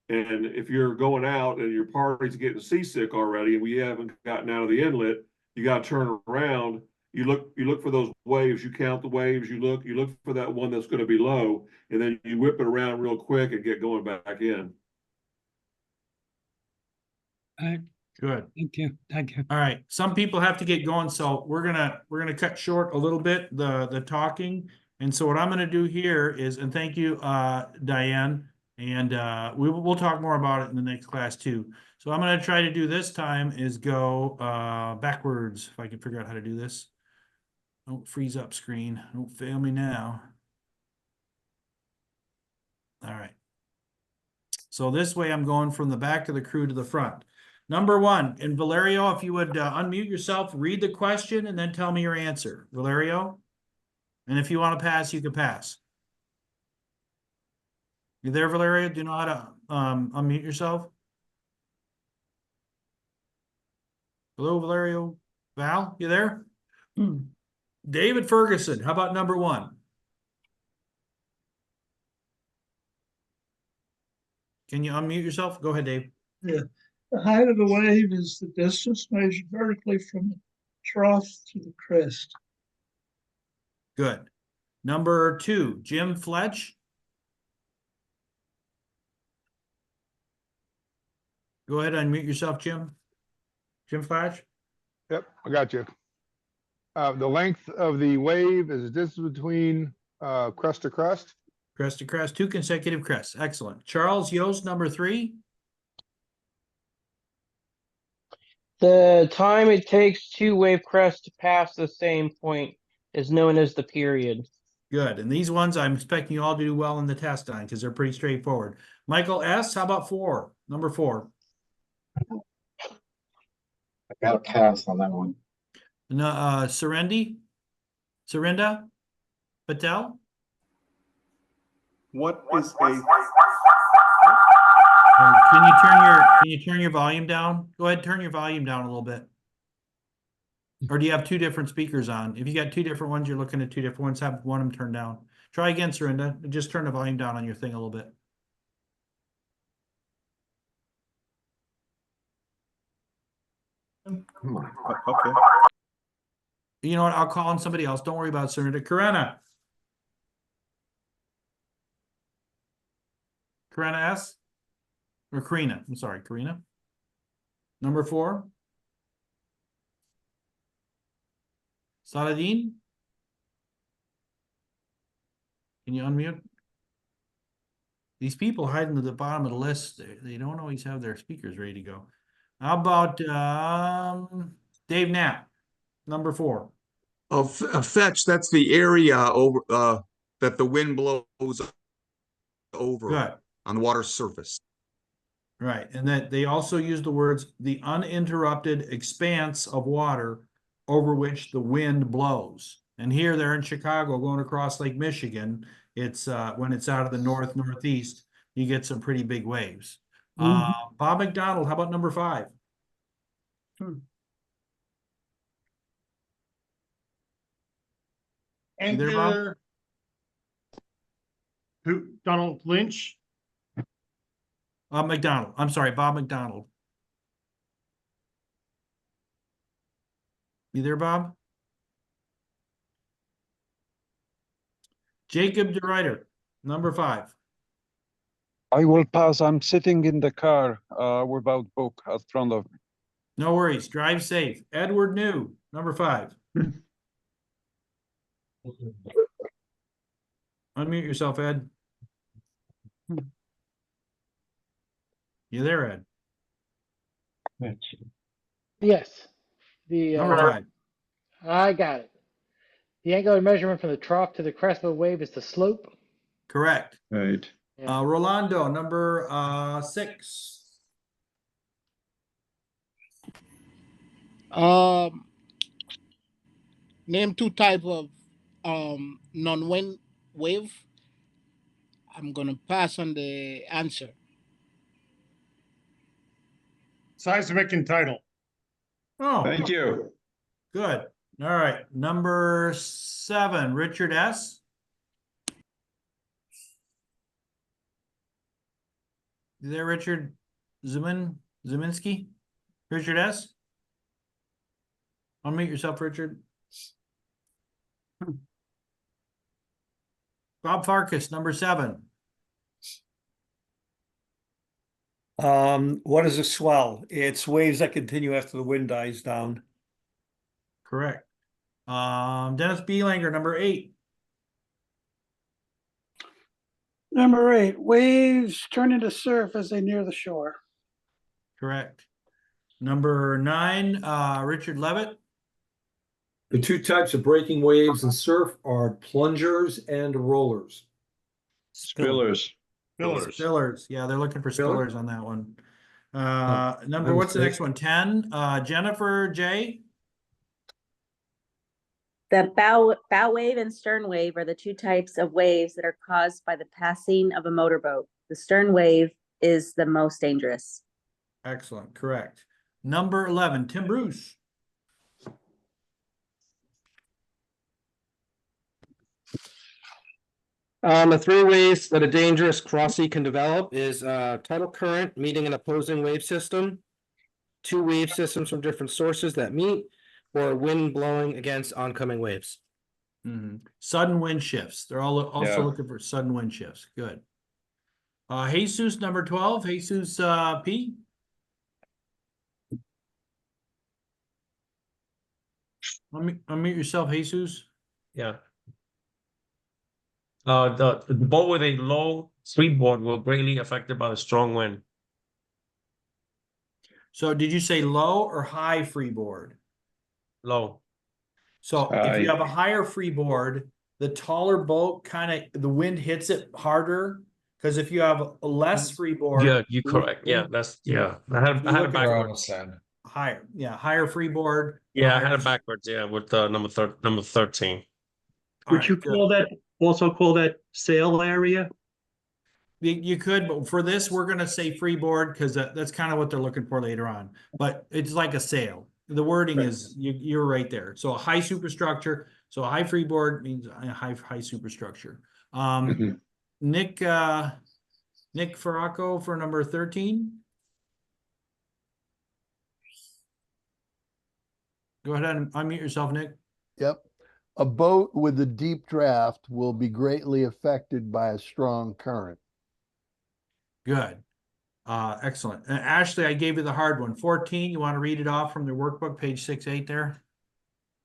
[SPEAKER 10] And if you're going out and your party's getting seasick already, and we haven't gotten out of the inlet, you got to turn around. You look for those waves. You count the waves. You look for that one that's going to be low, and then you whip it around real quick and get going back in.
[SPEAKER 20] All right.
[SPEAKER 11] Good.
[SPEAKER 20] Thank you. Thank you.
[SPEAKER 11] All right. Some people have to get going, so we're gonna cut short a little bit the talking. And so what I'm gonna do here is, and thank you, Diane, and we'll talk more about it in the next class too. So I'm gonna try to do this time is go backwards, if I can figure out how to do this. Don't freeze up screen. Don't fail me now. All right. So this way I'm going from the back of the crew to the front. Number one, and Valerio, if you would unmute yourself, read the question, and then tell me your answer. Valerio? And if you want to pass, you can pass. You there, Valerio? Do you know how to unmute yourself? Hello, Valerio? Val, you there? David Ferguson, how about number one? Can you unmute yourself? Go ahead, Dave.
[SPEAKER 15] Yeah. The height of the wave is the distance measured vertically from the trough to the crest.
[SPEAKER 11] Good. Number two, Jim Fletch. Go ahead, unmute yourself, Jim. Jim Fletch.
[SPEAKER 23] Yep, I got you. The length of the wave is the distance between crest to crest.
[SPEAKER 11] Crest to crest, 2 consecutive crests. Excellent. Charles Yost, number three.
[SPEAKER 24] The time it takes 2 wave crests to pass the same point is known as the period.
[SPEAKER 11] Good. And these ones I'm expecting you all to do well in the test on because they're pretty straightforward. Michael S., how about four? Number four.
[SPEAKER 18] I got a pass on that one.
[SPEAKER 11] No, Serinda Patel.
[SPEAKER 25] What is a?
[SPEAKER 11] Can you turn your volume down? Go ahead, turn your volume down a little bit. Or do you have 2 different speakers on? If you got 2 different ones, you're looking at 2 different ones. Have one of them turned down. Try again, Serinda. Just turn the volume down on your thing a little bit.
[SPEAKER 25] Okay.
[SPEAKER 11] You know what? I'll call on somebody else. Don't worry about Serinda. Karina S. Or Karina. I'm sorry, Karina. Number 4. Saladin. Can you unmute? These people hiding at the bottom of the list, they don't always have their speakers ready to go. How about Dave Knapp, number 4?
[SPEAKER 26] Fetch, that's the area over that the wind blows over.
[SPEAKER 11] Good.
[SPEAKER 26] On the water surface.
[SPEAKER 11] Right, and that they also use the words the uninterrupted expanse of water over which the wind blows. And here they're in Chicago going across Lake Michigan. It's when it's out of the northeast, you get some pretty big waves. Bob McDonald, how about number 5? You there, Bob?
[SPEAKER 8] Anchor. Who, Donald Lynch?
[SPEAKER 11] McDonald. I'm sorry, Bob McDonald. You there, Bob? Jacob DeRuyter, number 5.
[SPEAKER 4] I will pass. I'm sitting in the car without book in front of me.
[SPEAKER 11] No worries. Drive safe. Edward New, number 5. Unmute yourself, Ed. You there, Ed?
[SPEAKER 5] Yes. The
[SPEAKER 11] Number 5.
[SPEAKER 5] I got it. The angular measurement from the trough to the crest of the wave is the slope.
[SPEAKER 11] Correct.
[SPEAKER 12] Right.
[SPEAKER 11] Rolando, number 6.
[SPEAKER 7] Name 2 type of non-wind wave. I'm gonna pass on the answer.
[SPEAKER 8] Seismic and tidal.
[SPEAKER 11] Oh,
[SPEAKER 12] Thank you.
[SPEAKER 11] good. All right. Number 7, Richard S. You there, Richard Zeminski? Richard S. Unmute yourself, Richard. Bob Farkas, number 7.
[SPEAKER 9] What is a swell? It's waves that continue after the wind dies down.
[SPEAKER 11] Correct. Dennis Bielanger, number 8.
[SPEAKER 15] Number 8, waves turn into surf as they near the shore.
[SPEAKER 11] Correct. Number 9, Richard Levitt.
[SPEAKER 19] The 2 types of breaking waves in surf are plungers and rollers.
[SPEAKER 12] Spillers.
[SPEAKER 11] Spillers. Yeah, they're looking for
[SPEAKER 19] Spiller?
[SPEAKER 11] spillers on that one.
[SPEAKER 19] my
[SPEAKER 11] What's the
[SPEAKER 19] mistake.
[SPEAKER 11] next one? 10. Jennifer J.
[SPEAKER 25] The bow wave and stern wave are the 2 types of waves that are caused by the passing of a motorboat. The stern wave is the most dangerous.
[SPEAKER 11] Excellent. Correct. Number 11, Tim Bruce.
[SPEAKER 27] The 3 ways that a dangerous cross-sea can develop is tidal current meeting an opposing wave system, 2 wave systems from different sources that meet, or wind blowing against oncoming waves.
[SPEAKER 11] Sudden wind shifts. They're all also
[SPEAKER 27] Yeah.
[SPEAKER 11] looking for sudden wind shifts. Good. Jesus, number 12, Jesus P. Unmute yourself, Jesus.
[SPEAKER 28] Yeah. The boat with a low freeboard will greatly affected by the strong wind.
[SPEAKER 11] So did you say low or high freeboard?
[SPEAKER 28] Low.
[SPEAKER 11] So if you
[SPEAKER 28] High.
[SPEAKER 11] have a higher freeboard, the taller boat the wind hits it harder. Because if you have a less freeboard.
[SPEAKER 28] Yeah, you're correct. Yeah, that's I had it backwards.
[SPEAKER 11] Higher. Yeah, higher freeboard.
[SPEAKER 28] Yeah, I had it backwards. Yeah, with number 13.
[SPEAKER 11] Would you call
[SPEAKER 29] that sail area?
[SPEAKER 11] You could, but for this, we're going to say freeboard because that's kind of what they're looking for later on. But it's like a sail. The wording is you're right there. So a high superstructure. So a high freeboard means a high superstructure. Nick Farraco for number 13. Go ahead and unmute yourself, Nick.
[SPEAKER 30] Yep. A boat with a deep draft will be greatly affected by a strong current.
[SPEAKER 11] Good. Excellent. And Ashley, I gave you the hard one. 14, you want to read it off from the workbook, page 6-8 there?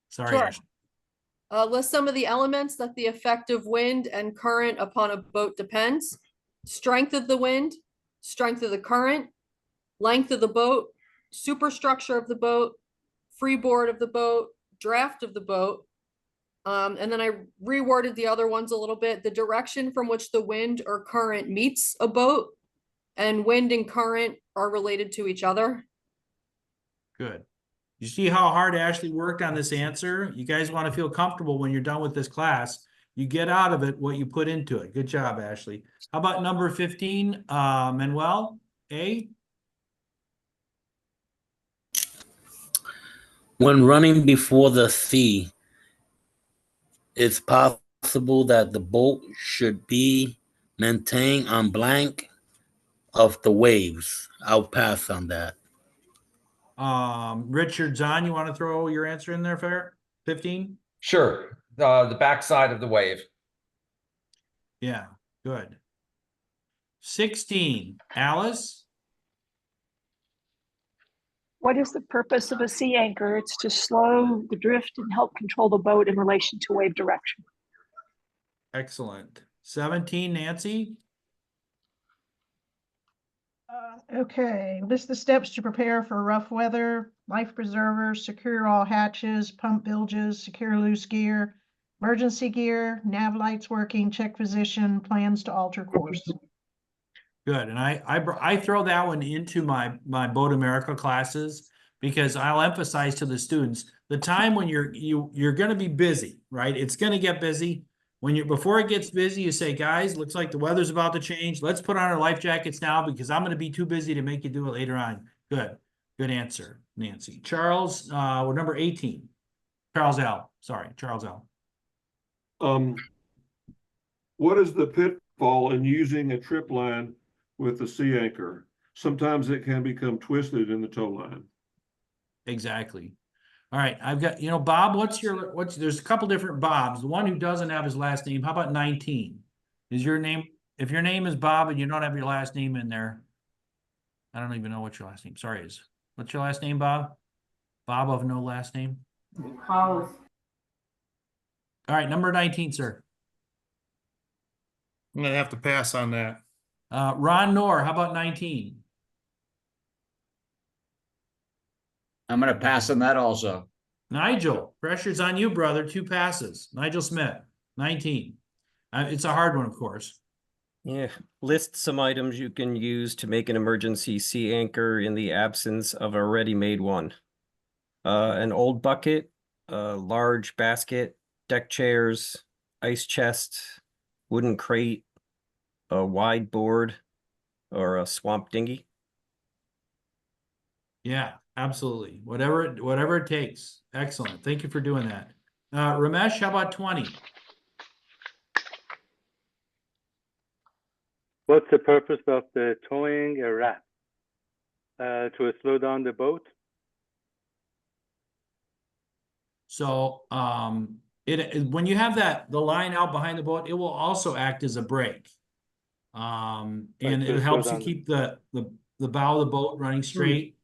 [SPEAKER 11] Sorry,
[SPEAKER 31] Sure.
[SPEAKER 11] Ashley.
[SPEAKER 31] List some of the elements that the effect of wind and current upon a boat depends. Strength of the wind, strength of the current, length of the boat, superstructure of the boat, freeboard of the boat, draft of the boat. And then I reworded the other ones a little bit. The direction from which the wind or current meets a boat, and wind and current are related to each other.
[SPEAKER 11] Good. You see how hard Ashley worked on this answer? You guys want to feel comfortable when you're done with this class. You get out of it what you put into it. Good job, Ashley. How about number 15, Manuel A?
[SPEAKER 32] When running before the sea,
[SPEAKER 1] it's possible that the boat should be maintained on blank of the waves. I'll pass on that.
[SPEAKER 11] Richard, John, you want to throw your answer in there, fair? 15?
[SPEAKER 2] Sure. The backside of the wave.
[SPEAKER 11] Yeah, good. 16, Alice?
[SPEAKER 3] What is the purpose of a sea anchor? It's to slow the drift and help control the boat in relation to wave direction.
[SPEAKER 11] Excellent. 17, Nancy?
[SPEAKER 6] Okay, list the steps to prepare for rough weather: life preservers, secure all hatches, pump bilges, secure loose gear, emergency gear, nav lights working, check position, plans to alter course.
[SPEAKER 11] Good, and I throw that one into my Boat America classes because I'll emphasize to the students the time when you're going to be busy, right? It's going to get busy. Before it gets busy, you say, guys, looks like the weather's about to change. Let's put on our life jackets now because I'm going to be too busy to make you do it later on. Good answer, Nancy. Charles, we're number 18. Charles L.
[SPEAKER 10] What is the pitfall in using a trip line with the sea anchor? Sometimes it can become twisted in the tow line.
[SPEAKER 11] Exactly. All right, I've got, Bob, there's a couple different Bobs. The one who doesn't have his last name, how about 19? Is your name, if your name is Bob and you don't have your last name in there, I don't even know what your last name, sorry, is. What's your last name, Bob? Bob of no last name? All right, number 19, sir.
[SPEAKER 7] I'm gonna have to pass on that.
[SPEAKER 11] Ron Knorr, how about 19?
[SPEAKER 12] I'm going to pass on that also.
[SPEAKER 11] Nigel, pressure's on you, brother. 2 passes. Nigel Smith, 19. It's a hard one, of course.
[SPEAKER 27] Yeah, list some items you can use to make an emergency sea anchor in the absence of a ready-made one. An old bucket, a large basket, deck chairs, ice chest, wooden crate, a wide board, or a swamp dinghy.
[SPEAKER 11] Yeah, absolutely. Whatever it takes. Excellent. Thank you for doing that. Ramesh, how about 20?
[SPEAKER 13] What's the purpose of the towing a raft? To slow down the boat?
[SPEAKER 11] So when you have the line out behind the boat, it will also act as a brake. And it helps you keep the bow of the boat running straight.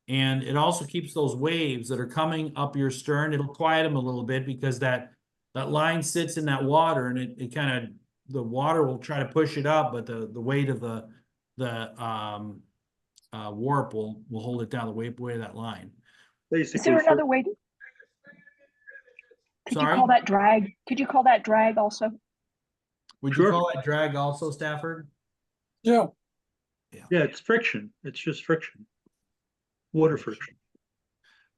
[SPEAKER 11] And it also keeps those waves that are coming up your stern. It'll quiet them a little bit because that line sits in that water, and it kind of, the water will try to push it up, but the weight of the warp will hold it down, the weight of that line.
[SPEAKER 3] Is there another way to? Could you call that drag? Could you call that drag also?
[SPEAKER 11] Would you call that drag also, Stafford?
[SPEAKER 15] Yeah.
[SPEAKER 29] Yeah, it's friction. It's just friction. Water friction.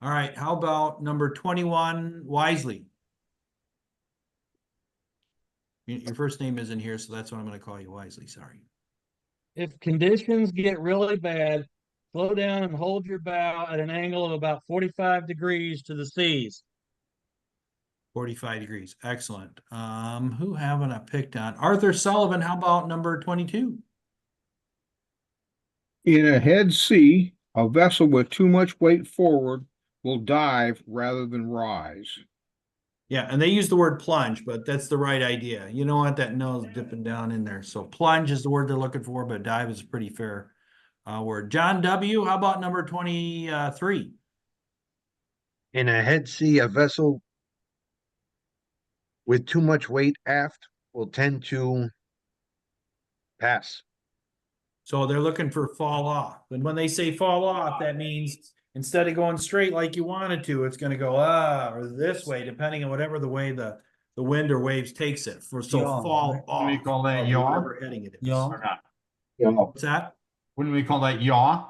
[SPEAKER 11] All right. How about number 21, Wisely? Your first name isn't here, so that's what I'm going to call you, Wisely. Sorry.
[SPEAKER 20] If conditions get really bad, slow down and hold your bow at an angle of about 45 degrees to the seas.
[SPEAKER 11] 45 degrees. Excellent. Who haven't I picked on? Arthur Sullivan, how about number 22?
[SPEAKER 14] In a head sea, a vessel with too much weight forward will dive rather than rise.
[SPEAKER 11] Yeah, and they use the word plunge, but that's the right idea. You don't want that nose dipping down in there. So plunge is the word they're looking for, but dive is a pretty fair word. John W., how about number 23?
[SPEAKER 16] In a head sea, a vessel with too much weight aft will tend to pass.
[SPEAKER 11] So they're looking for fall off. And when they say fall off, that means instead of going straight like you wanted to, it's going to go or this way, depending on whatever the way the wind or waves takes it. Fall off.
[SPEAKER 12] We call that yaw?
[SPEAKER 11] Heading it is.
[SPEAKER 12] Yaw or not?
[SPEAKER 11] What's that?
[SPEAKER 12] Wouldn't we call that yaw?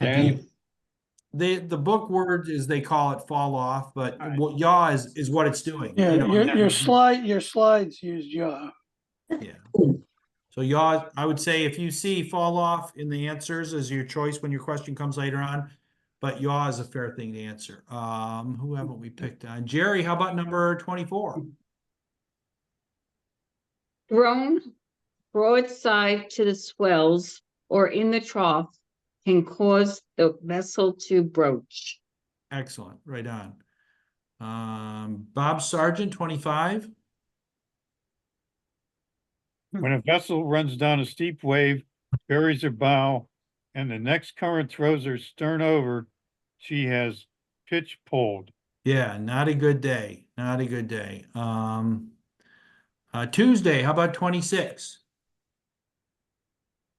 [SPEAKER 11] The book word is they call it fall off, but what yaw is what it's doing.
[SPEAKER 15] Yeah,
[SPEAKER 11] You know,
[SPEAKER 15] your slides use yaw.
[SPEAKER 11] Yeah. So yaw, I would say if you see fall off in the answers as your choice when your question comes later on, but yaw is a fair thing to answer. Who haven't we picked on? Jerry, how about number 24?
[SPEAKER 4] thrown broadside to the swells or in the trough can cause the vessel to broach.
[SPEAKER 11] Excellent, right on. Bob Sargent, 25.
[SPEAKER 5] When a vessel runs down a steep wave, buries her bow, and the next current throws her stern over, she has pitch pulled.
[SPEAKER 11] Yeah, not a good day. Not a good day. Tuesday, how about 26?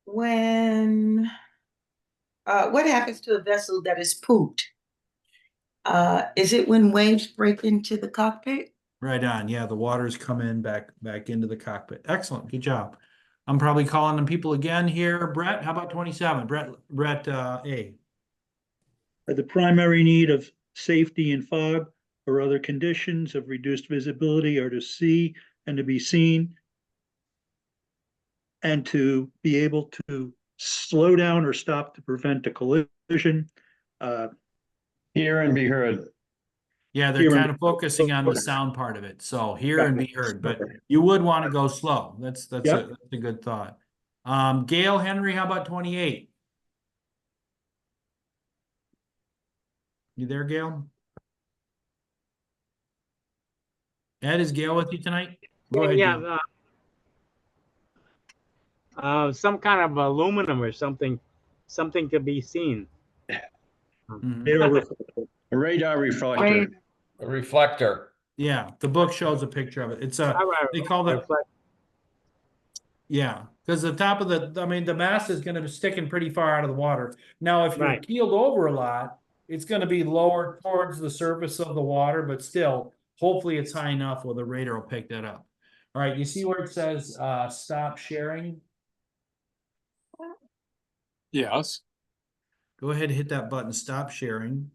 [SPEAKER 8] When, what happens to a vessel that is pooped? Is it when waves break into the cockpit?
[SPEAKER 11] Right on. Yeah, the water's come in back into the cockpit. Excellent. Good job. I'm probably calling on people again here. Brett, how about 27? Brett, A.
[SPEAKER 29] The primary need of safety in fog or other conditions of reduced visibility are to see and to be seen, and to be able to slow down or stop to prevent a collision.
[SPEAKER 5] Hear and be heard.
[SPEAKER 11] Yeah, they're kind of focusing on the sound part of it. So hear and be heard, but you would want to go slow. That's a good thought. Gail Henry, how about 28? You there, Gail? Ed, is Gail with you tonight? Go ahead, Gail.
[SPEAKER 9] Some kind of aluminum or something to be seen.
[SPEAKER 5] A radar reflector.
[SPEAKER 2] A reflector.
[SPEAKER 11] Yeah, the book shows a picture of it. It's a, they call that, yeah, because the top of the mast is going to be sticking pretty far out of the water. Now, if you're keeled over a lot, it's going to be lower towards the surface of the water, but still, hopefully it's high enough where the radar will pick that up. All right, you see where it says stop sharing?
[SPEAKER 5] Yes.
[SPEAKER 11] Go ahead and hit that button, stop sharing.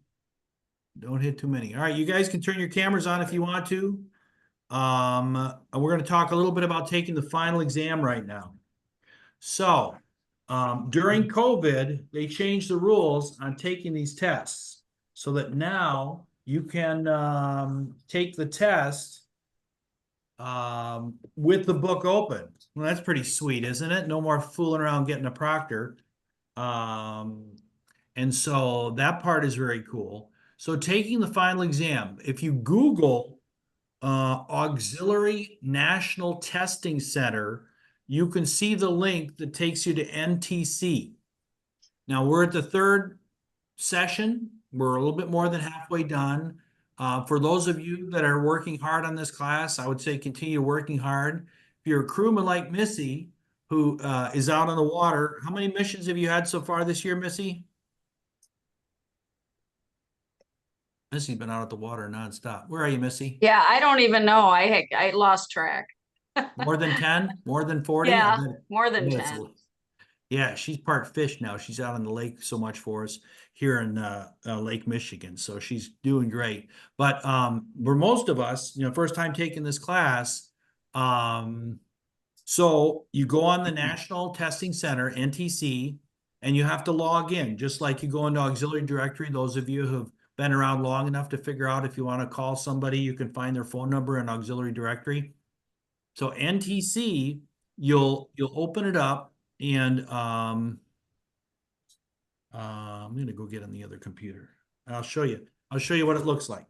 [SPEAKER 11] Don't hit too many. All right, you guys can turn your cameras on if you want to. We're going to talk a little bit about taking the final exam right now. So, during COVID, they changed the rules on taking these tests so that now you can take the test with the book open. Well, that's pretty sweet, isn't it? No more fooling around getting a proctor. And so that part is very cool. So taking the final exam, if you Google Auxiliary National Testing Center, you can see the link that takes you to NTC. Now we're at the third session. We're a little bit more than halfway done. For those of you that are working hard on this class, I would say continue working hard. If you're a crewman like Missy, who is out on the water, how many missions have you had so far this year, Missy? Missy's been out at the water nonstop. Where are you, Missy?
[SPEAKER 4] Yeah, I don't even know. I lost track.
[SPEAKER 11] More than 10? More than 40?
[SPEAKER 4] Yeah, more than 10.
[SPEAKER 11] Yeah, she's part fish now. She's out on the lake so much for us here in Lake Michigan. So she's doing great. But for most of us, first time taking this class, so you go on the National Testing Center, NTC, and you have to log in, just like you go into Auxiliary Directory. Those of you who've been around long enough to figure out if you want to call somebody, you can find their phone number in Auxiliary Directory. So NTC, you'll open it up, and I'm going to go get on the other computer. I'll show you. I'll show you what it looks like.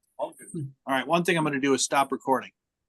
[SPEAKER 11] All right, one thing I'm going to do is stop recording.